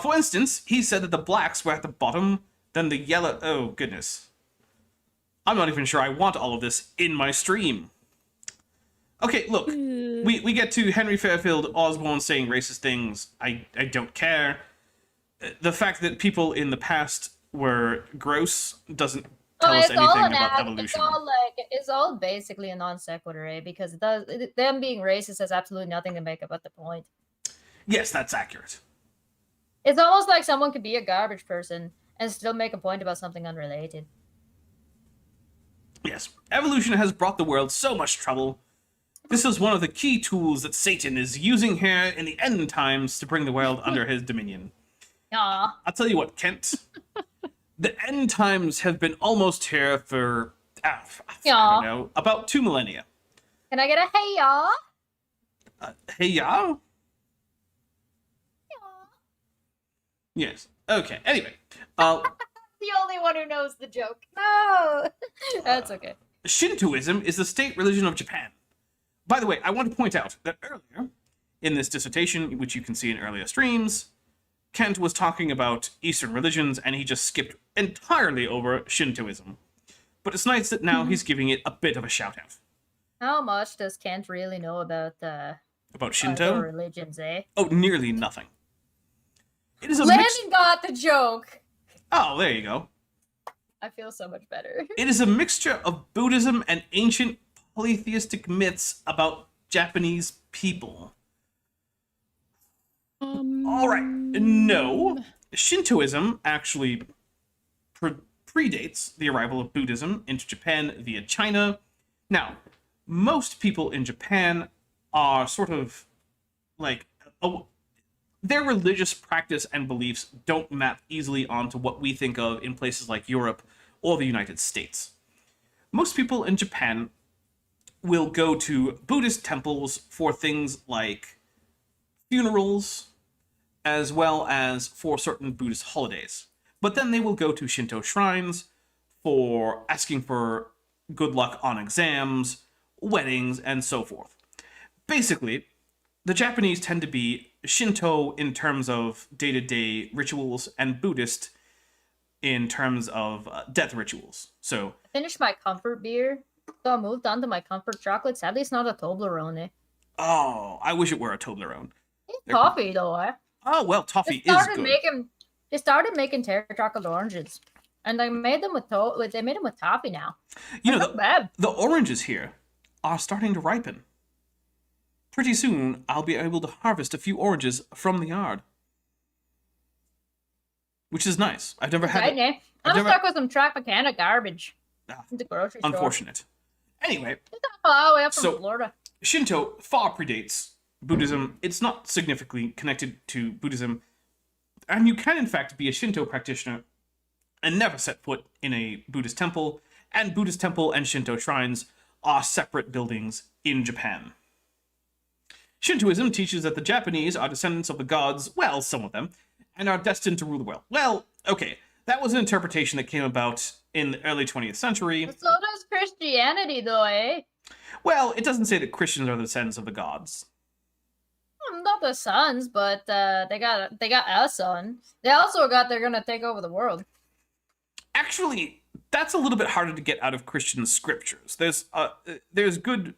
for instance, he said that the blacks were at the bottom, then the yellow... Oh, goodness. I'm not even sure I want all of this in my stream. Okay, look. We get to Henry Fairfield Osborn saying racist things. I don't care. The fact that people in the past were gross doesn't tell us anything about evolution. It's all basically a non sequitur, eh? Because them being racist has absolutely nothing to make about the point. Yes, that's accurate. It's almost like someone could be a garbage person and still make a point about something unrelated. Yes, evolution has brought the world so much trouble. This is one of the key tools that Satan is using here in the end times to bring the world under his dominion. Aw. I'll tell you what, Kent. The end times have been almost here for, I don't know, about 2 millennia. Can I get a hey ya? Hey ya? Yes. Okay. Anyway. The only one who knows the joke. No! That's okay. Shintoism is the state religion of Japan. By the way, I want to point out that earlier, in this dissertation, which you can see in earlier streams, Kent was talking about Eastern religions, and he just skipped entirely over Shintoism. But it's nice that now he's giving it a bit of a shout-out. How much does Kent really know about Shinto? other religions, eh? Oh, nearly nothing. It is a Landon got the joke! Oh, there you go. I feel so much better. It is a mixture of Buddhism and ancient polytheistic myths about Japanese people. All right. No. Shintoism actually predates the arrival of Buddhism into Japan via China. Now, most people in Japan are sort of like... their religious practice and beliefs don't map easily onto what we think of in places like Europe or the United States. Most people in Japan will go to Buddhist temples for things like funerals, as well as for certain Buddhist holidays. But then they will go to Shinto shrines for asking for good luck on exams, weddings, and so forth. Basically, the Japanese tend to be Shinto in terms of day-to-day rituals and Buddhist in terms of death rituals. So I finished my comfort beer, so I moved on to my comfort chocolate. Sadly, it's not a Toblerone. Oh, I wish it were a Toblerone. It's toffee, though, eh? Oh, well, toffee is good. They started making terra chocolate oranges, and they made them with toffee now. You know, the oranges here are starting to ripen. Pretty soon, I'll be able to harvest a few oranges from the yard. Which is nice. I've never had it. I'm stuck with some Tropicana garbage in the grocery store. Unfortunate. Anyway. It's not far away up from Florida. Shinto far predates Buddhism. It's not significantly connected to Buddhism. And you can, in fact, be a Shinto practitioner and never set foot in a Buddhist temple, and Buddhist temple and Shinto shrines are separate buildings in Japan. Shintoism teaches that the Japanese are descendants of the gods, well, some of them, and are destined to rule the world. Well, okay, that was an interpretation that came about in the early 20th century. So does Christianity, though, eh? Well, it doesn't say that Christians are the descendants of the gods. Not the sons, but they got a son. They also got they're gonna take over the world. Actually, that's a little bit harder to get out of Christian scriptures. There's good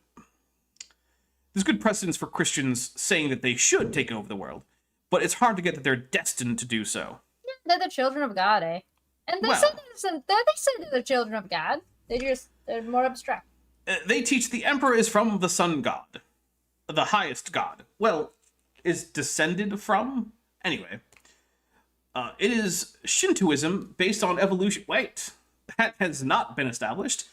precedence for Christians saying that they should take over the world, but it's hard to get that they're destined to do so. They're the children of God, eh? And they say they're the children of God. They're more abstract. They teach the emperor is from the sun god, the highest god. Well, is descended from? Anyway, it is Shintoism based on evolution. Wait, that has not been established.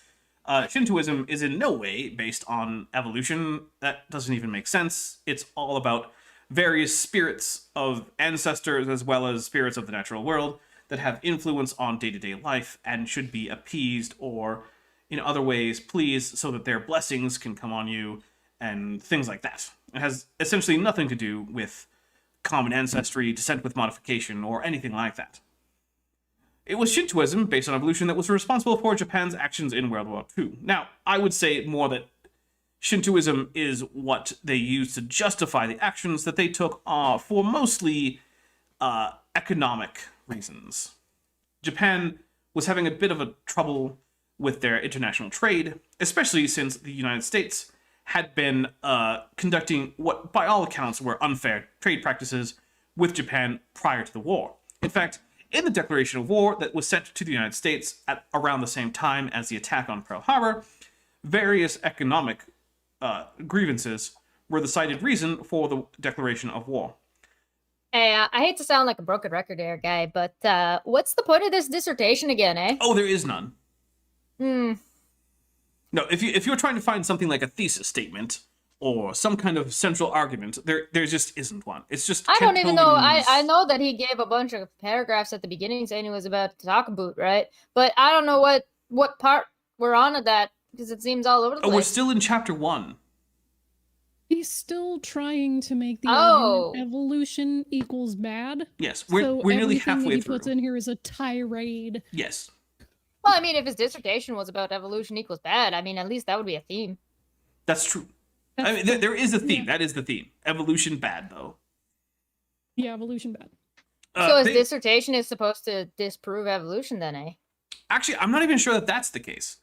Shintoism is in no way based on evolution. That doesn't even make sense. It's all about various spirits of ancestors as well as spirits of the natural world that have influence on day-to-day life and should be appeased or in other ways pleased so that their blessings can come on you and things like that. It has essentially nothing to do with common ancestry, descent with modification, or anything like that. It was Shintoism, based on evolution, that was responsible for Japan's actions in World War II. Now, I would say more that Shintoism is what they used to justify the actions that they took for mostly economic reasons. Japan was having a bit of a trouble with their international trade, especially since the United States had been conducting what, by all accounts, were unfair trade practices with Japan prior to the war. In fact, in the declaration of war that was sent to the United States at around the same time as the attack on Pearl Harbor, various economic grievances were the cited reason for the declaration of war. Hey, I hate to sound like a broken record here, guy, but what's the point of this dissertation again, eh? Oh, there is none. No, if you're trying to find something like a thesis statement or some kind of central argument, there just isn't one. It's just I don't even know. Kent I know that he gave a bunch of paragraphs at the beginning saying he was about to talk about, right? But I don't know what part we're on at that because it seems all over the place. Oh, we're still in chapter 1. He's still trying to make the argument evolution equals bad. Yes, we're nearly halfway he through. puts in here is a tirade. Yes. Well, I mean, if his dissertation was about evolution equals bad, I mean, at least that would be a theme. That's true. I mean, there is a theme. Yeah. That is the theme. Evolution bad, though. Yeah, evolution bad. So his dissertation is supposed to disprove evolution then, eh? Actually, I'm not even sure that that's the case.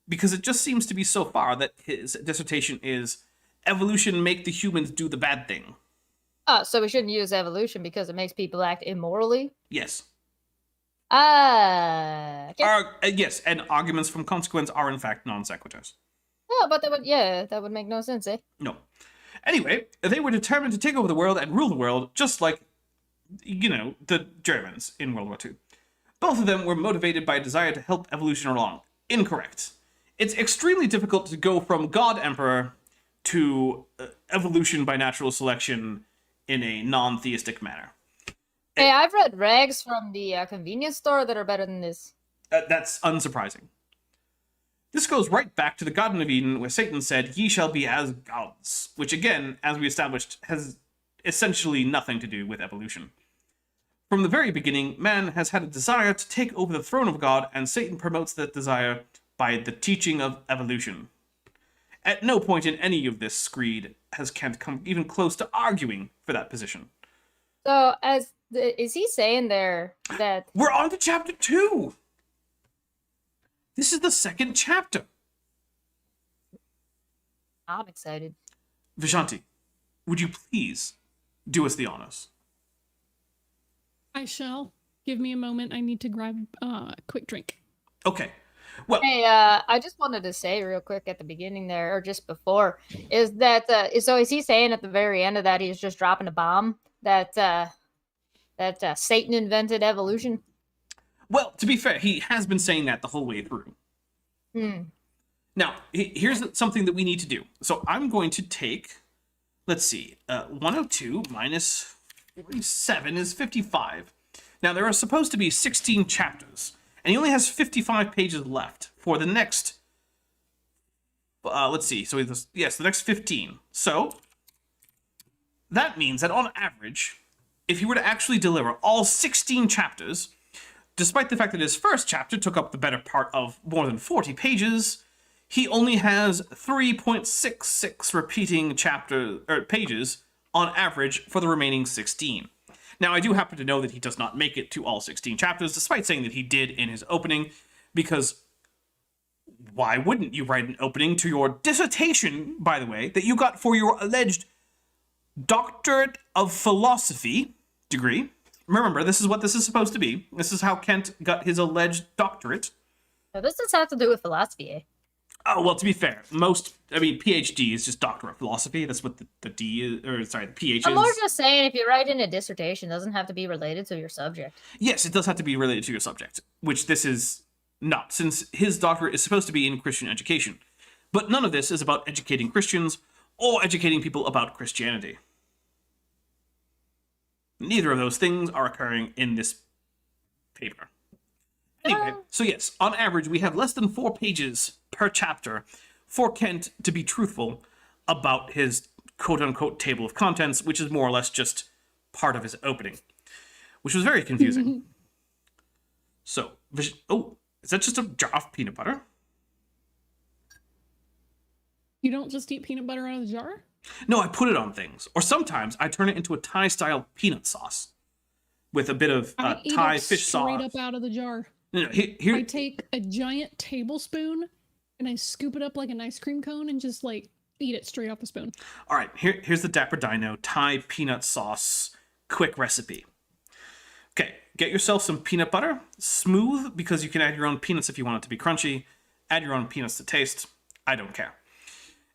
Because it just seems to be so far that his dissertation is evolution make the humans do the bad thing. Oh, so we shouldn't use evolution because it makes people act immorally? Yes. Okay. Yes, and arguments from consequence are in fact non sequiturs. Oh, but that would make no sense, eh? No. Anyway, they were determined to take over the world and rule the world, just like, the Germans in World War II. Both of them were motivated by a desire to help evolution along. Incorrect. It's extremely difficult to go from God Emperor to evolution by natural selection in a non-theistic manner. Hey, I've read rags from the convenience store that are better than this. That's unsurprising. This goes right back to the Garden of Eden, where Satan said, "Ye shall be as gods," which again, as we established, has essentially nothing to do with evolution. From the very beginning, man has had a desire to take over the throne of God, and Satan promotes that desire by the teaching of evolution. At no point in any of this screed has Kant come even close to arguing for that position. So, is he saying there that... We're on to chapter 2! This is the second chapter. I'm excited. Vishanti, would you please do us the honors? I shall. Give me a moment. I need to grab a quick drink. Okay. Well, hey, I just wanted to say real quick at the beginning there, or just before, is that so is he saying at the very end of that he's just dropping a bomb that Satan invented evolution? Well, to be fair, he has been saying that the whole way through. Now, here's something that we need to do. So I'm going to take, let's see, 102 minus 47 is 55. Now, there are supposed to be 16 chapters, and he only has 55 pages left for the next, let's see, so yes, the next 15. So, that means that on average, if he were to actually deliver all 16 chapters, despite the fact that his first chapter took up the better part of more than 40 pages, he only has 3.66 repeating pages on average for the remaining 16. Now, I do happen to know that he does not make it to all 16 chapters, despite saying that he did in his opening, because why wouldn't you write an opening to your dissertation, by the way, that you got for your alleged Doctorate of Philosophy degree? Remember, this is what this is supposed to be. This is how Kent got his alleged doctorate. Now, this does have to do with philosophy, eh? Oh, well, to be fair, PhD is just Doctor of Philosophy. That's what the D is, or sorry, the PH is. I'm more just saying, if you write in a dissertation, it doesn't have to be related to your subject. Yes, it does have to be related to your subject, which this is not, since his doctorate is supposed to be in Christian education. But none of this is about educating Christians or educating people about Christianity. Neither of those things are occurring in this paper. Anyway, so yes, on average, we have less than 4 pages per chapter for Kent to be truthful about his quote-unquote table of contents, which is more or less just part of his opening, which was very confusing. So, oh, is that just a jar of peanut butter? You don't just eat peanut butter out of the jar? No, I put it on things. Or sometimes I turn it into a Thai-style peanut sauce with a bit of Thai fish sauce. Straight up out of the jar. No, here. I take a giant tablespoon and I scoop it up like an ice cream cone and just like eat it straight off the spoon. All right, here's the Dapper Dino Thai peanut sauce quick recipe. Okay, get yourself some peanut butter, smooth, because you can add your own peanuts if you want it to be crunchy. Add your own peanuts to taste. I don't care.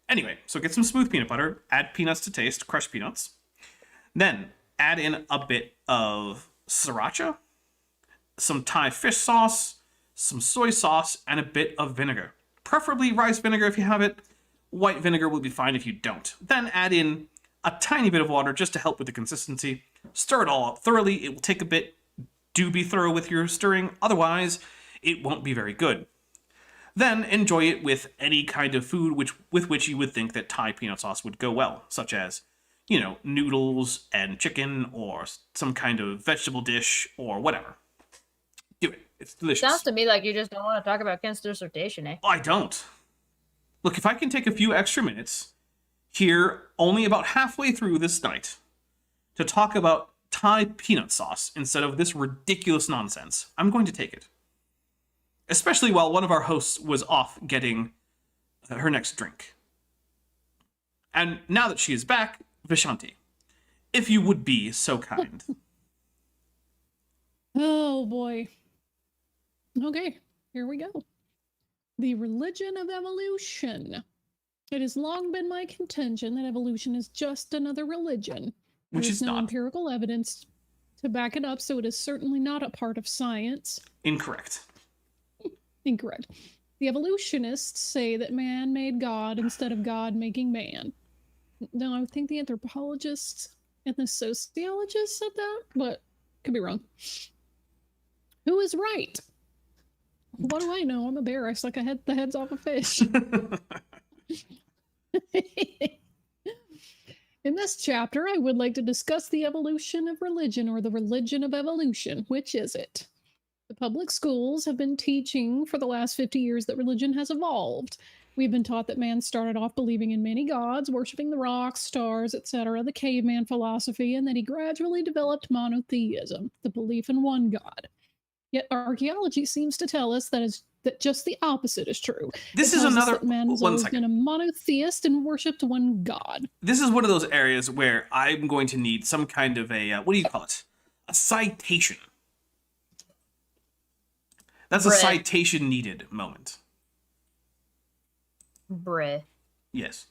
Anyway, so get some smooth peanut butter, add peanuts to taste, crushed peanuts. Then add in a bit of sriracha, some Thai fish sauce, some soy sauce, and a bit of vinegar. Preferably rice vinegar if you have it. White vinegar will be fine if you don't. Then add in a tiny bit of water just to help with the consistency. Stir it all up thoroughly. It will take a bit. Do be thorough with your stirring, otherwise it won't be very good. Then enjoy it with any kind of food with which you would think that Thai peanut sauce would go well, such as, you know, noodles and chicken, or some kind of vegetable dish, or whatever. Do it. It's delicious. Sounds to me like you just don't want to talk about Kent's dissertation, eh? I don't. Look, if I can take a few extra minutes here, only about halfway through this night, to talk about Thai peanut sauce instead of this ridiculous nonsense, I'm going to take it. Especially while one of our hosts was off getting her next drink. And now that she is back, Vishanti, if you would be so kind. Oh boy. Okay, here we go. The religion of evolution. It has long been my contention that evolution is just another religion. Which There's is no not. empirical evidence to back it up, so it is certainly not a part of science. Incorrect. Incorrect. The evolutionists say that man made God instead of God making man. No, I think the anthropologists and the sociologists said that, but could be wrong. Who is right? What do I know? I'm a bear. I suck the heads off a fish. In this chapter, I would like to discuss the evolution of religion, or the religion of evolution. Which is it? The public schools have been teaching for the last 50 years that religion has evolved. We've been taught that man started off believing in many gods, worshiping the rocks, stars, etc., the caveman philosophy, and that he gradually developed monotheism, the belief in one god. Yet archaeology seems to tell us that just the opposite is true. This is another. That man has always been a monotheist and worshipped one god. This is one of those areas where I'm going to need some kind of a, what do you call it? A citation. That's a citation needed moment. Bruh. Yes.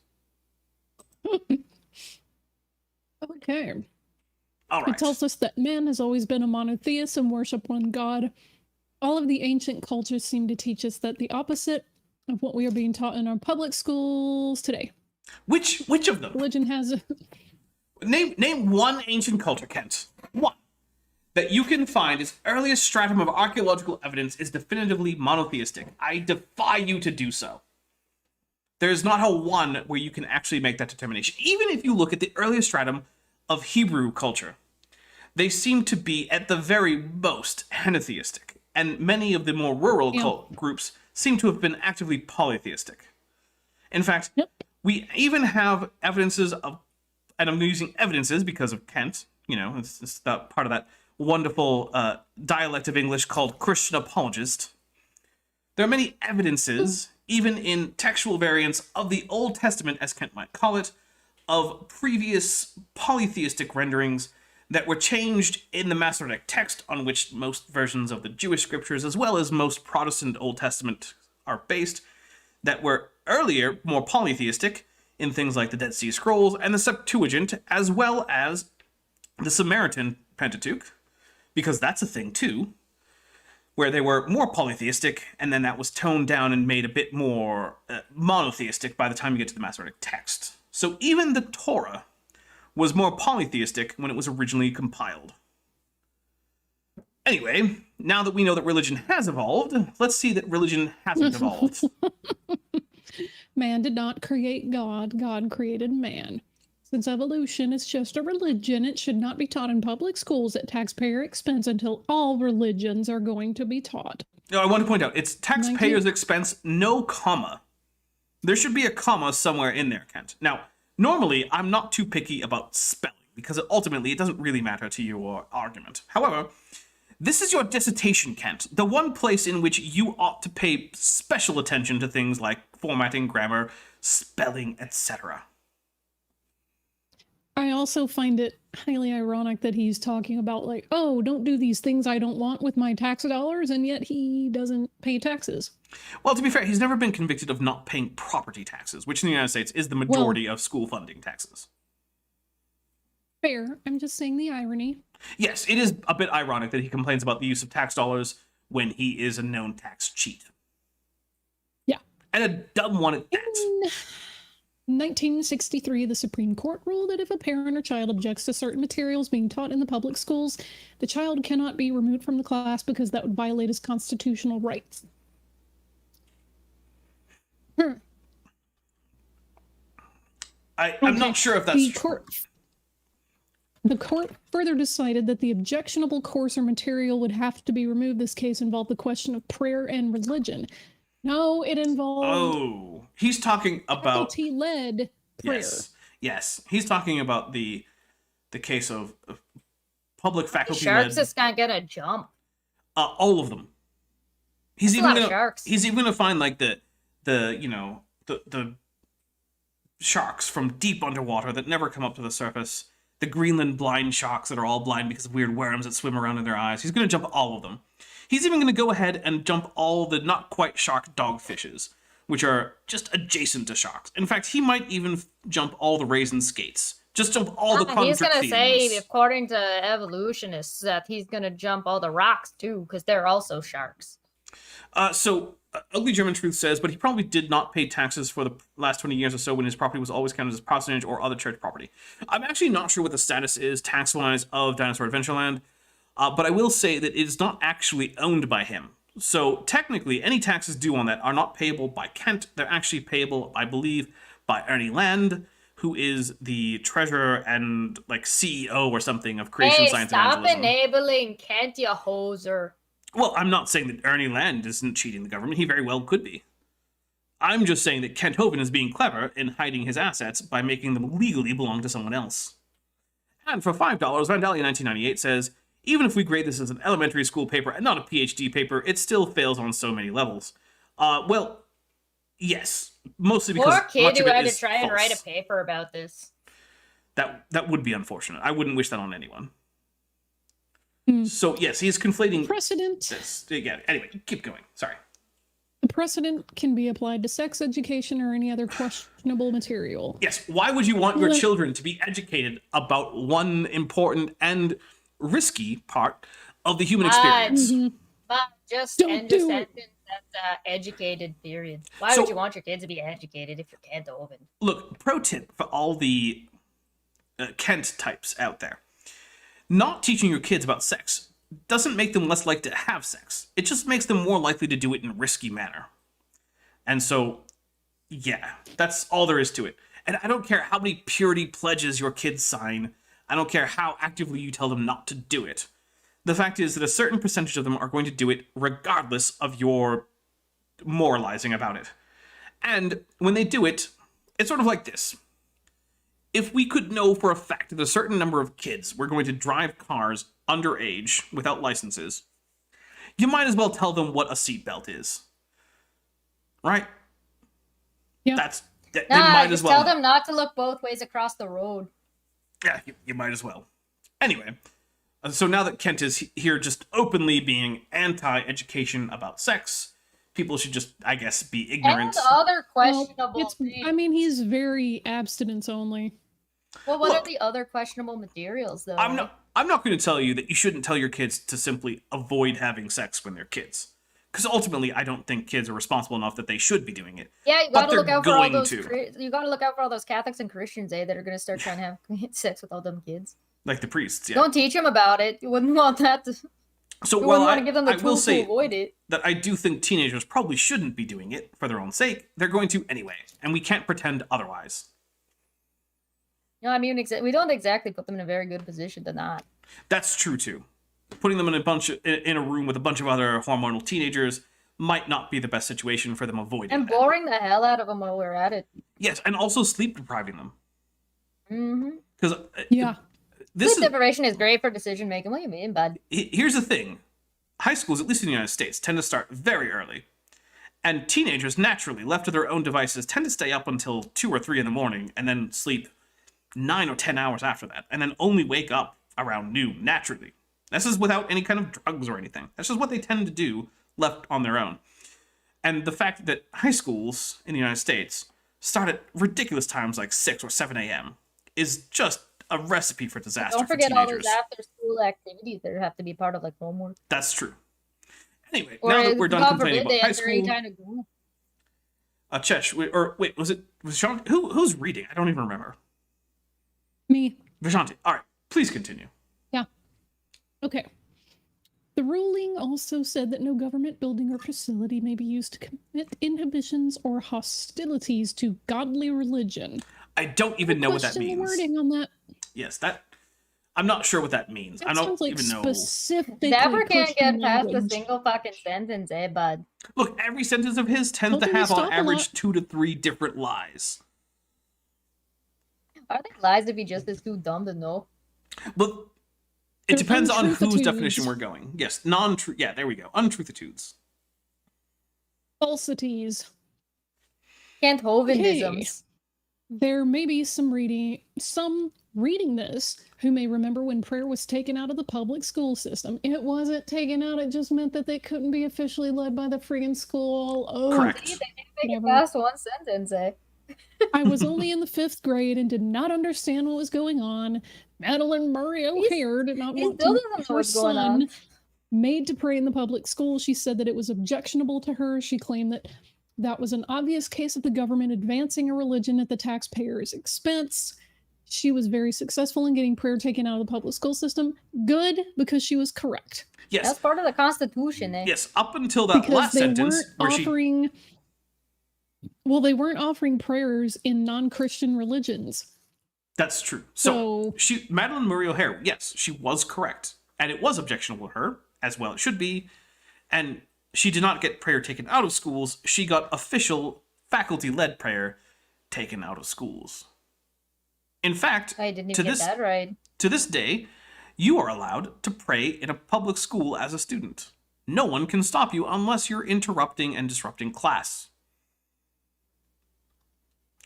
Okay. All right. It tells us that man has always been a monotheist and worshiped one god. All of the ancient cultures seem to teach us that the opposite of what we are being taught in our public schools today. Which of them? Religion has a... Name one ancient culture, Kent. One. that you can find, its earliest stratum of archaeological evidence is definitively monotheistic. I defy you to do so. There's not a one where you can actually make that determination. Even if you look at the earliest stratum of Hebrew culture, they seem to be, at the very most, henotheistic. And many of the more rural groups seem to have been actively polytheistic. In fact, we even have evidences of, and I'm using evidences because of Kent, you know, it's that part of that wonderful dialect of English called Christian apologist. There are many evidences, even in textual variants of the Old Testament, as Kent might call it, of previous polytheistic renderings that were changed in the Masoretic text, on which most versions of the Jewish scriptures, as well as most Protestant Old Testament, are based, that were earlier more polytheistic in things like the Dead Sea Scrolls and the Septuagint, as well as the Samaritan Pentateuch, because that's a thing too, where they were more polytheistic, and then that was toned down and made a bit more monotheistic by the time you get to the Masoretic text. So even the Torah was more polytheistic when it was originally compiled. Anyway, now that we know that religion has evolved, let's see that religion hasn't evolved. Man did not create God, God created man. Since evolution is just a religion, it should not be taught in public schools at taxpayer expense until all religions are going to be taught. No, I want to point out, it's taxpayers' expense, no comma. There should be a comma somewhere in there, Kent. Now, normally, I'm not too picky about spelling, because ultimately it doesn't really matter to your argument. However, this is your dissertation, Kent, the one place in which you ought to pay special attention to things like formatting, grammar, spelling, etc. I also find it highly ironic that he's talking about, like, oh, don't do these things I don't want with my tax dollars, and yet he doesn't pay taxes. Well, to be fair, he's never been convicted of not paying property taxes, which in the United States is the majority of school funding taxes. Fair. I'm just saying the irony. Yes, it is a bit ironic that he complains about the use of tax dollars when he is a known tax cheat. Yeah. And a dumb one at that. In 1963, the Supreme Court ruled that if a parent or child objects to certain materials being taught in the public schools, the child cannot be removed from the class because that would violate his constitutional rights. I'm not sure if that's true. The court further decided that the objectionable course or material would have to be removed. This case involved the question of prayer and religion. No, it involved... Oh, he's talking about... faculty-led prayer. Yes. He's talking about the case of public faculty-led... Sharks is not gonna jump. All of them. He's even gonna find like the sharks from deep underwater that never come up to the surface. The Greenland blind sharks that are all blind because of weird worms that swim around in their eyes. He's going to jump all of them. He's even going to go ahead and jump all the not quite shark dogfishes, which are just adjacent to sharks. In fact, he might even jump all the raisin skates. Just jump all the constrictions. He's going to say, according to evolutionists, that he's going to jump all the rocks too, because they're also sharks. Ugly German Truth says, but he probably did not pay taxes for the last 20 years or so when his property was always counted as parsonage or other church property. I'm actually not sure what the status is tax-wise of Dinosaur Adventureland, but I will say that it is not actually owned by him. So technically, any taxes due on that are not payable by Kent. They're actually payable, I believe, by Ernie Land, who is the treasurer and like CEO or something of Creation Science Evangelism. Stop enabling Kent, you hoser. Well, I'm not saying that Ernie Land isn't cheating the government. He very well could be. I'm just saying that Kent Hovind is being clever in hiding his assets by making them legally belong to someone else. And for $5, Vandalia 1998 says, even if we grade this as an elementary school paper and not a PhD paper, it still fails on so many levels. Well, yes. Mostly because poor kid much who of it had is to try and false. write a paper about this. That would be unfortunate. I wouldn't wish that on anyone. So, yes, he is conflating precedent. This. Yeah, anyway, keep going. Sorry. The precedent can be applied to sex education or any other questionable material. Yes, why would you want your children to be educated about one important and risky part of the human experience? But just end the sentence at educated, period. Why would you want your kids to be educated if you're Kent Hovind? Look, pro tip for all the Kent types out there. Not teaching your kids about sex doesn't make them less likely to have sex. It just makes them more likely to do it in a risky manner. And so, yeah, that's all there is to it. And I don't care how many purity pledges your kids sign. I don't care how actively you tell them not to do it. The fact is that a certain percentage of them are going to do it regardless of your moralizing about it. And when they do it, it's sort of like this. If we could know for a fact that a certain number of kids were going to drive cars underage without licenses, you might as well tell them what a seatbelt is. Right? Yeah. They might as well. Tell them not to look both ways across the road. Yeah, you might as well. Anyway, so now that Kent is here just openly being anti-education about sex, people should just, I guess, be ignorant. And other questionable things. I mean, he's very abstinence only. Well, what are the other questionable materials, though? I'm not going to tell you that you shouldn't tell your kids to simply avoid having sex when they're kids. Because ultimately, I don't think kids are responsible enough that they should be doing it. Yeah, you gotta look out for all those. To. You gotta look out for all those Catholics and Christians, that are gonna start trying to have sex with all them kids. Like the priests, yeah. Don't teach them about it. You wouldn't want that to. So you while wouldn't want to give them the tools to avoid it. That I do think teenagers probably shouldn't be doing it for their own sake. They're going to anyway, and we can't pretend otherwise. No, I mean, we don't exactly put them in a very good position to not. That's true too. Putting them in a room with a bunch of other hormonal teenagers might not be the best situation for them avoiding. And boring the hell out of them while we're at it. Yes, and also sleep depriving them. Mm-hmm. Because sleep deprivation is great for decision making. What do you mean, bud? Here's the thing: high schools, at least in the United States, tend to start very early, and teenagers, naturally left to their own devices, tend to stay up until 2 or 3 in the morning and then sleep 9 or 10 hours after that, and then only wake up around noon naturally. This is without any kind of drugs or anything. That's just what they tend to do, left on their own. And the fact that high schools in the United States start at ridiculous times like 6 or 7 a.m. is just a recipe for disaster. Don't forget for all teenagers. those after-school activities that have to be part of like homework. That's true. Anyway, now that we're done complaining about high school, wait, was Sean? Who's reading? I don't even remember. Me. Vishanti. All right, please continue. Yeah. Okay. The ruling also said that no government building or facility may be used to commit inhibitions or hostilities to godly religion. I don't even know what that means. The wording on that. Yes, I'm not sure what that means. I don't even know. Never can't get past a single fucking sentence, bud? Look, every sentence of his tends to have on average 2 to 3 different lies. Are they lies if he just is too dumb to know? But it depends on whose definition we're going. Yes, non-truth. Yeah, there we go. Untruthitudes. Falsities. Can't Hovindisms. Okay. There may be some reading this who may remember when prayer was taken out of the public school system. It wasn't taken out, it just meant that they couldn't be officially led by the friggin' school. Oh, correct. See, they didn't make it past one sentence, I was only in the 5th grade and did not understand what was going on. Madeline Murray O'Hare did not want her son made to pray in the public school. She said that it was objectionable to her. She claimed that that was an obvious case of the government advancing a religion at the taxpayer's expense. She was very successful in getting prayer taken out of the public school system. Good, because she was correct. Yes. That's part of the Constitution, Yes, up until that last sentence where Well, they weren't offering prayers in non-Christian religions. That's true. So Madeline Murray O'Hare, yes, she was correct. And it was objectionable to her, as well it should be. And she did not get prayer taken out of schools. She got official faculty-led prayer taken out of schools. In fact, I didn't even get that right. To this day, you are allowed to pray in a public school as a student. No one can stop you unless you're interrupting and disrupting class.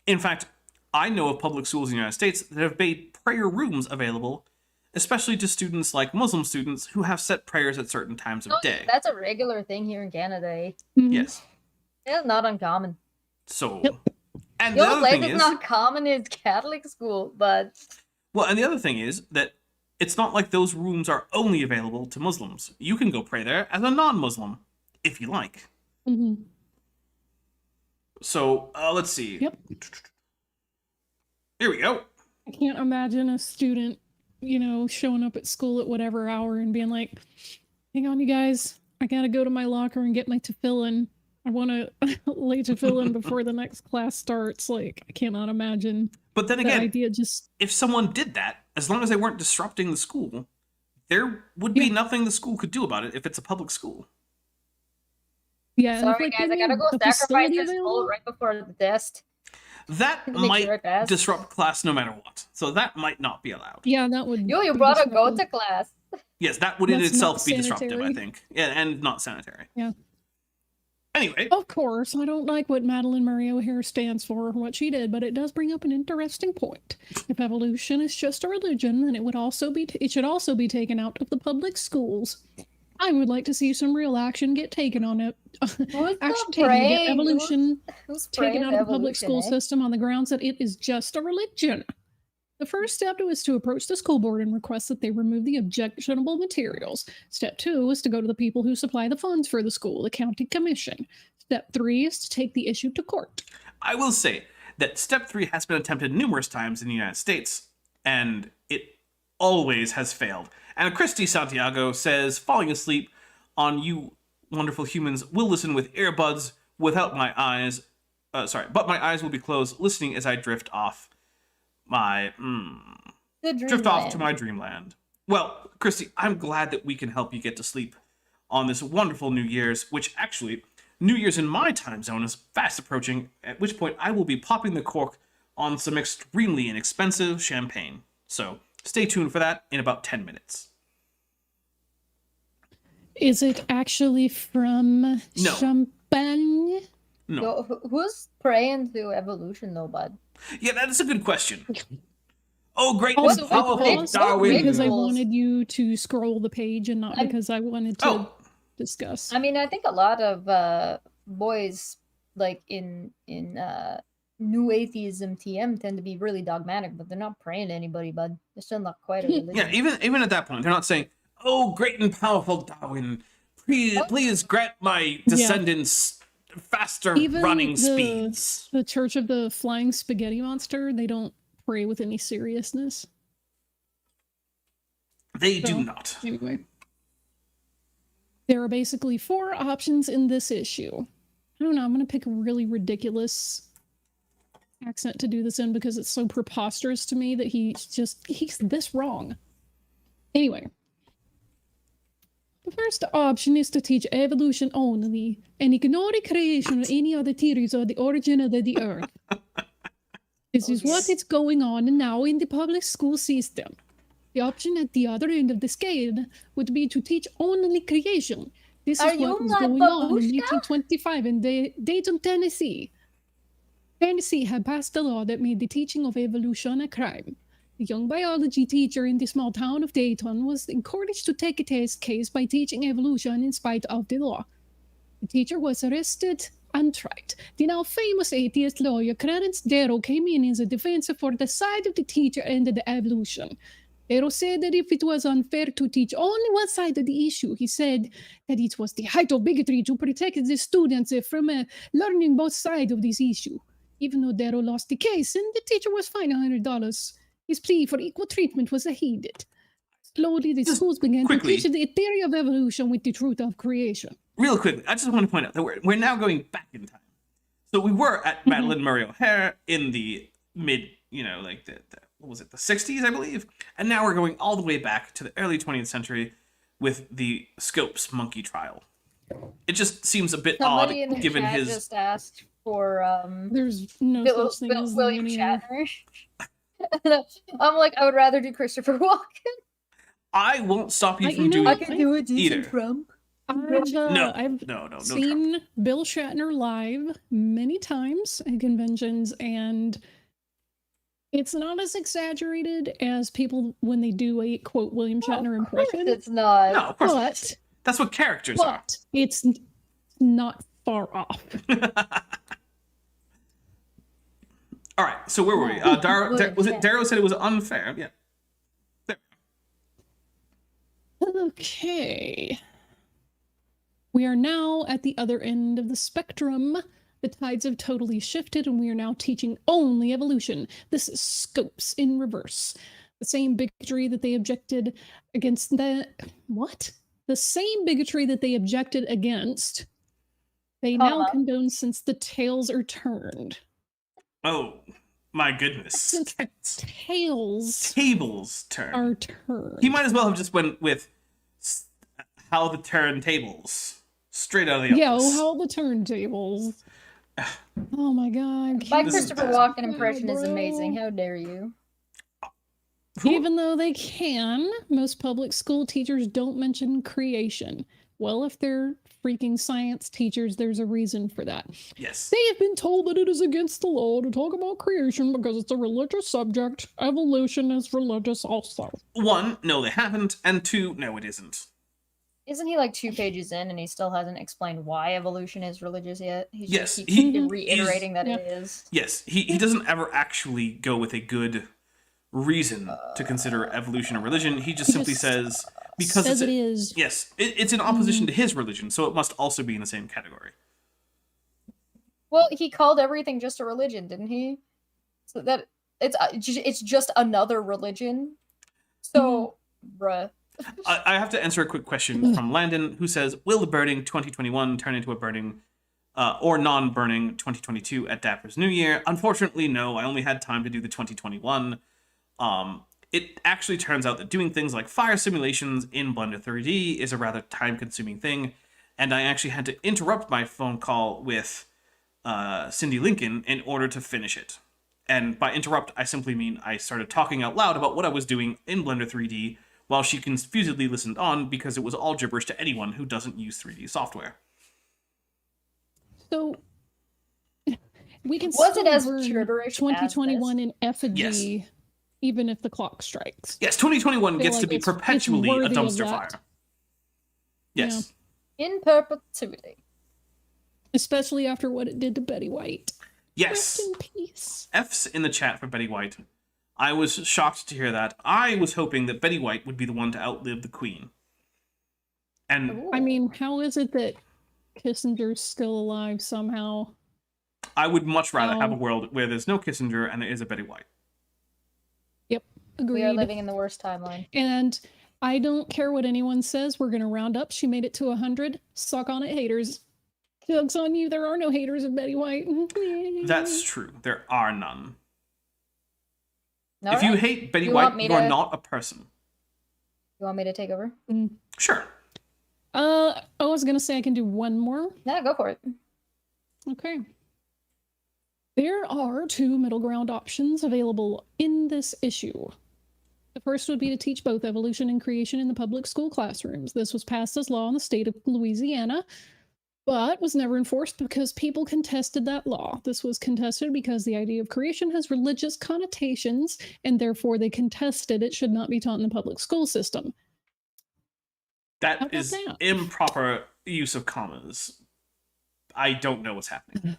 In fact, I know of public schools in the United States that have made prayer rooms available, especially to students like Muslim students who have set prayers at certain times of day. That's a regular thing here in Canada, Mm-hmm. Yes. It's not uncommon. So, yep. And the other place that's not common is Catholic school, but... Well, and the other thing is that it's not like those rooms are only available to Muslims. You can go pray there as a non-Muslim, if you like. Mm-hmm. So, let's see. Yep. Here we go. I can't imagine a student showing up at school at whatever hour and being like, hang on, you guys, I gotta go to my locker and get my tefillin. I want to lay tefillin before the next class starts. Like, I cannot imagine. But then again, idea just... if someone did that, as long as they weren't disrupting the school, there would be nothing the school could do about it if it's a public school. Yeah. Sorry, guys, I gotta go sacrifice this bowl right before the test. That might disrupt class no matter what. So that might not be allowed. Yeah, that would... You brought a goat to class. Yes, that would in That's itself not be disruptive, sanitary. I think. Yeah, and not sanitary. Yeah. Anyway. Of course, I don't like what Madeline Murray O'Hare stands for or what she did, but it does bring up an interesting point. If evolution is just a religion, then it should also be taken out of the public schools. I would like to see some real action get taken on it. Evolution taken out of the public school system on the grounds that it is just a religion. The first step is to approach the school board and request that they remove the objectionable materials. Step 2 is to go to the people who supply the funds for the school, the county commission. Step 3 is to take the issue to court. I will say that step 3 has been attempted numerous times in the United States, and it always has failed. And Christy Santiago says, falling asleep on you wonderful humans will listen with earbuds without my eyes. But my eyes will be closed, listening as I drift off to my dreamland. Well, Christy, I'm glad that we can help you get to sleep on this wonderful New Year's, which actually, New Year's in my time zone is fast approaching, at which point I will be popping the cork on some extremely inexpensive champagne. So stay tuned for that in about 10 minutes. Is it actually from champagne? No. Who's praying to evolution, though, bud? Yeah, that's a good question. Oh, great. Also, Darwin. Because I wanted you to scroll the page and not because I wanted to discuss. I mean, I think a lot of boys, like in New Atheism TM, tend to be really dogmatic, but they're not praying to anybody, bud. They're still not quite a religion. Yeah, even at that point, they're not saying, "Oh, great and powerful Darwin, please grant my descendants faster running speeds." The Church of the Flying Spaghetti Monster, they don't pray with any seriousness. They do not. Anyway. There are basically 4 options in this issue. I don't know, I'm going to pick a really ridiculous accent to do this in because it's so preposterous to me that he's this wrong. Anyway. The first option is to teach evolution only and ignore the creation or any other theories or the origin of the earth. This is what is going on now in the public school system. The option at the other end of the scale would be to teach only creation. This is what was going on in 1925 in Dayton, Tennessee. Tennessee had passed a law that made the teaching of evolution a crime. The young biology teacher in the small town of Dayton was encouraged to take a test case by teaching evolution in spite of the law. The teacher was arrested and tried. The now famous atheist lawyer Clarence Darrow came in as a defense for the side of the teacher and the evolution. Darrow said that if it was unfair to teach only one side of the issue, he said that it was the height of bigotry to protect the students from learning both sides of this issue. Even though Darrow lost the case and the teacher was fined $100, his plea for equal treatment was heeded. Slowly, the schools began to teach the theory of evolution with the truth of creation. Real quickly, I just want to point out that we're now going back in time. So we were at Madeline Murray O'Hare in the mid, like what was it, the 60s, I believe? And now we're going all the way back to the early 20th century with the Scopes monkey trial. It just seems a bit odd, given his... just asked for There's no such thing as William Shatner. I'm like, I would rather do Christopher Walken. I won't stop you from doing I can do a decent Trump. I've no, seen Bill Shatner live many times at conventions, and it's not as exaggerated as people when they do a quote William Shatner impression. It's not. No, of course not. That's what characters are. But it's not far off. All right, so where were we? Darrow said it was unfair? Yeah. There. Okay. We are now at the other end of the spectrum. The tides have totally shifted, and we are now teaching only evolution. This is Scopes in reverse. The same bigotry that they objected against the same bigotry that they objected against, they now condone since the tails are turned. Oh, my goodness. Since the tables turn. are turned. He might as well have just went with how the turntables. Straight out of the office. Yeah, how the turntables. Oh my god. My Christopher Walken impression is amazing. How dare you? Even though they can, most public school teachers don't mention creation. Well, if they're freaking science teachers, there's a reason for that. Yes. They have been told that it is against the law to talk about creation because it's a religious subject. Evolution is religious also. 1, no, they haven't. And 2, no, it isn't. Isn't he like 2 pages in and he still hasn't explained why evolution is religious yet? He Yes, just keeps reiterating that it is. Yes, he doesn't ever actually go with a good reason to consider evolution a religion. He just simply says because it is. Yes, it's in opposition to his religion, so it must also be in the same category. Well, he called everything just a religion, didn't he? So that it's just another religion. So, bruh. I have to answer a quick question from Landon, who says, will the burning 2021 turn into a burning or non-burning 2022 at Dapper's New Year? Unfortunately, no. I only had time to do the 2021. It actually turns out that doing things like fire simulations in Blender 3D is a rather time-consuming thing, and I actually had to interrupt my phone call with Cindy Lincoln in order to finish it. And by interrupt, I simply mean I started talking out loud about what I was doing in Blender 3D while she confusedly listened on because it was all gibberish to anyone who doesn't use 3D software. So we can Was it as burn gibberish 2021 in effigy, Yes. even if the clock strikes. Yes, 2021 gets like to be it's perpetually a worthy of dumpster that. fire. Yes. In perpetuity. Especially after what it did to Betty White. Yes. Rest in peace. F's in the chat for Betty White. I was shocked to hear that. I was hoping that Betty White would be the one to outlive the Queen. And I mean, how is it that Kissinger's still alive somehow? I would much rather have a world where there's no Kissinger and there is a Betty White. Yep, agreed. We are living in the worst timeline. And I don't care what anyone says. We're going to round up. She made it to 100. Suck on it, haters. Joke's on you. There are no haters of Betty White. That's true. There are none. All if you right. hate Betty You White, want me you are to- not a person. You want me to take over? Sure. I was going to say I can do one more. Yeah, go for it. Okay. There are 2 middle ground options available in this issue. The first would be to teach both evolution and creation in the public school classrooms. This was passed as law in the state of Louisiana, but was never enforced because people contested that law. This was contested because the idea of creation has religious connotations, and therefore they contested it should not be taught in the public school system. How That about is that? improper use of commas. I don't know what's happening.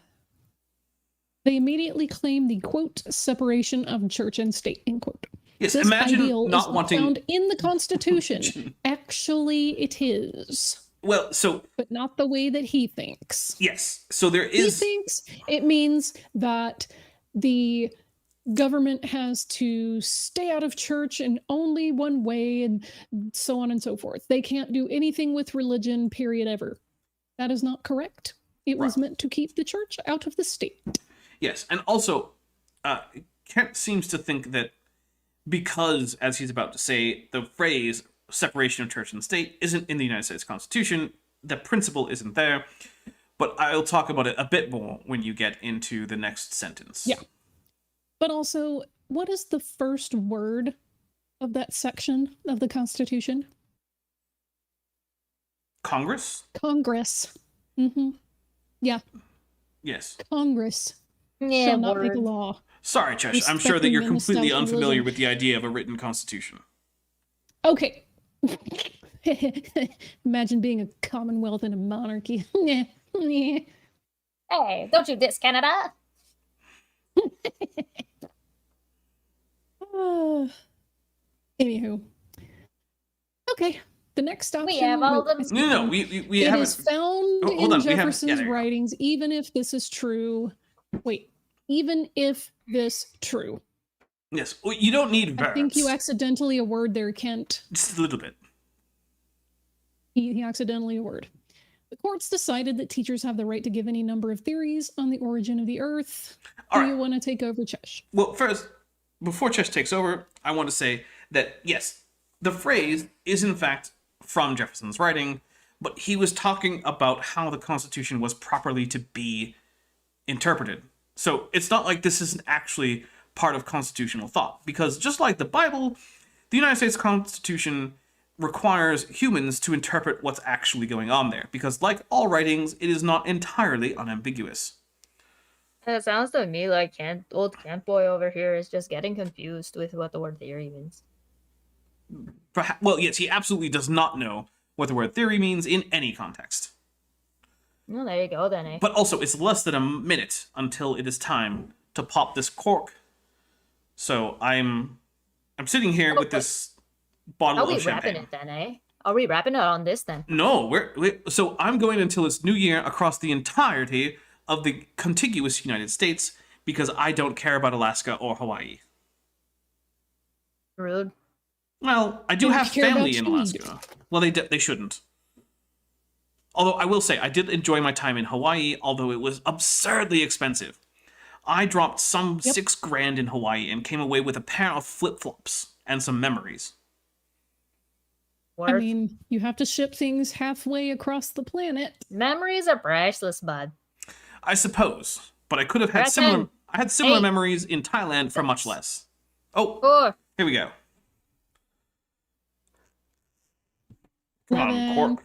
They immediately claim the, quote, separation of church and state, end quote. Yes, This imagine ideal not is wanting... found in the Constitution. Actually, it is. Well, so, But not the way that he thinks. yes. So there He is... thinks it means that the government has to stay out of church in only one way and so on and so forth. They can't do anything with religion, period, ever. That is not correct. It was meant to keep the church out of the state. Yes, and also, Kent seems to think that because, as he's about to say, the phrase separation of church and state isn't in the United States Constitution, the principle isn't there, but I'll talk about it a bit more when you get into the next sentence. Yeah. But also, what is the first word of that section of the Constitution? Congress? Congress. Mm-hmm. Yeah, Yes. Congress Yeah, shall not make a word. law. Sorry, Chesh, I'm sure that you're Respecting and completely establishing unfamiliar religion. with the idea of a written constitution. Okay. Imagine being a commonwealth and a monarchy. Hey, don't you diss Canada? Anywho. Okay. The next option. We have all the... No, we It haven't... is found Oh, hold in on, we haven't- yeah, Jefferson's there you go. writings, even if this is true. Wait. Even if this true. Yes, well, you don't need verbs. I think you accidentally a word there, Kent. Just a little bit. He accidentally a word. The courts decided that teachers have the right to give any number of theories on the origin of the earth. All Do right. you want to take over, Chesh? Well, first, before Chesh takes over, I want to say that, yes, the phrase is in fact from Jefferson's writing, but he was talking about how the Constitution was properly to be interpreted. So it's not like this isn't actually part of constitutional thought, because just like the Bible, the United States Constitution requires humans to interpret what's actually going on there, because like all writings, it is not entirely unambiguous. It sounds to me like old Kent boy over here is just getting confused with what the word theory means. Perhaps, well, yes, he absolutely does not know what the word theory means in any context. Well, there you go then, eh? But also, it's less than a minute until it is time to pop this cork. So I'm sitting here with this bottle Are we of champagne. wrapping it then, eh? Are we wrapping it on this then? No, so I'm going until it's New Year across the entirety of the contiguous United States because I don't care about Alaska or Hawaii. Rude. Well, I do Don't have care family in about Alaska. Well, they shouldn't. Although I will say, I did enjoy my time in Hawaii, although it was absurdly expensive. I dropped some $6,000 in Hawaii and came away with a pair of flip-flops and some memories. I mean, you have to ship things halfway across the planet. Memories are priceless, bud. I suppose, but I could have had That's similar. it. I had similar 8. memories in Thailand for much less. Oh, 4. here we go. Come on, 11. cork.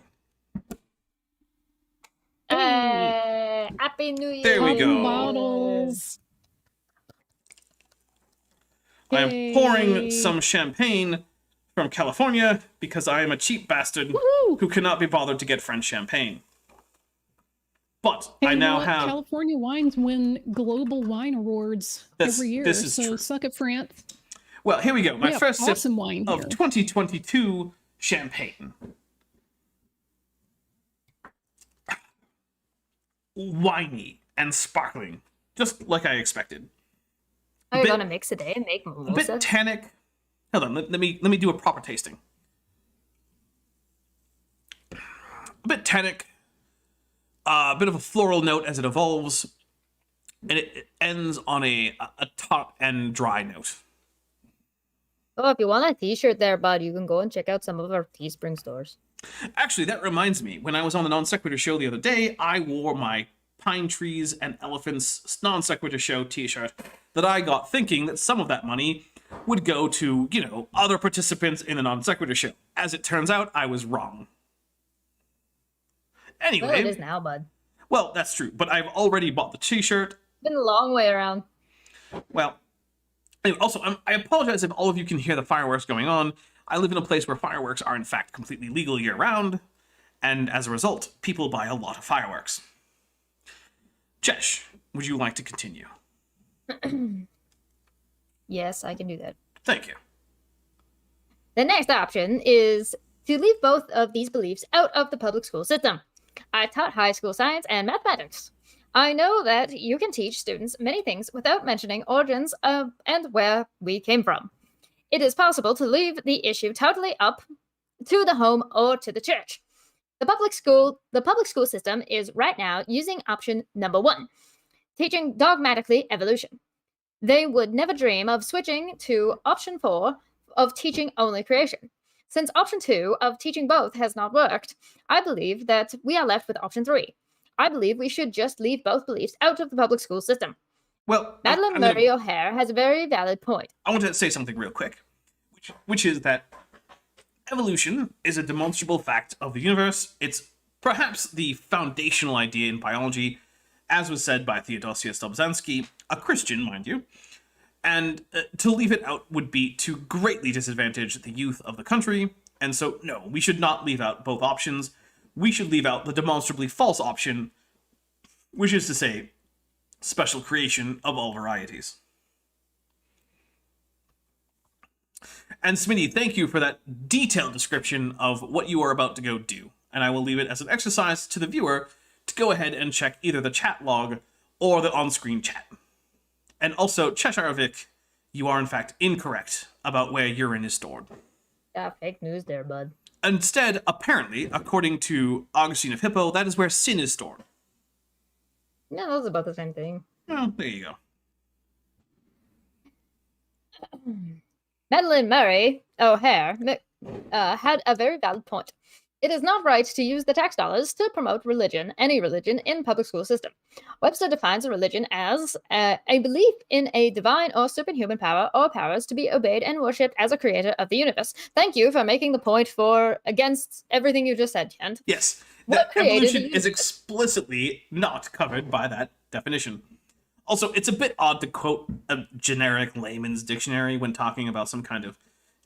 Happy New Year. There we go. Bottles. I am Yay. pouring some champagne from California because I am a cheap bastard Woohoo! who cannot be bothered to get French champagne. But Hey, I you know now what? have. California wines win global wine awards every year. This is so true. suck it, France. Well, here we go. My We have first sip awesome wine of here. 2022 champagne. Winey and sparkling, just like I expected. Are you bit- gonna mix it in and make A bit mimosas? tannic. Hold on, let me do a proper tasting. A bit tannic, a bit of a floral note as it evolves, and it ends on a taut and dry note. Oh, if you want a t-shirt there, bud, you can go and check out some of our Teespring stores. Actually, that reminds me. When I was on the Non Sequitur show the other day, I wore my Pine Trees and Elephants Non Sequitur show t-shirt that I got thinking that some of that money would go to, other participants in the Non Sequitur show. As it turns out, I was wrong. Well, it Anyway, is now, bud. well, that's true, but I've already bought the t-shirt. Been a long way around. Well, anyway, also, I apologize if all of you can hear the fireworks going on. I live in a place where fireworks are in fact completely legal year-round, and as a result, people buy a lot of fireworks. Jesh, would you like to continue? Yes, I can do that. Thank you. The next option is to leave both of these beliefs out of the public school system. I taught high school science and mathematics. I know that you can teach students many things without mentioning origins of and where we came from. It is possible to leave the issue totally up to the home or to the church. The public school system is right now using option number 1, teaching dogmatically evolution. They would never dream of switching to option 4 of teaching only creation. Since option 2 of teaching both has not worked, I believe that we are left with option 3. I believe we should just leave both beliefs out of the public school system. Well, Madeline Murray O'Hare has a very valid point. I want to say something real quick, which is that evolution is a demonstrable fact of the universe. It's perhaps the foundational idea in biology, as was said by Theodosius Dobzhansky, a Christian, mind you. And to leave it out would be to greatly disadvantage the youth of the country. And so, no, we should not leave out both options. We should leave out the demonstrably false option, which is to say, special creation of all varieties. And Smitty, thank you for that detailed description of what you are about to go do. And I will leave it as an exercise to the viewer to go ahead and check either the chat log or the on-screen chat. And also, Cheshire Vic, you are in fact incorrect about where urine is stored. Yeah, fake news there, bud. Instead, apparently, according to Augustine of Hippo, that is where sin is stored. No, that was about the same thing. Well, there you go. Madeline Murray O'Hare had a very valid point. It is not right to use the tax dollars to promote religion, any religion, in public school system. Webster defines a religion as a belief in a divine or superhuman power or powers to be obeyed and worshipped as a creator of the universe. Thank you for making the point against everything you just said, Kent. Yes, What that evolution created is explicitly not covered by that definition. Also, it's a bit odd to quote a generic layman's dictionary when talking about some kind of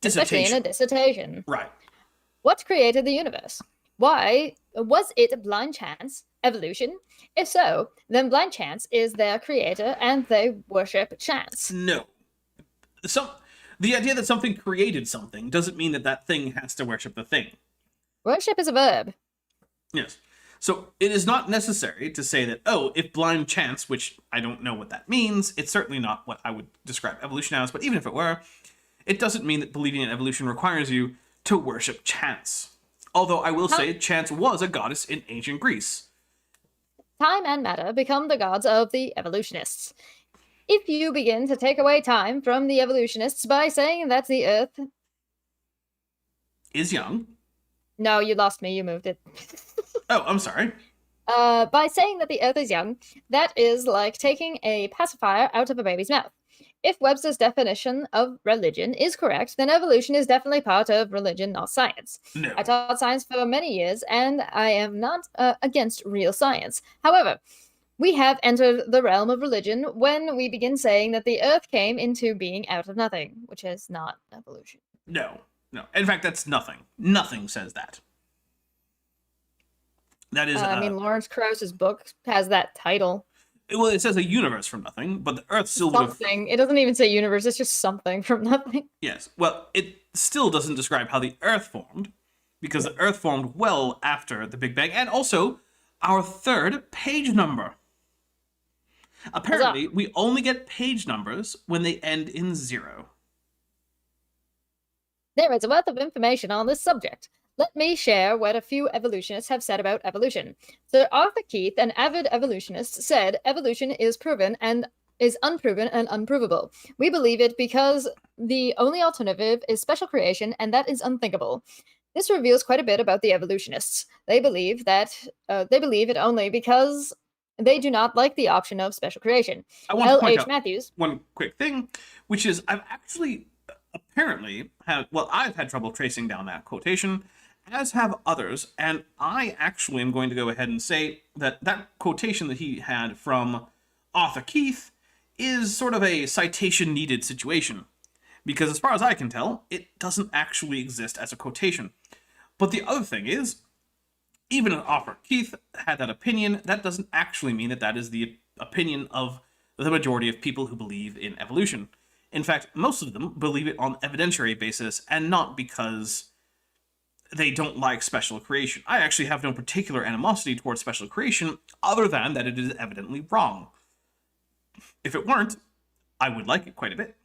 dissertation. Especially in a dissertation. Right. What created the universe? Why? Was it blind chance? Evolution? If so, then blind chance is their creator and they worship chance. No. The idea that something created something doesn't mean that that thing has to worship the thing. Worship is a verb. Yes. So it is not necessary to say that, oh, if blind chance, which I don't know what that means, it's certainly not what I would describe evolution as, but even if it were, it doesn't mean that believing in evolution requires you to worship chance. Although I will say chance was a goddess in ancient Greece. Time and matter become the gods of the evolutionists. If you begin to take away time from the evolutionists by saying that the Earth... Is young. No, you lost me. You moved it. Oh, I'm sorry. By saying that the Earth is young, that is like taking a pacifier out of a baby's mouth. If Webster's definition of religion is correct, then evolution is definitely part of religion, not science. No. I taught science for many years, and I am not against real science. However, we have entered the realm of religion when we begin saying that the Earth came into being out of nothing, which is not evolution. No. In fact, that's nothing. Nothing says that. That is... I mean, Lawrence Krauss's book has that title. Well, it says a universe from nothing, but the Earth still would have... Something. It doesn't even say universe, it's just something from nothing. Yes. Well, it still doesn't describe how the Earth formed, because the Earth formed well after the Big Bang, and also our third page number. Apparently, we only get page numbers when they end in 0. There is a wealth of information on this subject. Let me share what a few evolutionists have said about evolution. Sir Arthur Keith, an avid evolutionist, said evolution is proven and is unproven and unprovable. We believe it because the only alternative is special creation, and that is unthinkable. This reveals quite a bit about the evolutionists. They believe it only because they do not like the option of special creation. I want to point out Matthews. one quick thing, which is I've actually apparently I've had trouble tracing down that quotation, as have others, and I actually am going to go ahead and say that that quotation that he had from Arthur Keith is sort of a citation-needed situation, because as far as I can tell, it doesn't actually exist as a quotation. But the other thing is, even if Arthur Keith had that opinion, that doesn't actually mean that that is the opinion of the majority of people who believe in evolution. In fact, most of them believe it on evidentiary basis, and not because they don't like special creation. I actually have no particular animosity towards special creation, other than that it is evidently wrong. If it weren't, I would like it quite a bit.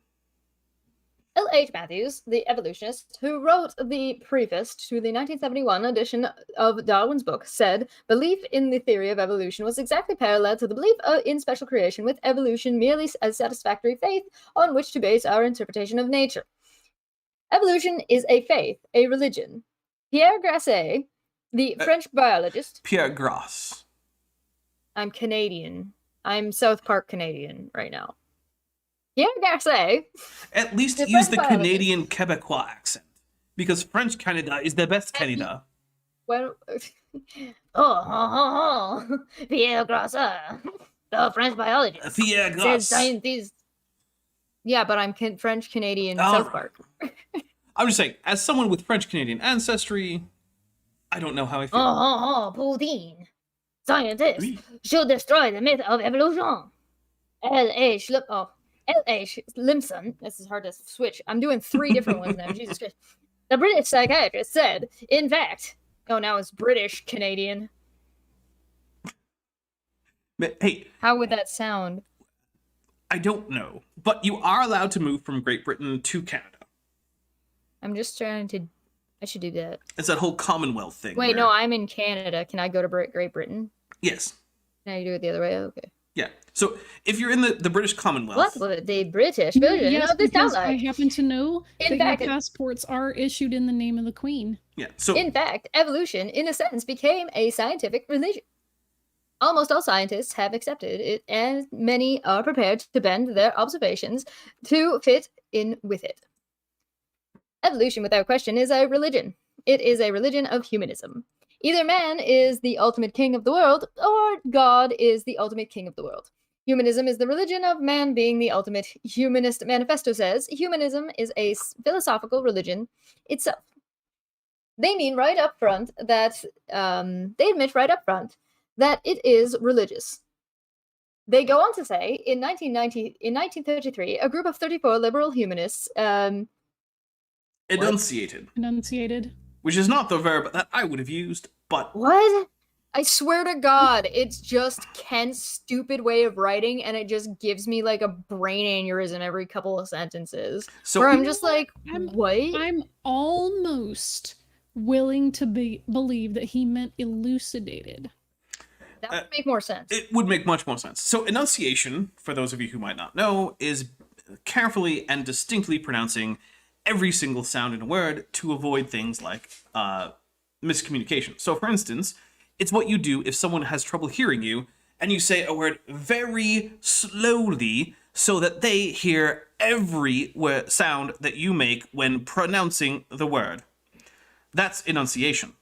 L.H. Matthews, the evolutionist, who wrote the preface to the 1971 edition of Darwin's book, said, belief in the theory of evolution was exactly parallel to the belief in special creation, with evolution merely as satisfactory faith on which to base our interpretation of nature. Evolution is a faith, a religion. Pierre Grasset, the French biologist... Pierre Grasse. I'm Canadian. I'm South Park Canadian right now. Pierre Grasset... At least use the Canadian Quebecois accent, because French Canada is the best Canada. Well... Pierre Grasset, the French biologist. Pierre Grasse. Scientist. Yeah, but I'm French Canadian South Park. I'm just saying, as someone with French Canadian ancestry, I don't know how I feel. Poutine. Scientists should destroy the myth of evolution. L.H. Limson. This is hard to switch. I'm doing 3 different ones now. Jesus Christ. The British psychiatrist said, in fact... Oh, now it's British Canadian. Hey. How would that sound? I don't know, but you are allowed to move from Great Britain to Canada. I'm just trying to. I should do that. It's that whole Commonwealth thing. Wait, where... no, I'm in Canada. Can I go to Great Britain? Yes. Can I do it the other way? Okay. Yeah. So if you're in the British Commonwealth... What? The British version Yes, of this because like? I happen to know In that fact, your passports are issued in the name of the Queen. Yeah, so... In fact, evolution, in a sense, became a scientific religion. Almost all scientists have accepted it, and many are prepared to bend their observations to fit in with it. Evolution, without question, is a religion. It is a religion of humanism. Either man is the ultimate king of the world, or God is the ultimate king of the world. Humanism is the religion of man being the ultimate. Humanist Manifesto says humanism is a philosophical religion itself. They mean right up front that they admit right up front that it is religious. They go on to say in 1933, a group of 34 liberal humanists enunciated, which is not the verb that I would have used, but what? I swear to God, it's just Kent's stupid way of writing, and it just gives me like a brain aneurysm every couple of sentences. So where I'm just like, what? I'm almost willing to believe that he meant elucidated. That would make more sense. It would make much more sense. So enunciation, for those of you who might not know, is carefully and distinctly pronouncing every single sound in a word to avoid things like miscommunication. So for instance, it's what you do if someone has trouble hearing you and you say a word very slowly so that they hear every sound that you make when pronouncing the word. That's enunciation.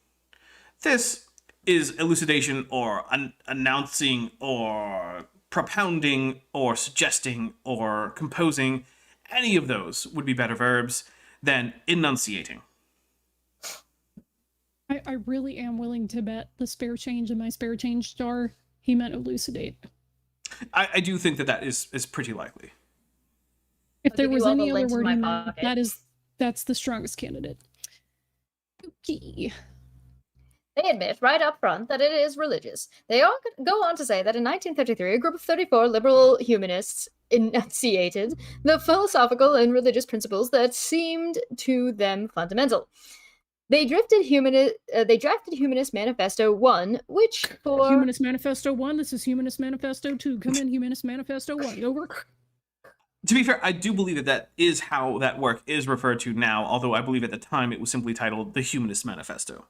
This is elucidation or announcing or propounding or suggesting or composing. Any of those would be better verbs than enunciating. I really am willing to bet the spare change in my spare change jar, he meant elucidate. I do think that is pretty likely. If there was any other word in there, that's the strongest candidate. Okay. They admit right up front that it is religious. They all go on to say that in 1933, a group of 34 liberal humanists enunciated the philosophical and religious principles that seemed to them fundamental. They drafted Humanist Manifesto 1, which for... Humanist Manifesto 1, this is Humanist Manifesto 2. Come in, Humanist Manifesto 1. Over. To be fair, I do believe that is how that work is referred to now, although I believe at the time it was simply titled the Humanist Manifesto.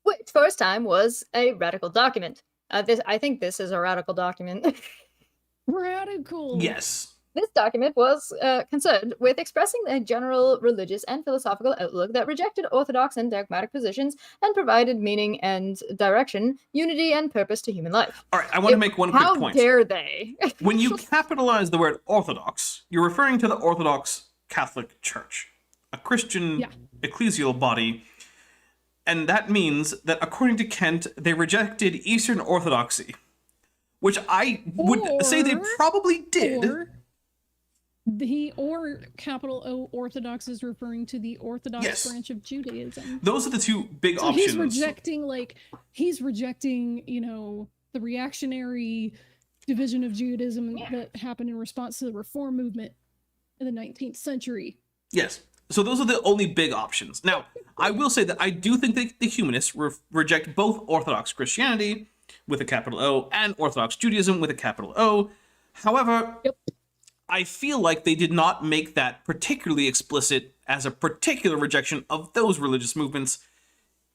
Which, first time, was a radical document. I think this is a radical document. Radical! Yes. This document was concerned with expressing a general religious and philosophical outlook that rejected orthodox and dogmatic positions and provided meaning and direction, unity and purpose to human life. All right, I want to make one quick point. How dare they? When you capitalize the word orthodox, you're referring to the Orthodox Catholic Church, a Christian ecclesial body, and that means that according to Kent, they rejected Eastern Orthodoxy, which I would say they probably did. Or capital O Orthodox is referring to the Orthodox branch of Judaism. Those are the two big options. He's rejecting, the reactionary division of Judaism that happened in response to the Reform movement in the 19th century. Yes. So those are the only big options. Now, I will say that I do think that the humanists reject both Orthodox Christianity with a capital O and Orthodox Judaism with a capital O. However, I feel like they did not make that particularly explicit as a particular rejection of those religious movements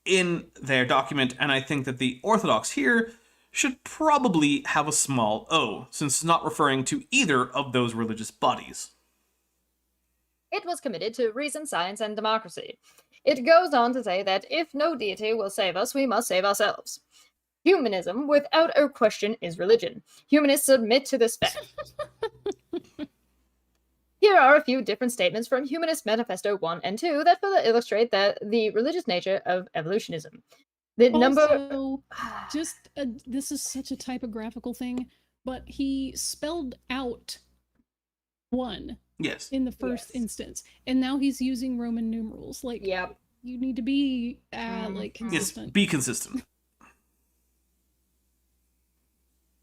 in their document, and I think that the Orthodox here should probably have a small o, since it's not referring to either of those religious bodies. It was committed to reason, science, and democracy. It goes on to say that if no deity will save us, we must save ourselves. Humanism, without a question, is religion. Humanists admit to this fact. Here are a few different statements from Humanist Manifesto 1 and 2 that further illustrate the religious nature of evolutionism. This is such a typographical thing, but he spelled out 1 in the first instance, and now he's using Roman numerals. You need to be consistent. Yes, be consistent.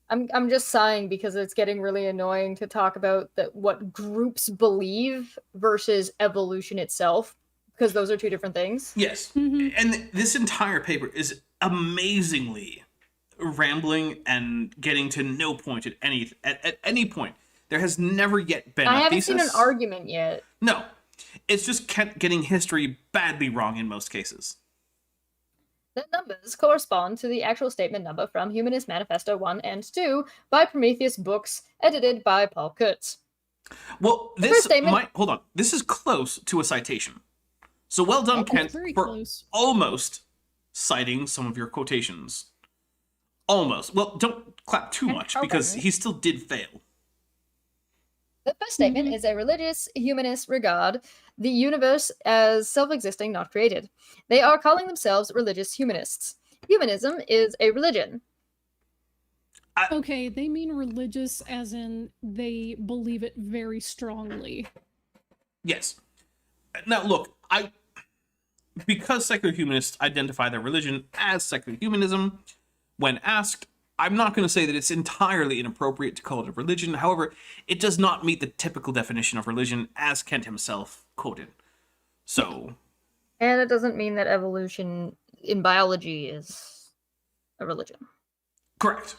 I'm just sighing because it's getting really annoying to talk about what groups believe versus evolution itself, because those are two different things. Yes. And this entire paper is amazingly rambling and getting to no point at any point. There has never yet been I a haven't thesis. seen an argument yet. No. It's just getting history badly wrong in most cases. The numbers correspond to the actual statement number from Humanist Manifesto 1 and 2 by Prometheus Books, edited by Paul Kurtz. Well, hold on. This is close to a citation. So well done, Kent, for almost citing some of your quotations. Almost. Well, don't clap too much, because he still did fail. The first statement is a religious humanist regard the universe as self-existing, not created. They are calling themselves religious humanists. Humanism is a religion. Okay, they mean religious as in they believe it very strongly. Yes. Now, look, because secular humanists identify their religion as secular humanism, when asked, I'm not going to say that it's entirely inappropriate to call it a religion. However, it does not meet the typical definition of religion, as Kent himself quoted. So... And it doesn't mean that evolution in biology is a religion. Correct.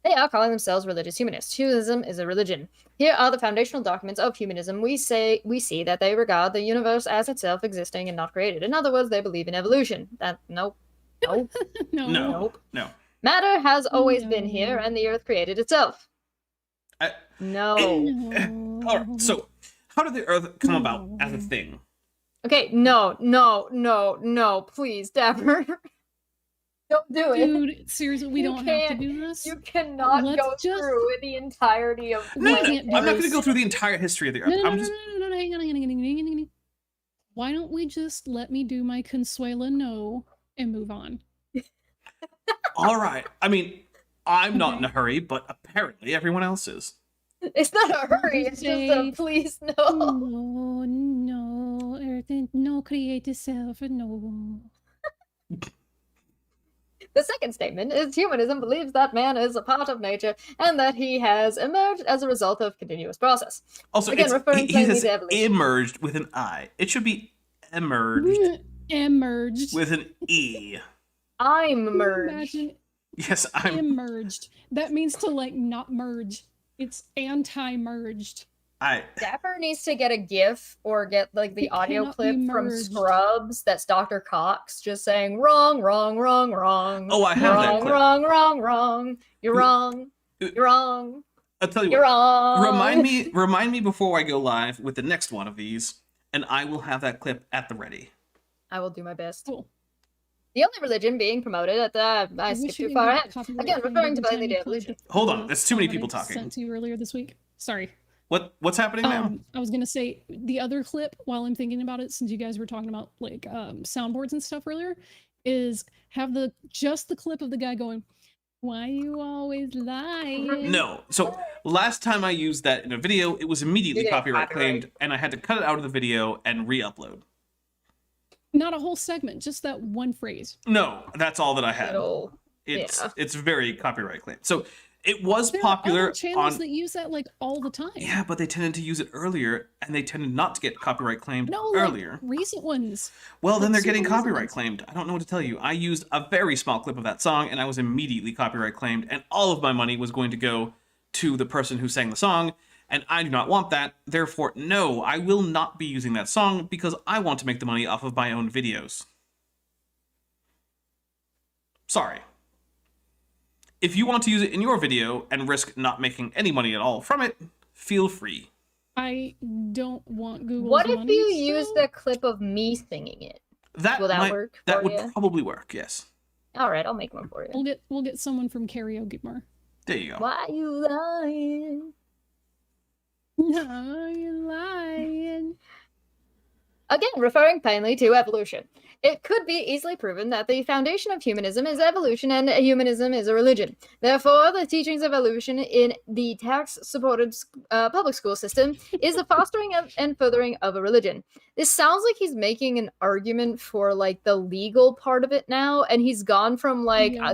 They are calling themselves religious humanists. Humanism is a religion. Here are the foundational documents of humanism. We see that they regard the universe as itself existing and not created. In other words, they believe in evolution. No. Matter has always been here, and the Earth created itself. No. All right. So, how did the Earth come about as a thing? Okay. No. Please, Dapper. Don't do it. Dude, seriously, we don't have to do this. You cannot go through the entirety of... I'm not going to go through the entire history of the Earth. No, hang on. Why don't we just let me do my Consuela no and move on? All right. I mean, I'm not in a hurry, but apparently everyone else is. It's not a hurry, it's just a please no. No, Earth, no create itself, no. The second statement is humanism believes that man is a part of nature and that he has emerged as a result of continuous process. Also, again, referring he has to evolution. emerged with an I. It should be emerged. Emerged. With an E. I'm merged. Yes, I'm emerged. That means to not merge. It's anti-merged. Dapper needs to get a GIF or get the audio clip from Scrubs that's Dr. Cox just saying wrong. Oh, I have that clip. Wrong. You're wrong. You're wrong. I'll tell you You're what. wrong. Remind me before I go live with the next one of these, and I will have that clip at the ready. I will do my best. Cool. The only religion being promoted at the... I skipped too far ahead. Again, referring to plainly the evolution. Hold on, that's too many people talking. Sent to you earlier this week. Sorry. What's happening now? I was gonna say the other clip while I'm thinking about it, since you guys were talking about soundboards and stuff earlier, is have just the clip of the guy going, "Why you always lying?" No. So last time I used that in a video, it was immediately copyright claimed, and I had to cut it out of the video and re-upload. Not a whole segment, just that one phrase. No, that's all that I had. It's very copyright claimed. So it was popular are other channels that use that all the time. Yeah, but they tended to use it earlier, and they tended not to get copyright claimed earlier. Recent ones. Well, then they're getting copyright claimed. I don't know what to tell you. I used a very small clip of that song, and I was immediately copyright claimed, and all of my money was going to go to the person who sang the song, and I do not want that. Therefore, no, I will not be using that song because I want to make the money off of my own videos. Sorry. If you want to use it in your video and risk not making any money at all from it, feel free. I don't want Google's What if money, you used a clip of me singing it? Will that work? That would probably work, yes. All right, I'll make one for you. We'll get someone from Karaoke Bar. There you go. Why you lying? No, you're lying. Again, referring plainly to evolution. It could be easily proven that the foundation of humanism is evolution and humanism is a religion. Therefore, the teachings of evolution in the tax-supported public school system is the fostering and furthering of a religion. This sounds like he's making an argument for the legal part of it now, and he's gone from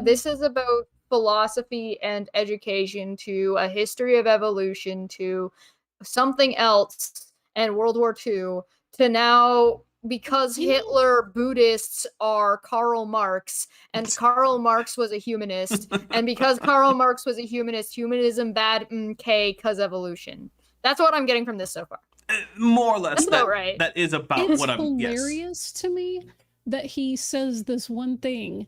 this is about philosophy and education to a history of evolution to something else and World War II to now, because Hitler Buddhists are Karl Marx, and Karl Marx was a humanist, and because Karl Marx was a humanist, humanism bad cause evolution. That's what I'm getting from this so far. More or less. That's about right. That is about it's what I'm. hilarious to me that he says this one thing.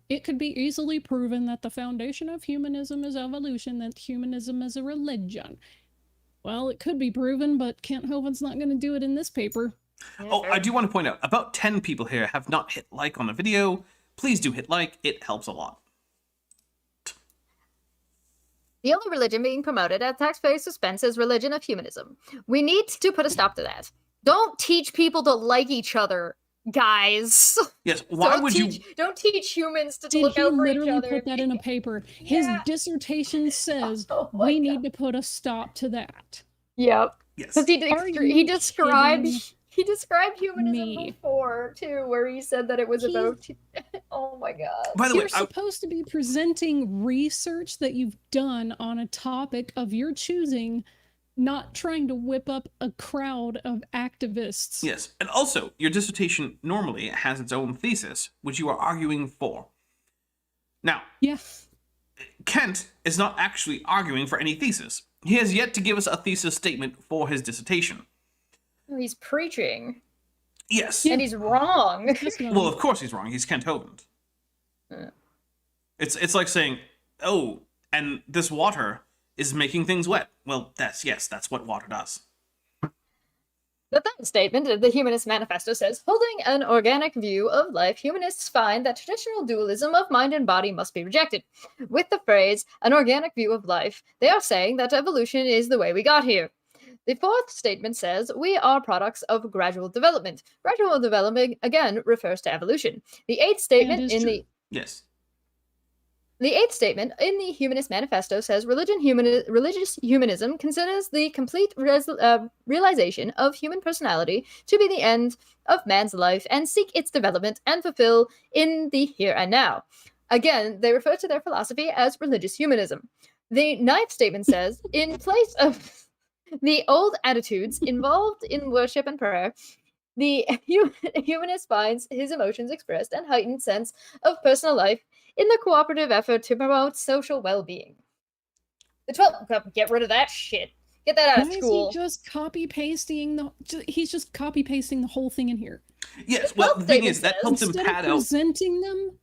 It could be easily proven that the foundation of humanism is evolution, that humanism is a religion. Well, it could be proven, but Kent Hovind's not going to do it in this paper. Oh, I do want to point out, about 10 people here have not hit like on the video. Please do hit like, it helps a lot. The only religion being promoted at taxpayers' expense is religion of humanism. We need to put a stop to that. Don't teach people to like each other, guys. Yes, why would you... Don't teach humans to look out for each other. Did he literally put that in a paper? His dissertation says we need to put a stop to that. Yep. Yes. Because he described humanism before, too, where he said that it was about... Oh my god. By the way, you're supposed to be presenting research that you've done on a topic of your choosing, not trying to whip up a crowd of activists. Yes, and also, your dissertation normally has its own thesis, which you are arguing for. Now, Kent is not actually arguing for any thesis. He has yet to give us a thesis statement for his dissertation. He's preaching. Yes. And he's wrong. Well, of course he's wrong. He's Kent Hovind. It's like saying, oh, and this water is making things wet. Well, that's what water does. The third statement of the Humanist Manifesto says, holding an organic view of life, humanists find that traditional dualism of mind and body must be rejected. With the phrase, an organic view of life, they are saying that evolution is the way we got here. The fourth statement says, we are products of gradual development. Gradual development, again, refers to evolution. The eighth statement in the... Yes. The eighth statement in the Humanist Manifesto says, religious humanism considers the complete realization of human personality to be the end of man's life and seek its development and fulfill in the here and now. Again, they refer to their philosophy as religious humanism. The ninth statement says, in place of the old attitudes involved in worship and prayer, the humanist finds his emotions expressed and heightened sense of personal life in the cooperative effort to promote social well-being. The 12th, get rid of that shit. Get that out of school. Is he just copy-pasting he's just copy-pasting the whole thing in here. Yes, well, the thing is, that helps him pad out. Presenting them,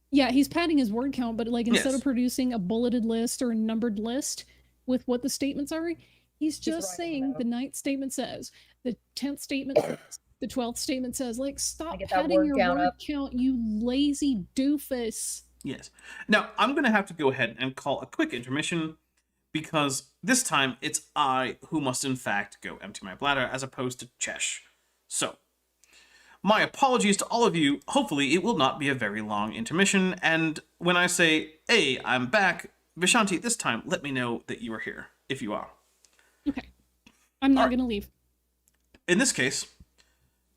he's padding his word count, but like instead of producing a bulleted list or a numbered list with what the statements are, he's just saying the 9th statement says, the 10th statement says, the 12th statement says, like, stop padding your word count, you lazy doofus. Yes. Now, I'm going to have to go ahead and call a quick intermission because this time it's I who must in fact go empty my bladder as opposed to Chesh. So, my apologies to all of you. Hopefully it will not be a very long intermission, and when I say, hey, I'm back, Vishanti, this time let me know that you are here, if you are. Okay. I'm not going to leave. In this case,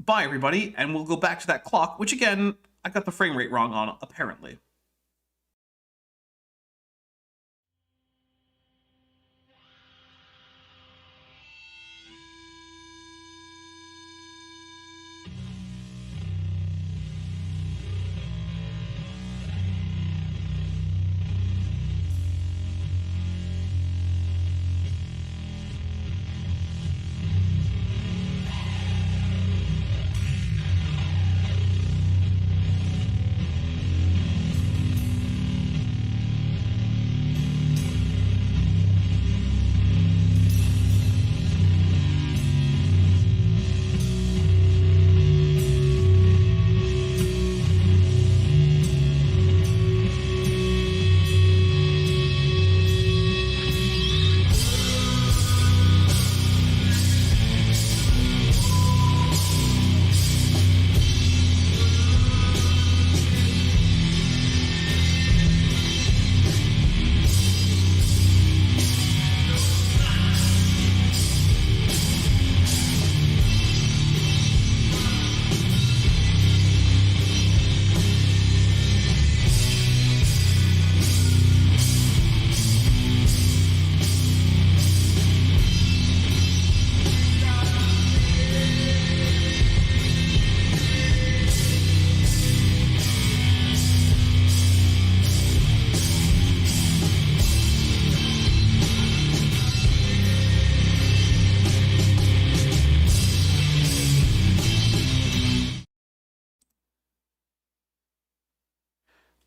bye everybody, and we'll go back to that clock, which again, I got the frame rate wrong on, apparently.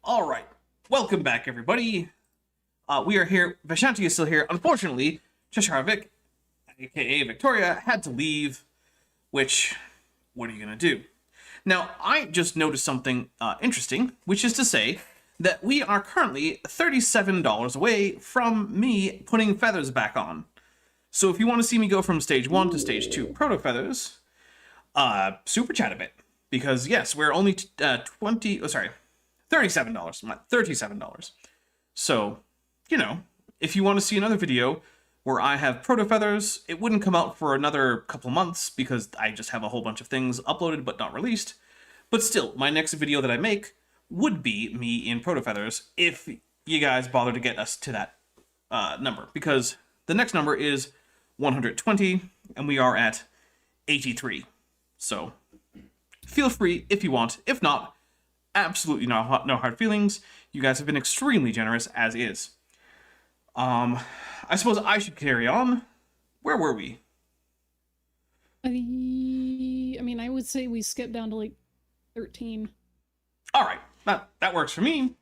All right. Welcome back, everybody. We are here. Vishanti is still here. Unfortunately, Cheshire Vic, aka Victoria, had to leave, which, what are you going to do? Now, I just noticed something interesting, which is to say that we are currently $37 away from me putting feathers back on. So if you want to see me go from stage 1 to stage 2 proto feathers, super chat a bit. Because yes, we're only $37. Not $37. So, you know, if you want to see another video where I have proto feathers, it wouldn't come out for another couple months because I just have a whole bunch of things uploaded but not released. But still, my next video that I make would be me in proto feathers if you guys bother to get us to that number, because the next number is 120 and we are at 83. So feel free if you want. If not, absolutely no hard feelings. You guys have been extremely generous as is. I suppose I should carry on. Where were we? I mean, I would say we skipped down to like 13. All right, that works for me.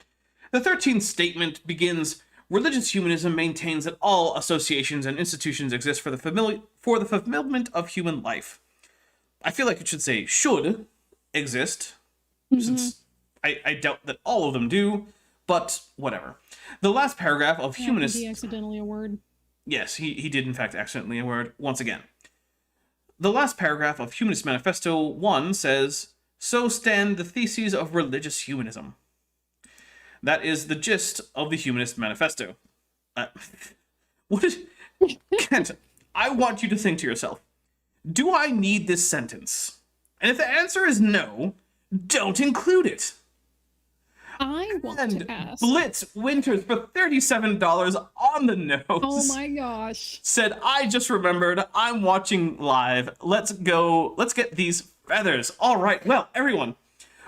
The 13th statement begins, religious humanism maintains that all associations and institutions exist for the fulfillment of human life. I feel like it should say should exist, since I doubt that all of them do, but whatever. The last paragraph of humanist... He accidentally a word. Yes, he did in fact accidentally a word once again. The last paragraph of Humanist Manifesto 1 says, so stand the theses of religious humanism. That is the gist of the Humanist Manifesto. Kent, I want you to think to yourself, do I need this sentence? And if the answer is no, don't include it. I want to ask. Blitz Winters for $37 on the nose. Oh my gosh. Said, I just remembered, I'm watching live. Let's go. Let's get these feathers. All right. Well, everyone,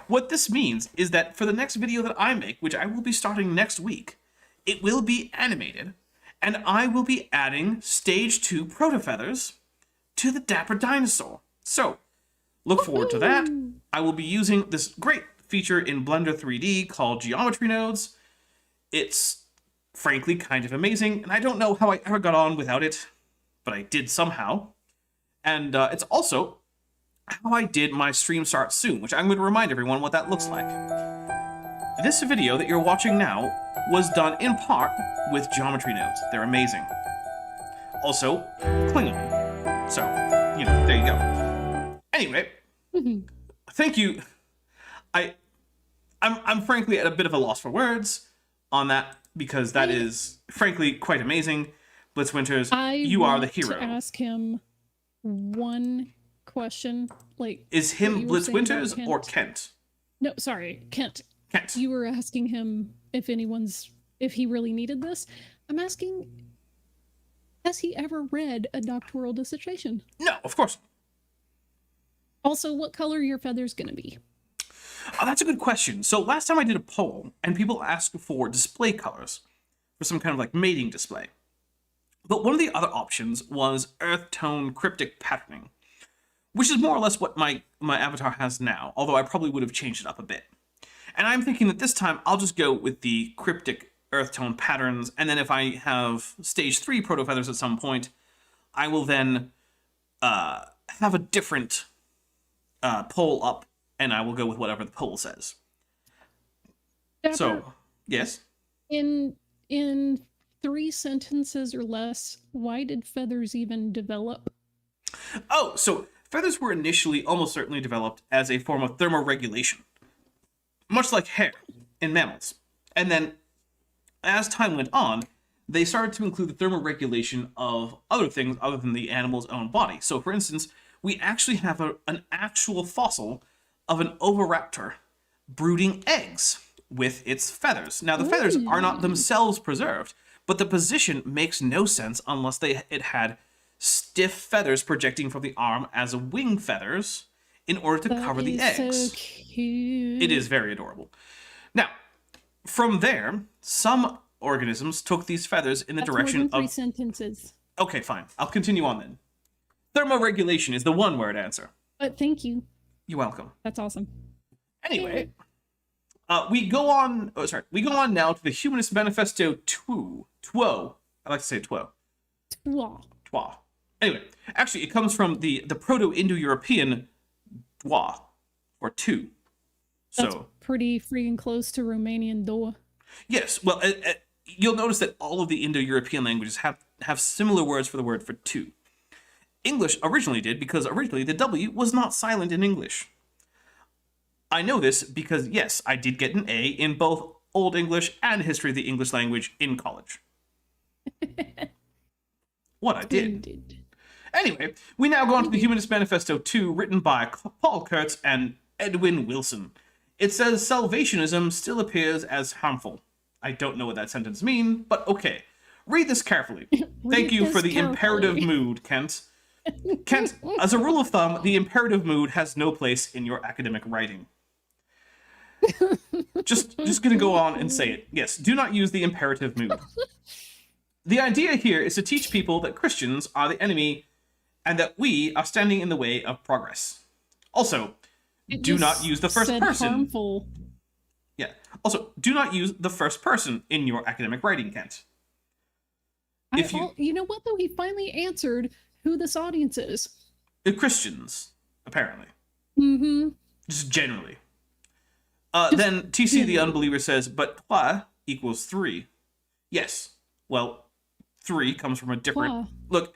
what this means is that for the next video that I make, which I will be starting next week, it will be animated, and I will be adding stage 2 proto feathers to the Dapper Dinosaur. So, look forward to that. I will be using this great feature in Blender 3D called Geometry Nodes. It's frankly kind of amazing, and I don't know how I ever got on without it, but I did somehow. And it's also how I did my stream start soon, which I'm going to remind everyone what that looks like. This video that you're watching now was done in part with Geometry Nodes. They're amazing. Also, Klingon. So, you know, there you go. Anyway, thank you. I'm frankly at a bit of a loss for words on that, because that is frankly quite amazing. Blitz Winters, you are the hero. I want to ask him one question. Like, is him Blitz Winters or Kent? No, sorry, Kent. Kent. You were asking him if he really needed this. I'm asking, has he ever read a doctoral dissertation? No, of course. Also, what color are your feathers going to be? Oh, that's a good question. So last time I did a poll, and people asked for display colors for some kind of like mating display. But one of the other options was earth tone cryptic patterning, which is more or less what my avatar has now, although I probably would have changed it up a bit. And I'm thinking that this time I'll just go with the cryptic earth tone patterns, and then if I have stage 3 proto feathers at some point, I will then have a different poll up, and I will go with whatever the poll says. Dapper, so, yes? In 3 sentences or less, why did feathers even develop? Oh, so feathers were initially almost certainly developed as a form of thermoregulation, much like hair in mammals. And then, as time went on, they started to include the thermoregulation of other things other than the animal's own body. So, for instance, we actually have an actual fossil of an oviraptor brooding eggs with its feathers. Now, the feathers are not themselves preserved, but the position makes no sense unless it had stiff feathers projecting from the arm as wing feathers in order to cover the eggs. So cute. It is very adorable. Now, from there, some organisms took these feathers in the direction more than 3 of... sentences. Okay, fine. I'll continue on then. Thermoregulation is the one-word answer. But thank you. You're welcome. That's awesome. Anyway, We go on. Oh, sorry. We go on now to the Humanist Manifesto Two. I like to say Two. Wow. Twa. Anyway, actually, it comes from the Proto-Indo-European Dwa, or two. That's So pretty freaking close to Romanian doa. yes, well, you'll notice that all of the Indo-European languages have similar words for the word for two. English originally did because originally the W was not silent in English. I know this because, yes, I did get an A in both Old English and History of the English Language in college. What I did. Anyway, we now go on to the Humanist Manifesto 2, written by Paul Kurtz and Edwin Wilson. It says salvationism still appears as harmful. I don't know what that sentence means, but okay. Read this carefully. Thank you for the imperative mood, Kent. Kent, as a rule of thumb, the imperative mood has no place in your academic writing. Just gonna go on and say it. Yes, do not use the imperative mood. The idea here is to teach people that Christians are the enemy and that we are standing in the way of progress. Also, do not use the first person. Harmful. Yeah. Also, do not use the first person in your academic writing, Kent. You know what though? He finally answered who this audience is. The Christians, apparently. Mm-hmm. Just generally. Then TC the Unbeliever says, but trois equals 3. Yes. Well, 3 comes from a different... Wow. Look,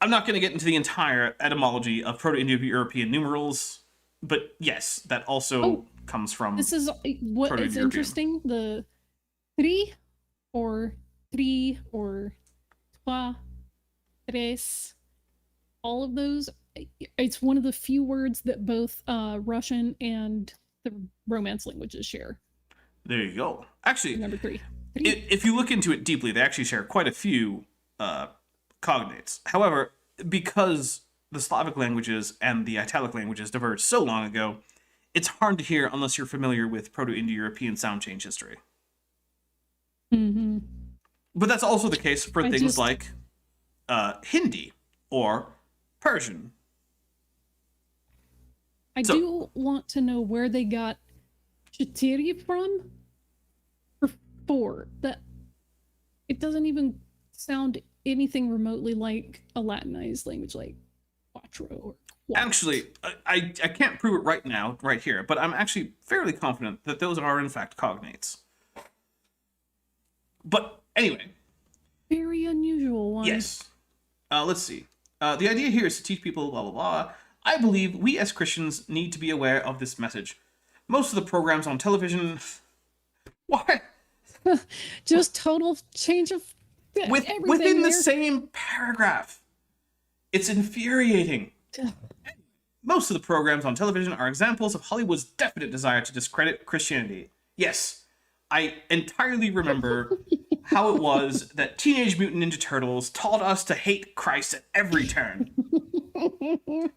I'm not going to get into the entire etymology of Proto-Indo-European numerals, but yes, that also comes from... This is what is interesting. The 3 or 3 or trois, tres, all of those, it's one of the few words that both Russian and the Romance languages share. There you go. Actually, Number 3. If you look into it deeply, they actually share quite a few cognates. However, because the Slavic languages and the Italic languages diverged so long ago, it's hard to hear unless you're familiar with Proto-Indo-European sound change history. Mm-hmm. But that's also the case for things like Hindi or Persian. I do want to know where they got Chatiri from. For 4. That it doesn't even sound anything remotely like a Latinized language like Quattro or Quattro. Actually, I can't prove it right now, right here, but I'm actually fairly confident that those are in fact cognates. But anyway. Very unusual one. Yes. Let's see. The idea here is to teach people blah, blah, blah. I believe we as Christians need to be aware of this message. Most of the programs on television... What? Just total change of within the same paragraph. It's infuriating. Most of the programs on television are examples of Hollywood's definite desire to discredit Christianity. Yes, I entirely remember how it was that Teenage Mutant Ninja Turtles taught us to hate Christ at every turn.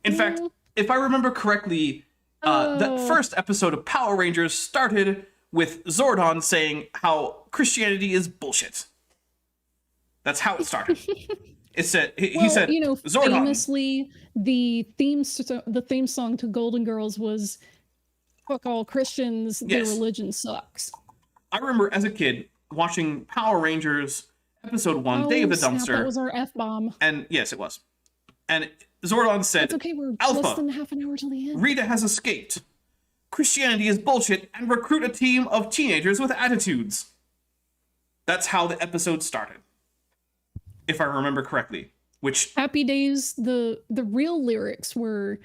In fact, if I remember correctly, that first episode of Power Rangers started with Zordon saying how Christianity is bullshit. That's how it started. It said he said, you know, Zordon. Famously, the theme song to Golden Girls was "Fuck all Christians, their religion sucks." I remember as a kid watching Power Rangers episode 1, Day of the Dumpster. That was our F-bomb. And yes, it was. And Zordon said, "It's okay, we're Alpha, less than half an hour till the end. Rita has escaped. Christianity is bullshit, and recruit a team of teenagers with attitudes." That's how the episode started, if I remember correctly. Which Happy Days, the real lyrics were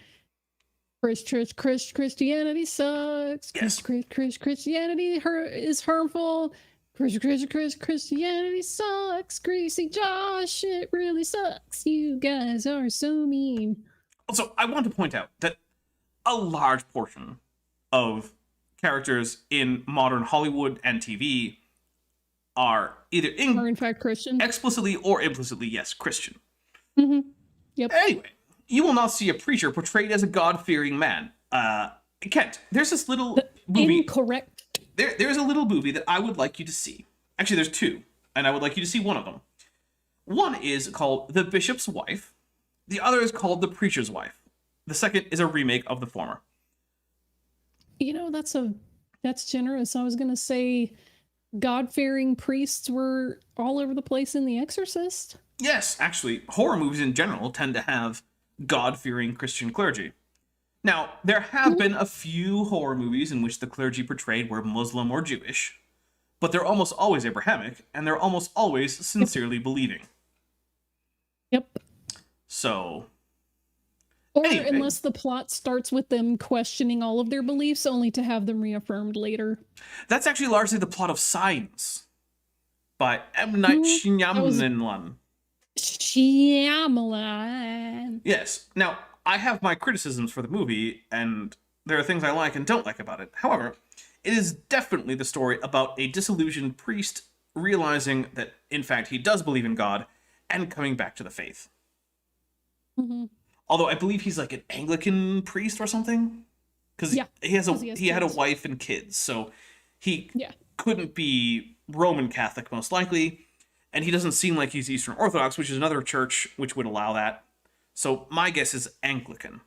Christianity sucks. Yes. Christianity is harmful. Christianity sucks. Greasy Josh, it really sucks. You guys are so mean. Also, I want to point out that a large portion of characters in modern Hollywood and TV are either in fact Christian. Explicitly or implicitly, yes, Christian. Mm-hmm. Yep. Anyway, you will not see a preacher portrayed as a God-fearing man. Kent, there's this little movie. Incorrect. There's a little movie that I would like you to see. Actually, there's 2, and I would like you to see one of them. One is called The Bishop's Wife. The other is called The Preacher's Wife. The second is a remake of the former. You know, that's a That's generous. I was going to say God-fearing priests were all over the place in The Exorcist. Yes, actually, horror movies in general tend to have God-fearing Christian clergy. Now, there have been a few horror movies in which the clergy portrayed were Muslim or Jewish, but they're almost always Abrahamic, and they're almost always sincerely believing. Yep. So... Or anyway. unless the plot starts with them questioning all of their beliefs, only to have them reaffirmed later. That's actually largely the plot of Signs by M. Night Shyamalan. Shyamalan. Yes. Now, I have my criticisms for the movie, and there are things I like and don't like about it. However, it is definitely the story about a disillusioned priest realizing that, in fact, he does believe in God and coming back to the faith. Mm-hmm. Although I believe he's like an Anglican priest or something. Because he had a wife and kids, so he couldn't be Roman Catholic most likely. And he doesn't seem like he's Eastern Orthodox, which is another church which would allow that. So my guess is Anglican.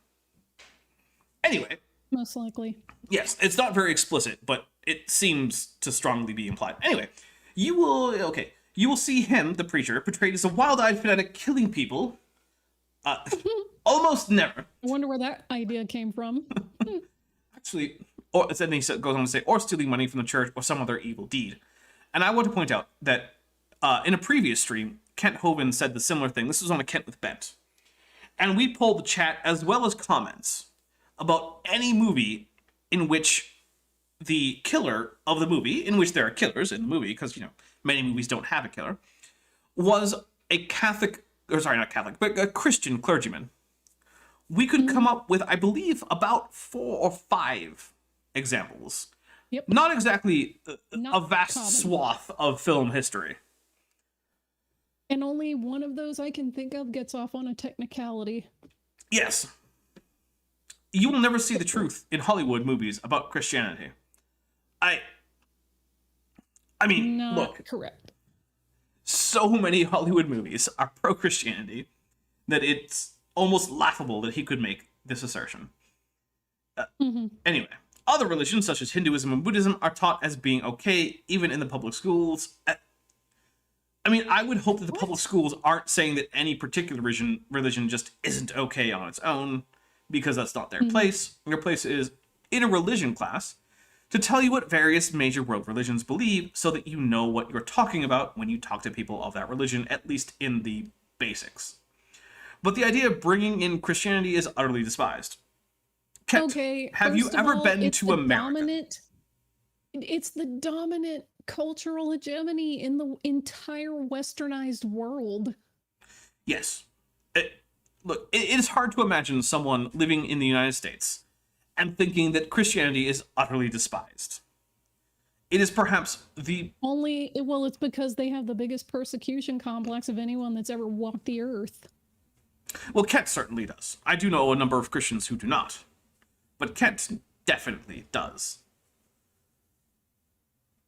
Anyway. Most likely. Yes, it's not very explicit, but it seems to strongly be implied. Anyway, you will see him, the preacher, portrayed as a wild-eyed fanatic killing people. Almost never. I wonder where that idea came from. Actually, or then he goes on to say, or stealing money from the church or some other evil deed. And I want to point out that in a previous stream, Kent Hovind said the similar thing. This was on a Kent with Bent. And we polled the chat as well as comments about any movie in which the killer of the movie, in which there are killers in the movie, because, many movies don't have a killer, was a Catholic, or sorry, not Catholic, but a Christian clergyman. We could come up with, I believe, about 4 or 5 examples. Yep. Not exactly Not a vast common. swath of film history. And only one of those I can think of gets off on a technicality. Yes. You will never see the truth in Hollywood movies about Christianity. I mean, Not look. correct. So many Hollywood movies are pro-Christianity that it's almost laughable that he could make this assertion. Anyway, other religions such as Hinduism and Buddhism are taught as being okay, even in the public schools. I mean, I would hope that the public schools aren't saying that any particular religion just isn't okay on its own, because that's not their place. Their place is in a religion class to tell you what various major world religions believe so that you know what you're talking about when you talk to people of that religion, at least in the basics. But the idea of bringing in Christianity is utterly despised. Kent, have you ever been to America? It's the dominant cultural hegemony in the entire westernized world. Yes. Look, it is hard to imagine someone living in the United States and thinking that Christianity is utterly despised. It is perhaps the... It's because they have the biggest persecution complex of anyone that's ever walked the earth. Well, Kent certainly does. I do know a number of Christians who do not. But Kent definitely does.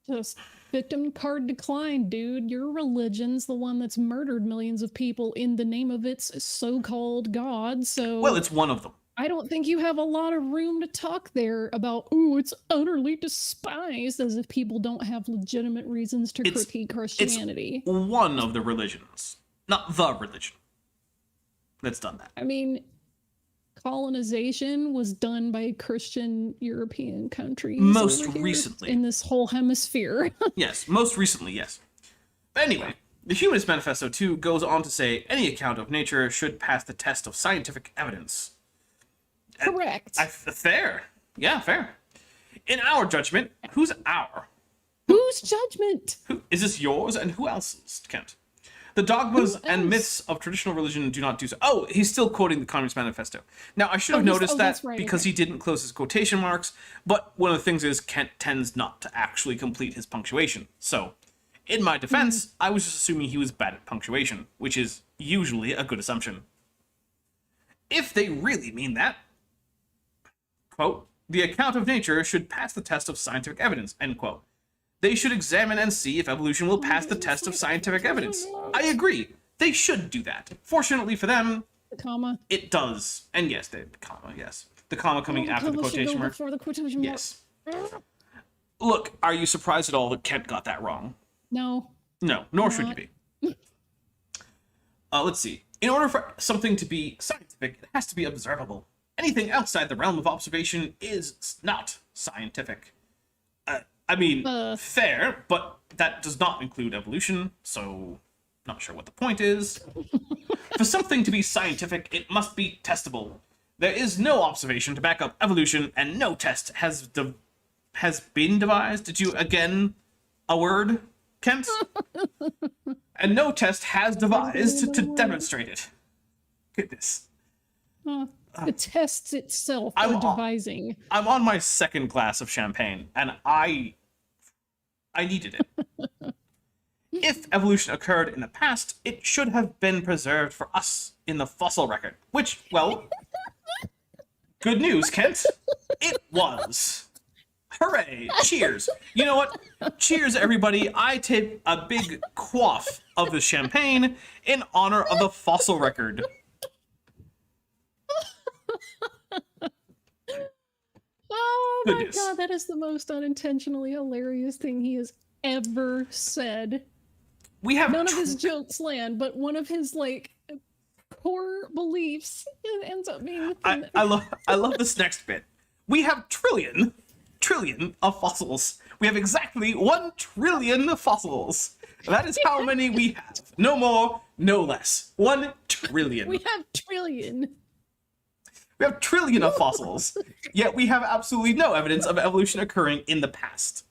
Just victim card decline, dude. Your religion's the one that's murdered millions of people in the name of its so-called God, so... Well, it's one of them. I don't think you have a lot of room to talk there about, ooh, it's utterly despised, as if people don't have legitimate reasons to critique Christianity. It's one of the religions, not the religion, that's done that. I mean, colonization was done by Christian European countries. Most recently. In this whole hemisphere. Yes, most recently, yes. But anyway, the Humanist Manifesto, too, goes on to say any account of nature should pass the test of scientific evidence. Correct. Fair. Yeah, fair. In our judgment, who's our? Whose judgment? Is this yours, and who else's, Kent? The dogmas and myths of traditional religion do not do so. Oh, he's still quoting the Communist Manifesto. Now, I should have noticed that right, because he didn't close his quotation marks, but one of the things is Kent tends not to actually complete his punctuation. So, in my defense, I was just assuming he was bad at punctuation, which is usually a good assumption. If they really mean that, quote, the account of nature should pass the test of scientific evidence, end quote. They should examine and see if evolution will pass the test of scientific evidence. I agree. They should do that. Fortunately for them, the comma. It does. And yes, the comma, yes. The comma coming after the quotation mark. Before the quotation mark. Yes. Look, are you surprised at all that Kent got that wrong? No. No, nor should you be. Let's see. In order for something to be scientific, it has to be observable. Anything outside the realm of observation is not scientific. I mean, fair, but that does not include evolution, so not sure what the point is. For something to be scientific, it must be testable. There is no observation to back up evolution, and no test has been devised. Did you again a word, Kent? And no test has devised to demonstrate it. Goodness. The tests itself are devising. I'm on my second glass of champagne, and I needed it. If evolution occurred in the past, it should have been preserved for us in the fossil record. Which, well, good news, Kent. It was. Hooray! Cheers! You know what? Cheers, everybody. I take a big quaff of the champagne in honor of the fossil record. Oh Goodness. my god, that is the most unintentionally hilarious thing he has ever said. We have none of his jokes land, but one of his like core beliefs ends up being the thing I love this next bit. We have trillion of fossils. We have exactly 1 trillion fossils. That is how many we have. No more, no less. 1 trillion. We have trillion. We have trillion of fossils, yet we have absolutely no evidence of evolution occurring in the past.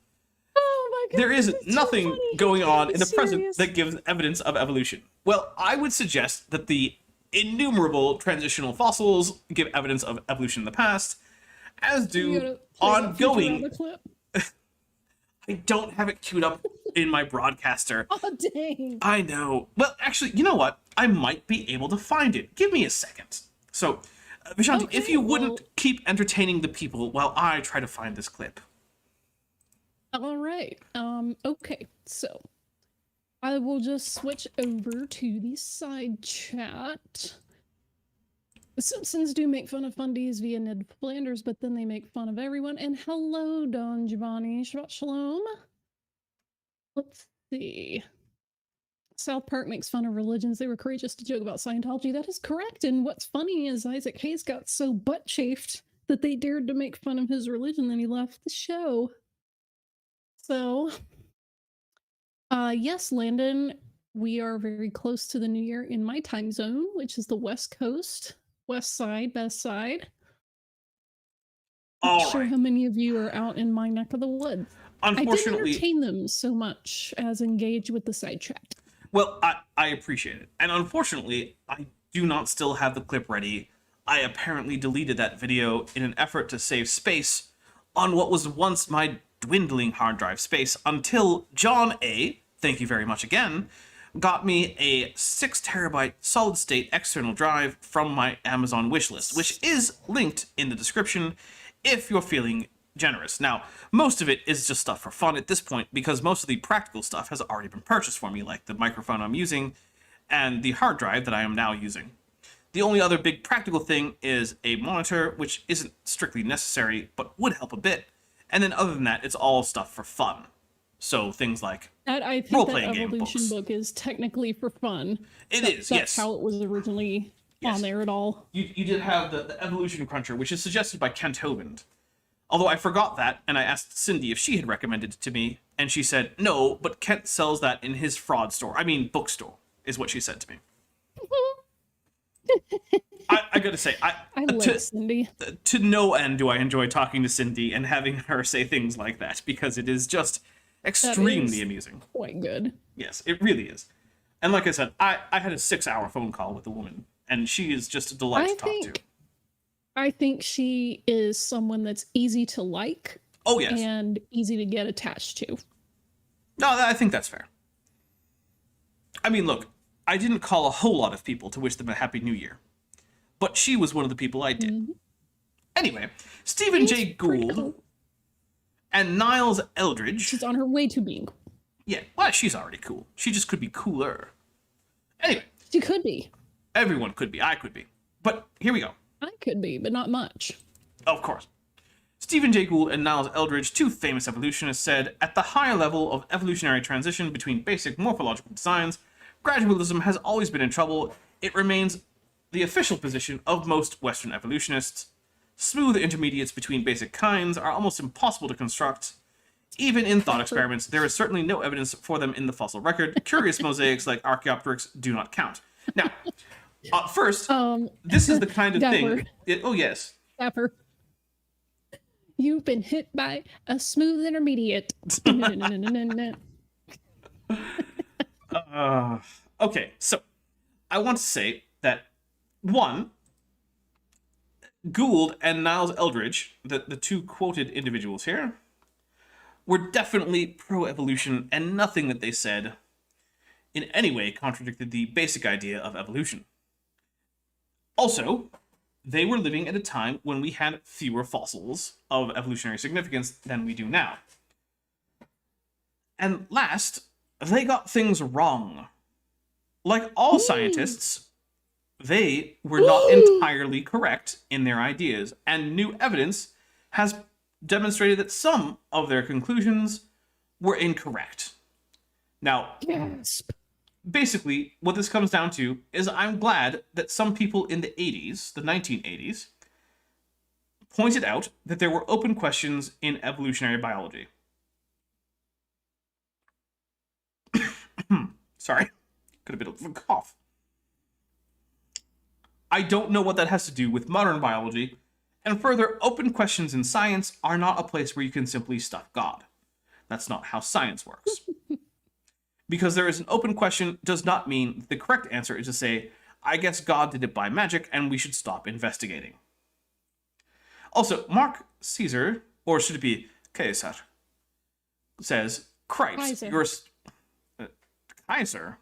Oh my god. There is nothing so going on in the present serious. that gives evidence of evolution. Well, I would suggest that the innumerable transitional fossils give evidence of evolution in the past, as do ongoing... I don't have it queued up in my broadcaster. Oh, dang. I know. Well, actually, you know what? I might be able to find it. Give me a second. So, Vishanti, Okay, if you wouldn't keep entertaining the people while I try to find this clip. All right. Okay. So I will just switch over to the side chat. The Simpsons do make fun of fundies via Ned Flanders, but then they make fun of everyone. And hello, Don Giovanni. Shabbat shalom. Let's see. South Park makes fun of religions. They were courageous to joke about Scientology. That is correct. And what's funny is Isaac Hayes got so butt chafed that they dared to make fun of his religion that he left the show. So, yes, Landon, we are very close to the new year in my time zone, which is the West Coast, West Side, best side. Not sure how many of you are out in my neck of the woods. Unfortunately, I didn't entertain them so much as engage with the side chat. Well, I appreciate it. And unfortunately, I do not still have the clip ready. I apparently deleted that video in an effort to save space on what was once my dwindling hard drive space until John A., thank you very much again, got me a 6 terabyte solid state external drive from my Amazon wishlist, which is linked in the description if you're feeling generous. Now, most of it is just stuff for fun at this point because most of the practical stuff has already been purchased for me, like the microphone I'm using and the hard drive that I am now using. The only other big practical thing is a monitor, which isn't strictly necessary, but would help a bit. And then other than that, it's all stuff for fun. So things like I think role-playing that game evolution books. book is technically for fun. Yes. That's how it was originally on there at all. You did have the Evolution Cruncher, which is suggested by Kent Hovind. Although I forgot that, and I asked Cindy if she had recommended it to me, and she said, no, but Kent sells that in his fraud store. I mean, bookstore, is what she said to me. I gotta say, I like Cindy. To no end do I enjoy talking to Cindy and having her say things like that, because it is just extremely amusing. Quite good. Yes, it really is. And like I said, I had a 6-hour phone call with a woman, and she is just a delight to talk to. I think she is someone that's easy to like. Oh, yes. And easy to get attached to. No, I think that's fair. I mean, look, I didn't call a whole lot of people to wish them a Happy New Year. But she was one of the people I did. Mm-hmm. Anyway, Stephen J. Gould cool. And Niles Eldridge. She's on her way to being cool. Yeah, well, she's already cool. She just could be cooler. Anyway. She could be. Everyone could be. I could be. But here we go. I could be, but not much. Of course. Stephen Jay Gould and Niles Eldredge, two famous evolutionists, said, at the higher level of evolutionary transition between basic morphological designs, gradualism has always been in trouble. It remains the official position of most Western evolutionists. Smooth intermediates between basic kinds are almost impossible to construct. Even in thought experiments, there is certainly no evidence for them in the fossil record. Curious mosaics like Archaeopteryx do not count. Now, first, this is the kind of thing... oh, yes. Dapper. You've been hit by a smooth intermediate. Okay, so I want to say that, one, Gould and Niles Eldredge, the two quoted individuals here, were definitely pro-evolution, and nothing that they said in any way contradicted the basic idea of evolution. Also, they were living at a time when we had fewer fossils of evolutionary significance than we do now. And last, they got things wrong. Like all scientists, they were not entirely correct in their ideas, and new evidence has demonstrated that some of their conclusions were incorrect. Now, basically, what this comes down to is I'm glad that some people in the 80s, the 1980s, pointed out that there were open questions in evolutionary biology. Sorry, could have been a cough. I don't know what that has to do with modern biology, and further, open questions in science are not a place where you can simply stuff God. That's not how science works. Because there is an open question does not mean the correct answer is to say, I guess God did it by magic and we should stop investigating. Also, Mark Caesar, or should it be Caesar, says, Christ, you're... Kaiser?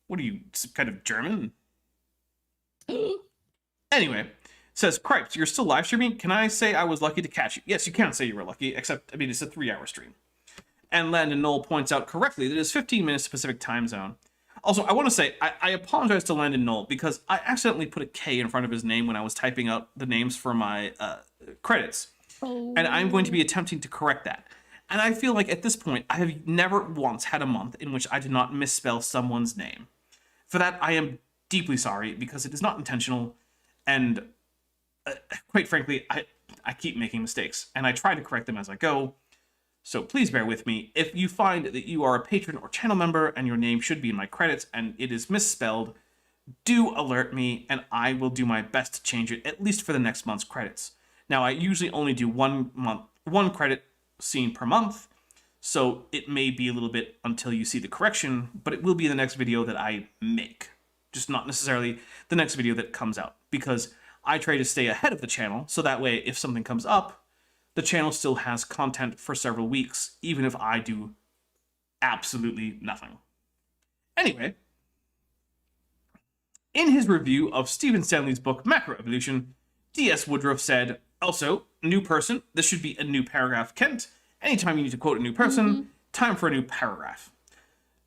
What are you, some kind of German? Anyway, says, Cripes, you're still live streaming? Can I say I was lucky to catch you? Yes, you can say you were lucky, except, I mean, it's a 3-hour stream. And Landon Knoll points out correctly that it's 15 minutes Pacific time zone. Also, I want to say, I apologize to Landon Knoll because I accidentally put a K in front of his name when I was typing out the names for my credits. And I'm going to be attempting to correct that. And I feel like at this point, I have never once had a month in which I did not misspell someone's name. For that, I am deeply sorry because it is not intentional. And quite frankly, I keep making mistakes. And I try to correct them as I go. So please bear with me. If you find that you are a patron or channel member and your name should be in my credits and it is misspelled, do alert me and I will do my best to change it, at least for the next month's credits. Now, I usually only do one credit scene per month, so it may be a little bit until you see the correction, but it will be the next video that I make. Just not necessarily the next video that comes out, because I try to stay ahead of the channel, so that way if something comes up, the channel still has content for several weeks, even if I do absolutely nothing. Anyway, in his review of Stephen Stanley's book Macroevolution, D.S. Woodruff said, also, new person, this should be a new paragraph, Kent. Anytime you need to quote a new person, time for a new paragraph.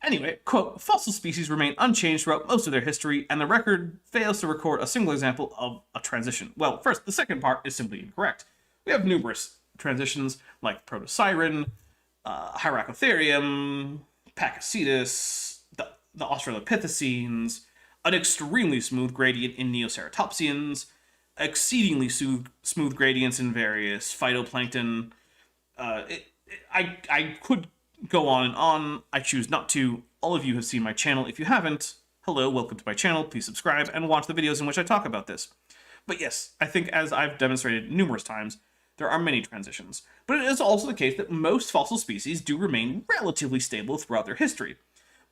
Anyway, quote, fossil species remain unchanged throughout most of their history, and the record fails to record a single example of a transition. Well, first, the second part is simply incorrect. We have numerous transitions like Protocyren, Hyracotherium, Pakicetus, the Australopithecines, an extremely smooth gradient in Neoceratopsians, exceedingly smooth gradients in various phytoplankton. I could go on and on. I choose not to. All of you have seen my channel. If you haven't, hello, welcome to my channel. Please subscribe and watch the videos in which I talk about this. But yes, I think as I've demonstrated numerous times, there are many transitions. But it is also the case that most fossil species do remain relatively stable throughout their history.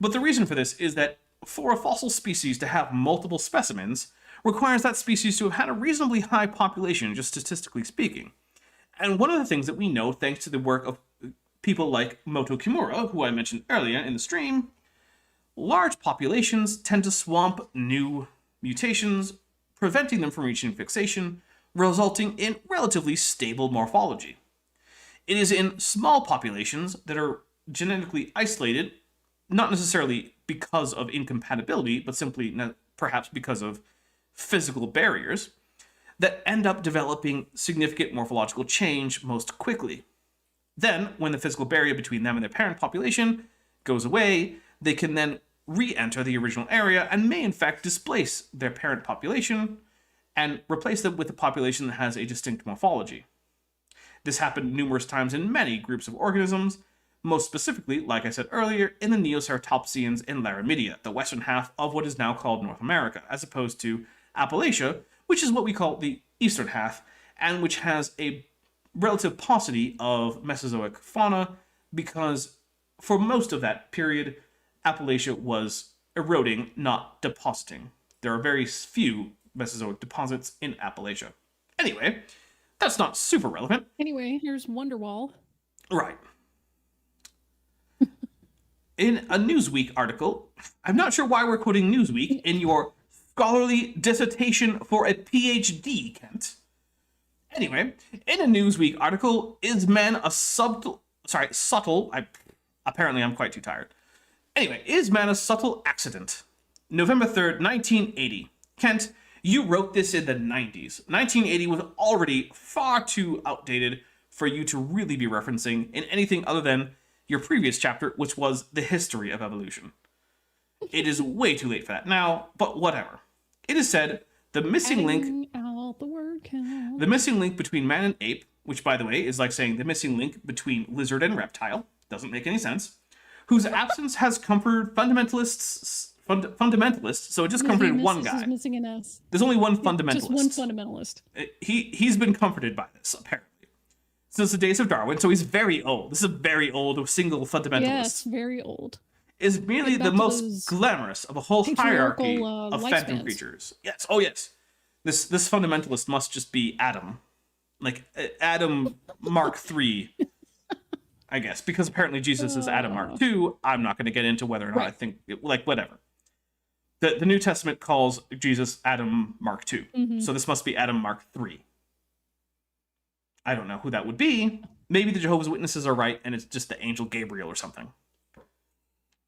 But the reason for this is that for a fossil species to have multiple specimens requires that species to have had a reasonably high population, just statistically speaking. And one of the things that we know, thanks to the work of people like Moto Kimura, who I mentioned earlier in the stream, large populations tend to swamp new mutations, preventing them from reaching fixation, resulting in relatively stable morphology. It is in small populations that are genetically isolated, not necessarily because of incompatibility, but simply perhaps because of physical barriers, that end up developing significant morphological change most quickly. Then, when the physical barrier between them and their parent population goes away, they can then re-enter the original area and may in fact displace their parent population and replace them with a population that has a distinct morphology. This happened numerous times in many groups of organisms, most specifically, like I said earlier, in the Neoceratopsians in Laramidia, the western half of what is now called North America, as opposed to Appalachia, which is what we call the eastern half, and which has a relative paucity of Mesozoic fauna, because for most of that period, Appalachia was eroding, not depositing. There are very few Mesozoic deposits in Appalachia. Anyway, that's not super relevant. Anyway, here's Wonderwall. Right. In a Newsweek article, I'm not sure why we're quoting Newsweek in your scholarly dissertation for a PhD, Kent. Anyway, in a Newsweek article, is man a subtle, apparently I'm quite too tired. Anyway, is man a subtle accident? November 3rd, 1980. Kent, you wrote this in the 90s. 1980 was already far too outdated for you to really be referencing in anything other than your previous chapter, which was the history of evolution. It is way too late for that now, but whatever. It is said the missing link between man and ape, which by the way is like saying the missing link between lizard and reptile, doesn't make any sense, whose absence has comforted fundamentalists, so it just comforted one guy. Missing an S. There's only one fundamentalist. Just one fundamentalist. He's been comforted by this, apparently, since the days of Darwin, so he's very old. This is a very old single fundamentalist. Yes, very old. Is merely the most glamorous of a whole hierarchy of phantom creatures. Yes, oh yes. This fundamentalist must just be Adam. Like, Adam Mark III, I guess. Because apparently Jesus is Adam Mark II. I'm not going to get into whether or not I think, whatever. The New Testament calls Jesus Adam Mark II. Mm-hmm. So this must be Adam Mark III. I don't know who that would be. Maybe the Jehovah's Witnesses are right, and it's just the angel Gabriel or something.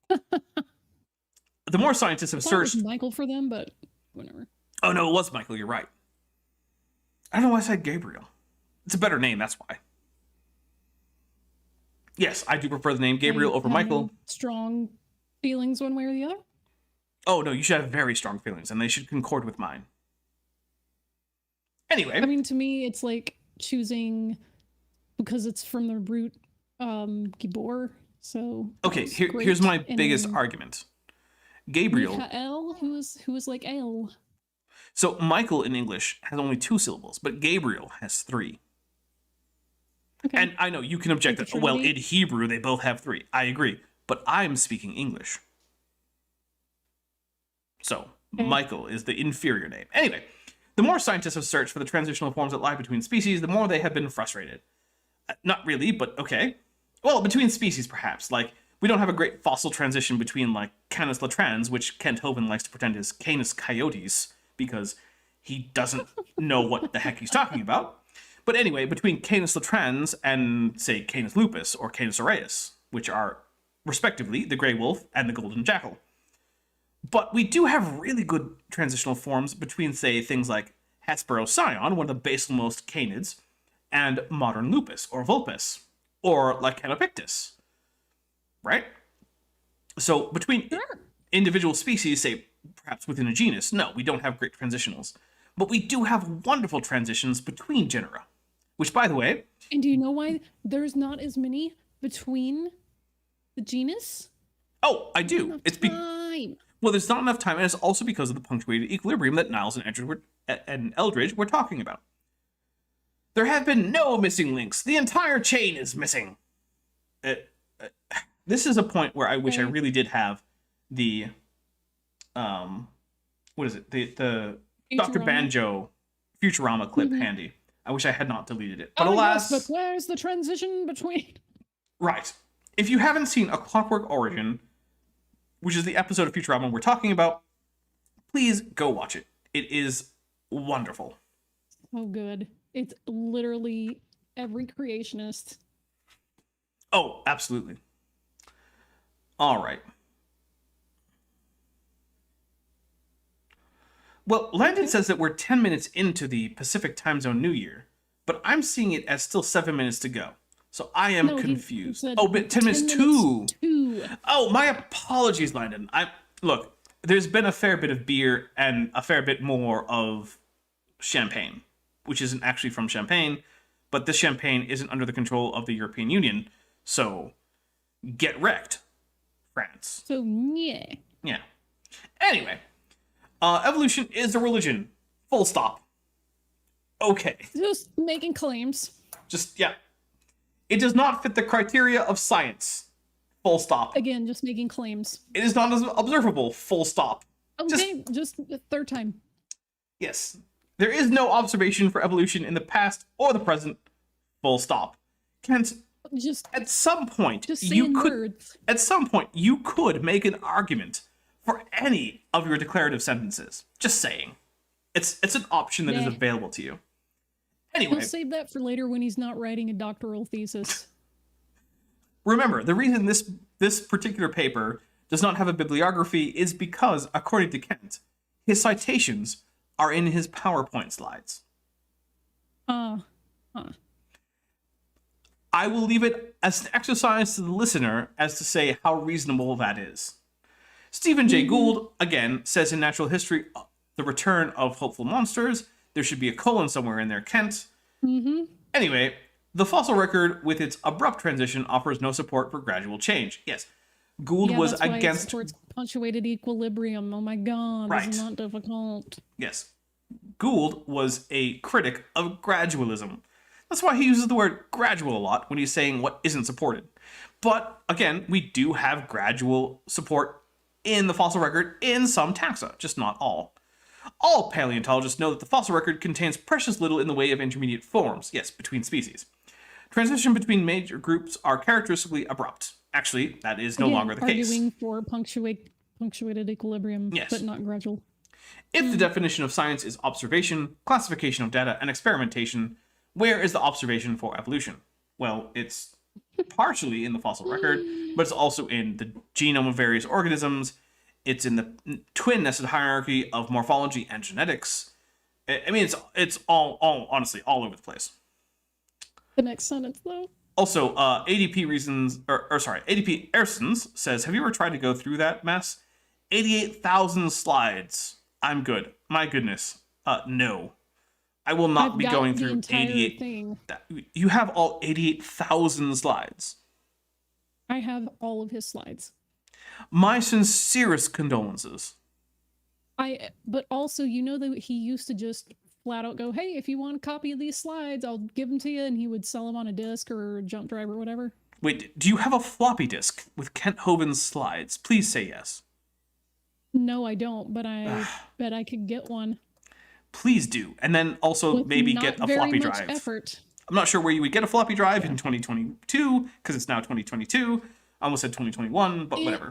The more scientists have searched... It was Michael for them, but whatever. Oh, no, it was Michael. You're right. I don't know why I said Gabriel. It's a better name, that's why. Yes, I do prefer the name Gabriel over Michael. Strong feelings one way or the other? Oh, no, you should have very strong feelings, and they should concord with mine. Anyway. I mean, to me, it's like choosing... Because it's from the root Gibor, so... Okay, here's my biggest argument. Gabriel... Michael, who is like El. So Michael in English has only 2 syllables, but Gabriel has 3. Okay. And I know you can object that, well, in Hebrew they both have 3. I agree, but I'm speaking English. So, Michael is the inferior name. Anyway, the more scientists have searched for the transitional forms that lie between species, the more they have been frustrated. Not really, but okay. Well, between species, perhaps. Like, we don't have a great fossil transition between, like, Canis latrans, which Kent Hovind likes to pretend is Canis coyotes, because he doesn't know what the heck he's talking about. But anyway, between Canis latrans and, say, Canis lupus or Canis aureus, which are, respectively, the gray wolf and the golden jackal. But we do have really good transitional forms between, say, things like Hesperocyon, one of the basalmost canids, and modern lupus or vulpes, or Lycanopictus, right? So between individual species, say, perhaps within a genus, no, we don't have great transitionals. But we do have wonderful transitions between genera, which, by the way... And do you know why there's not as many between the genus? Oh, I do. It's well, there's not enough time, and it's also because of the punctuated equilibrium that Niles and Eldridge were talking about. There have been no missing links. The entire chain is missing. This is a point where I wish I really did have the... what is it? The Dr. Banjo Futurama clip handy. I wish I had not deleted it. But alas... Yes, but where's the transition between... Right. If you haven't seen A Clockwork Origin, which is the episode of Futurama we're talking about, please go watch it. It is wonderful. Oh, good. It's literally every creationist. Oh, absolutely. All right. Well, Landon says that we're 10 minutes into the Pacific Time Zone New Year, but I'm seeing it as still 7 minutes to go. So I am confused. said Oh, but 10 minutes too. Two. Oh, my apologies, Landon. Look, there's been a fair bit of beer and a fair bit more of champagne, which isn't actually from Champagne, but this champagne isn't under the control of the European Union. So get wrecked, France. So, yeah. Yeah. Anyway, evolution is a religion. Full stop. Okay. Just making claims. Just, yeah. It does not fit the criteria of science. Full stop. Again, just making claims. It is not observable. Full stop. Okay, just the third time. Yes. There is no observation for evolution in the past or the present. Full stop. Kent, Just at some point, just you saying could words. at some point you could make an argument for any of your declarative sentences. Just saying. It's an option that is Nah. available to you. We'll Anyway, save that for later when he's not writing a doctoral thesis. remember, the reason this particular paper does not have a bibliography is because, according to Kent, his citations are in his PowerPoint slides. I will leave it as an exercise to the listener as to say how reasonable that is. Stephen Jay Gould, again, says in Natural History, The Return of Hopeful Monsters, there should be a colon somewhere in there, Kent. Anyway, the fossil record, with its abrupt transition, offers no support for gradual change. Yes, Gould was that's why it against... supports punctuated equilibrium. Oh my god, Right. this is not difficult. Yes, Gould was a critic of gradualism. That's why he uses the word gradual a lot when he's saying what isn't supported. But, again, we do have gradual support in the fossil record in some taxa, just not all. All paleontologists know that the fossil record contains precious little in the way of intermediate forms, yes, between species. Transition between major groups are characteristically abrupt. Actually, that is no longer the case. Arguing for punctuated equilibrium, Yes. but not gradual. If the definition of science is observation, classification of data, and experimentation, where is the observation for evolution? Well, it's partially in the fossil record, but it's also in the genome of various organisms. It's in the twin nested hierarchy of morphology and genetics. I mean, it's all honestly all over the place. The next sentence, though. Also, ADP reasons, ADP Ersons says, have you ever tried to go through that mess? 88,000 slides. I'm good. My goodness. No. I will not I've be got going the through entire 88. thing. You have all 88,000 slides. I have all of his slides. My sincerest condolences. But also, you know that he used to just flat out go, hey, if you want a copy of these slides, I'll give them to you, and he would sell them on a disc or a jump drive or whatever. Wait, do you have a floppy disk with Kent Hovind's slides? Please say yes. No, I don't, but I bet I could get one. Please do. And then also With maybe not get a very floppy much drive. effort. I'm not sure where you would get a floppy drive in 2022, because it's now 2022. I almost said 2021, but whatever.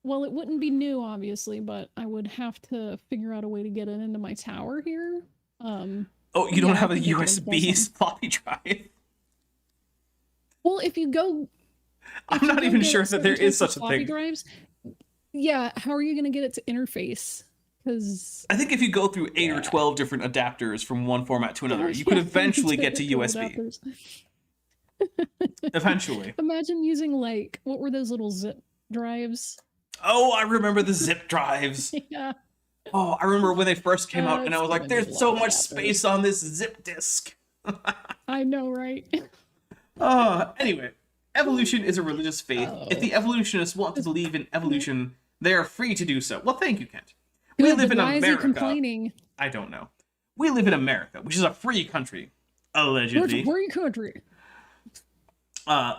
Well, it wouldn't be new, obviously, but I would have to figure out a way to get it into my tower here. Oh, you don't yeah, have I a think I could USB pull some. floppy drive? Well, if you go... I'm not even sure that there is such a floppy thing. drives, yeah, how are you going to get it to interface? Because... I think if you go through 8 or 12 different adapters from one format to another, you could eventually get to USB. Eventually. Imagine using, like, what were those little zip drives? Oh, I remember the zip drives. Yeah. Oh, I remember when they first came out, and I it's was like, gonna be a there's so lot of much adapters. space on this zip disk. I know, right? Anyway, evolution is a religious faith. If the evolutionists want to believe in evolution, they are free to do so. Well, thank you, Kent. We Good, live but in why is he America. complaining? I don't know. We live in America, which is a free country, We're allegedly. a free country.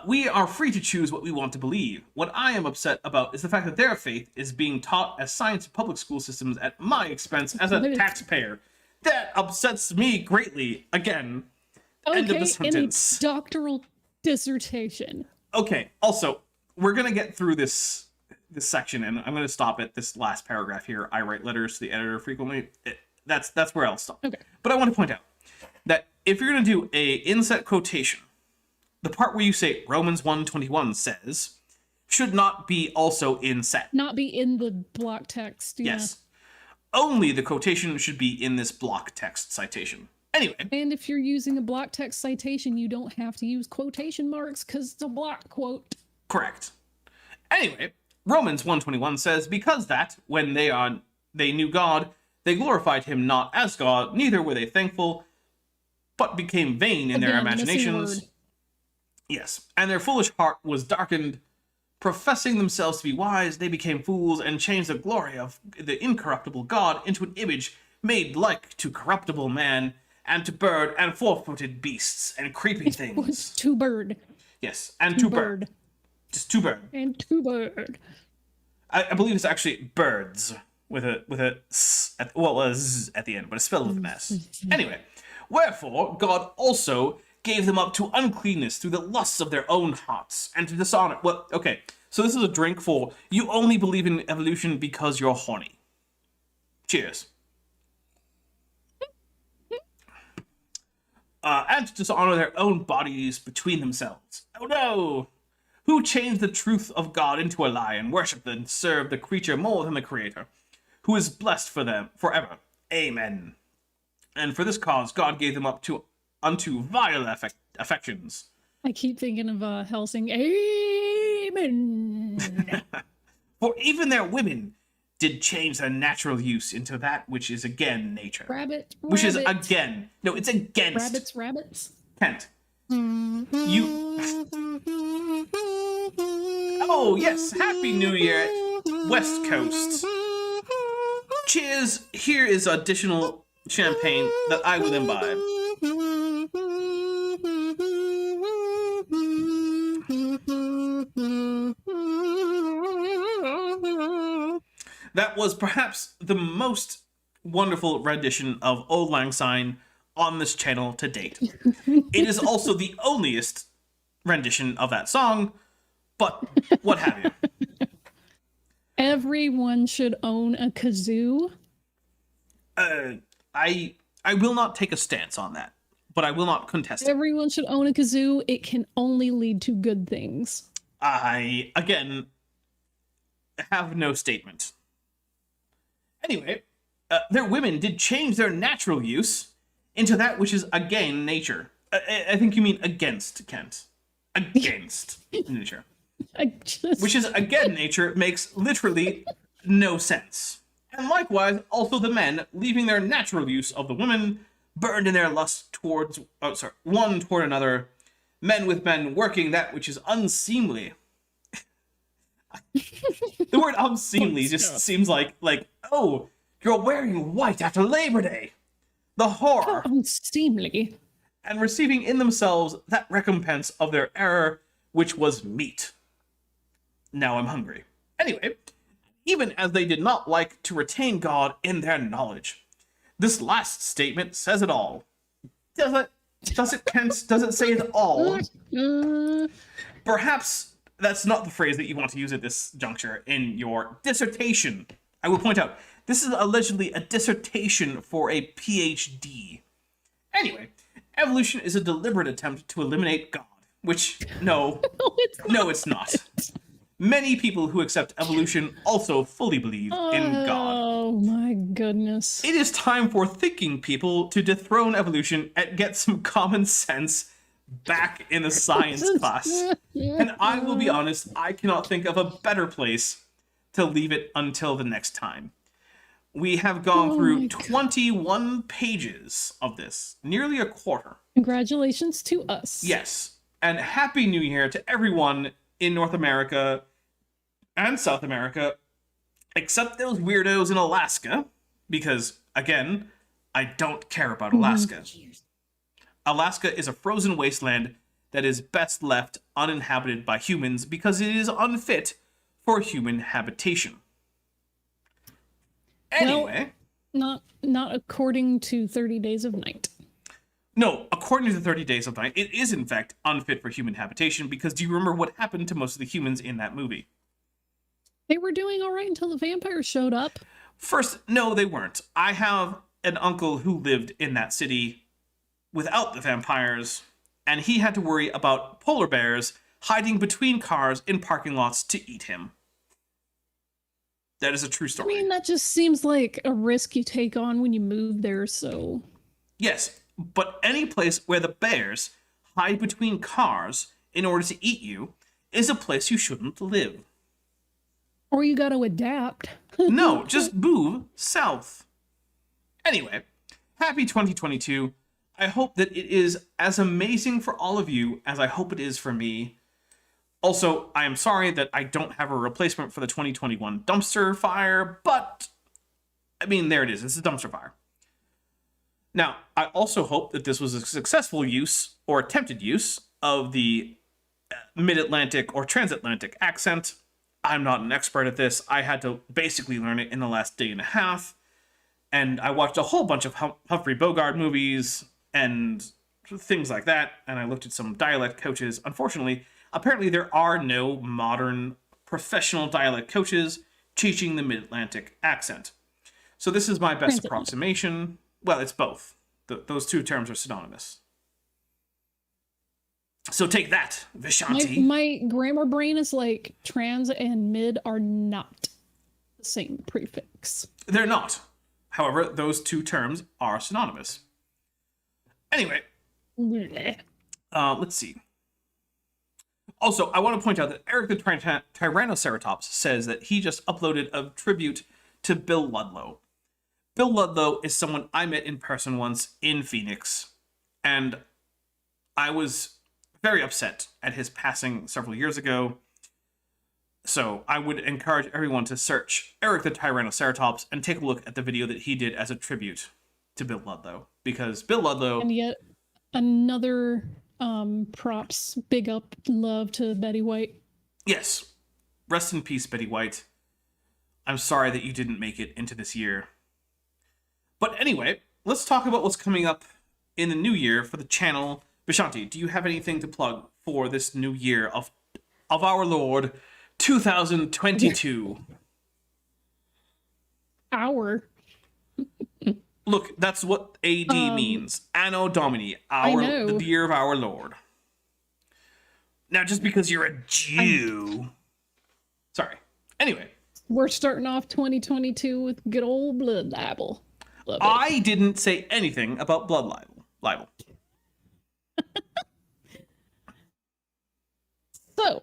We are free to choose what we want to believe. What I am upset about is the fact that their faith is being taught as science in public school systems at my expense as a taxpayer. That upsets me greatly. Again, end of the Okay, in a sentence. doctoral dissertation. Okay, also, we're going to get through this section, and I'm going to stop at this last paragraph here. I write letters to the editor frequently. That's where I'll stop. Okay. But I want to point out that if you're going to do a inset quotation, the part where you say Romans 1:21 says should not be also inset. Not be in the block text. Yeah. Yes. only the quotation should be in this block text citation. Anyway. And if you're using a block text citation, you don't have to use quotation marks because it's a block quote. Correct. Anyway, Romans 1:21 says, because that, when they knew God, they glorified him not as God, neither were they thankful, but became vain in their imaginations. Yes, and their foolish heart was darkened. Professing themselves to be wise, they became fools and changed the glory of the incorruptible God into an image made like to corruptible man, and to bird and four-footed beasts and creeping things. Two bird. Yes, and two bird. Just two bird. And two bird. I believe it's actually birds with a s at, well, a z at the end, but it's spelled with an s. Anyway, wherefore God also gave them up to uncleanness through the lusts of their own hearts, and to dishonor. Well, okay, so this is a drink for you only believe in evolution because you're horny. Cheers. And to dishonor their own bodies between themselves. Oh no! Who changed the truth of God into a lie and worshipped and served the creature more than the Creator, who is blessed for them forever. Amen. And for this cause God gave them up unto vile affections. I keep thinking of Helsing. Amen. For even their women did change their natural use into that which is again nature. Rabbit. Which is again. No, it's against. Rabbits. Kent. You. Oh, yes. Happy New Year, West Coast. Cheers. Here is additional champagne that I will imbibe. That was perhaps the most wonderful rendition of Auld Lang Syne on this channel to date. It is also the onlyest rendition of that song, but what have you. Everyone should own a kazoo. I will not take a stance on that, but I will not contest it. Everyone should own a kazoo. It can only lead to good things. I, again, have no statement. Anyway, their women did change their natural use into that which is again nature. I think you mean against, Kent. Against nature. Which is again nature makes literally no sense. And likewise, also the men, leaving their natural use of the women, burned in their lust towards, one toward another, men with men working that which is unseemly. The word unseemly just seems like, oh, you're wearing white after Labor Day. The horror. How unseemly. And receiving in themselves that recompense of their error, which was meat. Now I'm hungry. Anyway, even as they did not like to retain God in their knowledge. This last statement says it all. Does it, Kent? Does it say it all? Perhaps that's not the phrase that you want to use at this juncture in your dissertation. I will point out, this is allegedly a dissertation for a PhD. Anyway, evolution is a deliberate attempt to eliminate God, which, no, it's not. Many people who accept evolution also fully believe in God. Oh my goodness. It is time for thinking people to dethrone evolution and get some common sense back in the science class. And I will be honest, I cannot think of a better place to leave it until the next time. We have gone through 21 pages of this, nearly a quarter. Congratulations to us. Yes, and Happy New Year to everyone in North America and South America, except those weirdos in Alaska, because, again, I don't care about Alaska. Alaska is a frozen wasteland that is best left uninhabited by humans because it is unfit for human habitation. Anyway. Well, not according to 30 Days of Night. No, according to 30 Days of Night, it is in fact unfit for human habitation because do you remember what happened to most of the humans in that movie? They were doing all right until the vampires showed up. First, no, they weren't. I have an uncle who lived in that city without the vampires, and he had to worry about polar bears hiding between cars in parking lots to eat him. That is a true I story. mean, that just seems like a risk you take on when you move there, so... Yes, but any place where the bears hide between cars in order to eat you is a place you shouldn't live. Or you gotta adapt. No, just move south. Anyway, happy 2022. I hope that it is as amazing for all of you as I hope it is for me. Also, I am sorry that I don't have a replacement for the 2021 dumpster fire, but, I mean, there it is. It's a dumpster fire. Now, I also hope that this was a successful use, or attempted use, of the mid-Atlantic or transatlantic accent. I'm not an expert at this. I had to basically learn it in the last day and a half, and I watched a whole bunch of Humphrey Bogart movies and things like that, and I looked at some dialect coaches. Unfortunately, apparently there are no modern professional dialect coaches teaching the mid-Atlantic accent. So this is my best approximation. Well, it's both. Those two terms are synonymous. So take that, Vishanti. My grammar brain is like trans and mid are not the same prefix. They're not. However, those two terms are synonymous. Anyway, let's see. Also, I want to point out that Eric the Tyrannoceratops says that he just uploaded a tribute to Bill Ludlow. Bill Ludlow is someone I met in person once in Phoenix, and I was very upset at his passing several years ago. So I would encourage everyone to search Eric the Tyrannoceratops and take a look at the video that he did as a tribute to Bill Ludlow, because Bill Ludlow... And yet another props, big up, love to Betty White. Yes. Rest in peace, Betty White. I'm sorry that you didn't make it into this year. But anyway, let's talk about what's coming up in the new year for the channel. Vishanti, do you have anything to plug for this new year of our Lord 2022? Our. Look, that's what AD means. Anno Domini, the year of our Lord. Now, just because you're a Jew... Sorry. Anyway. We're starting off 2022 with good old blood libel. I didn't say anything about blood libel. So,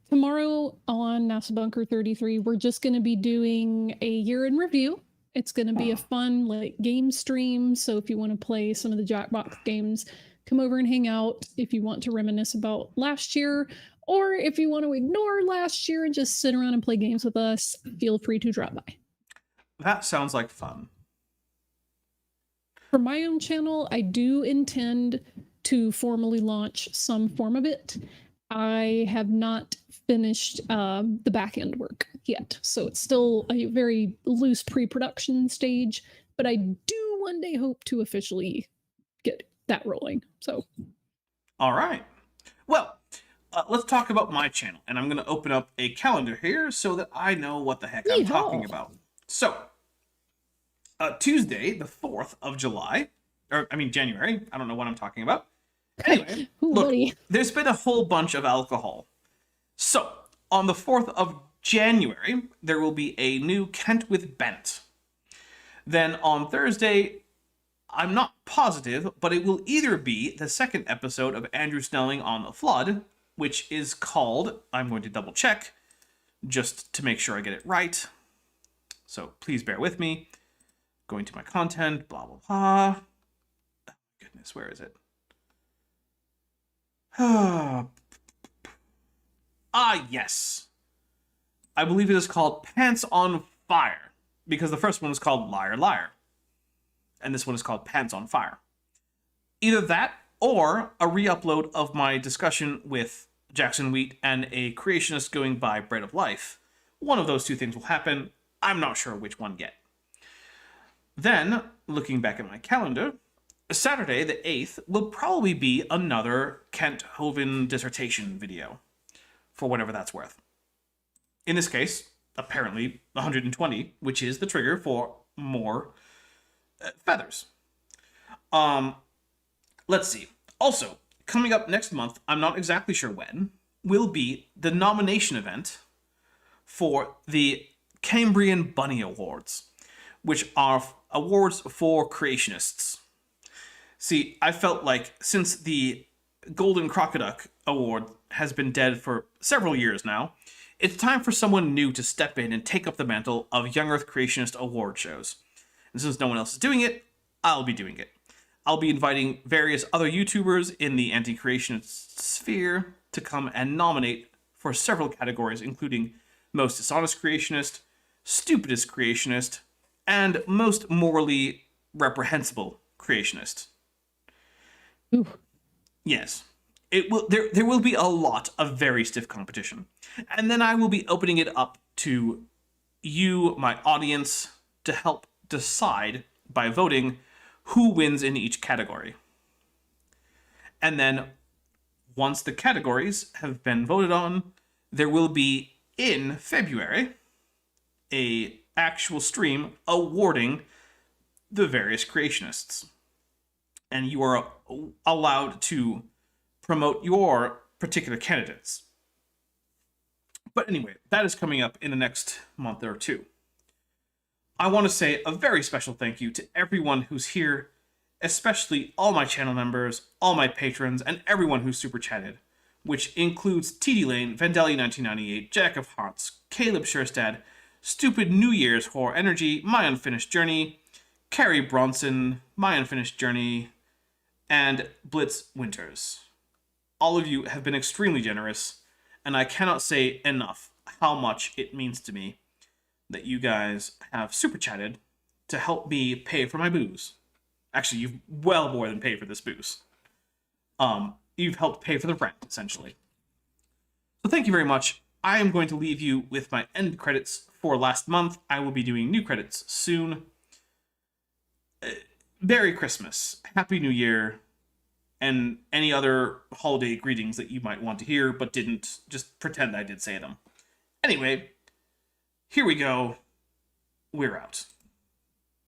tomorrow on NASA Bunker 33, we're just going to be doing a year in review. It's going to be a fun game stream. So if you want to play some of the Jackbox games, come over and hang out. If you want to reminisce about last year, or if you want to ignore last year and just sit around and play games with us, feel free to drop by. That sounds like fun. For my own channel, I do intend to formally launch some form of it. I have not finished the back end work yet, so it's still a very loose pre-production stage, but I do one day hope to officially get that rolling. So, all right. Well, let's talk about my channel, and I'm going to open up a calendar here so that I know what the heck I'm talking about. So, Tuesday, the 4th of July, January. I don't know what I'm talking about. Anyway, look, there's been a whole bunch of alcohol. So, on the 4th of January, there will be a new Kent with Bent. Then on Thursday, I'm not positive, but it will either be the second episode of Andrew Snelling on the Flood, which is called, I'm going to double check, just to make sure I get it right. So please bear with me. Going to my content, blah, blah, blah. Oh, goodness, where is it? Yes. I believe it is called Pants on Fire, because the first one was called Liar, Liar. And this one is called Pants on Fire. Either that, or a re-upload of my discussion with Jackson Wheat and a creationist going by Bread of Life. One of those two things will happen. I'm not sure which one yet. Then, looking back at my calendar, Saturday the 8th will probably be another Kent Hovind dissertation video, for whatever that's worth. In this case, apparently 120, which is the trigger for more feathers. Let's see. Also, coming up next month, I'm not exactly sure when, will be the nomination event for the Cambrian Bunny Awards, which are awards for creationists. See, I felt like since the Golden Crocoduck Award has been dead for several years now, it's time for someone new to step in and take up the mantle of Young Earth Creationist award shows. And since no one else is doing it, I'll be doing it. I'll be inviting various other YouTubers in the anti-creationist sphere to come and nominate for several categories, including Most Dishonest Creationist, Stupidest Creationist, and Most Morally Reprehensible Creationist. Ooh. Yes. There will be a lot of very stiff competition. And then I will be opening it up to you, my audience, to help decide by voting who wins in each category. And then once the categories have been voted on, there will be in February a actual stream awarding the various creationists. And you are allowed to promote your particular candidates. But anyway, that is coming up in the next month or two. I want to say a very special thank you to everyone who's here, especially all my channel members, all my patrons, and everyone who super chatted, which includes TD Lane, Vandelli1998, Jack of Hearts, Caleb Sherstad, Stupid New Year's Horror Energy, My Unfinished Journey, Carrie Bronson, My Unfinished Journey, and Blitz Winters. All of you have been extremely generous, and I cannot say enough how much it means to me that you guys have super chatted to help me pay for my booze. Actually, you've well more than paid for this booze. You've helped pay for the rent, essentially. So thank you very much. I am going to leave you with my end credits for last month. I will be doing new credits soon. Merry Christmas, Happy New Year, and any other holiday greetings that you might want to hear, but didn't. Just pretend I did say them. Anyway, here we go. We're out.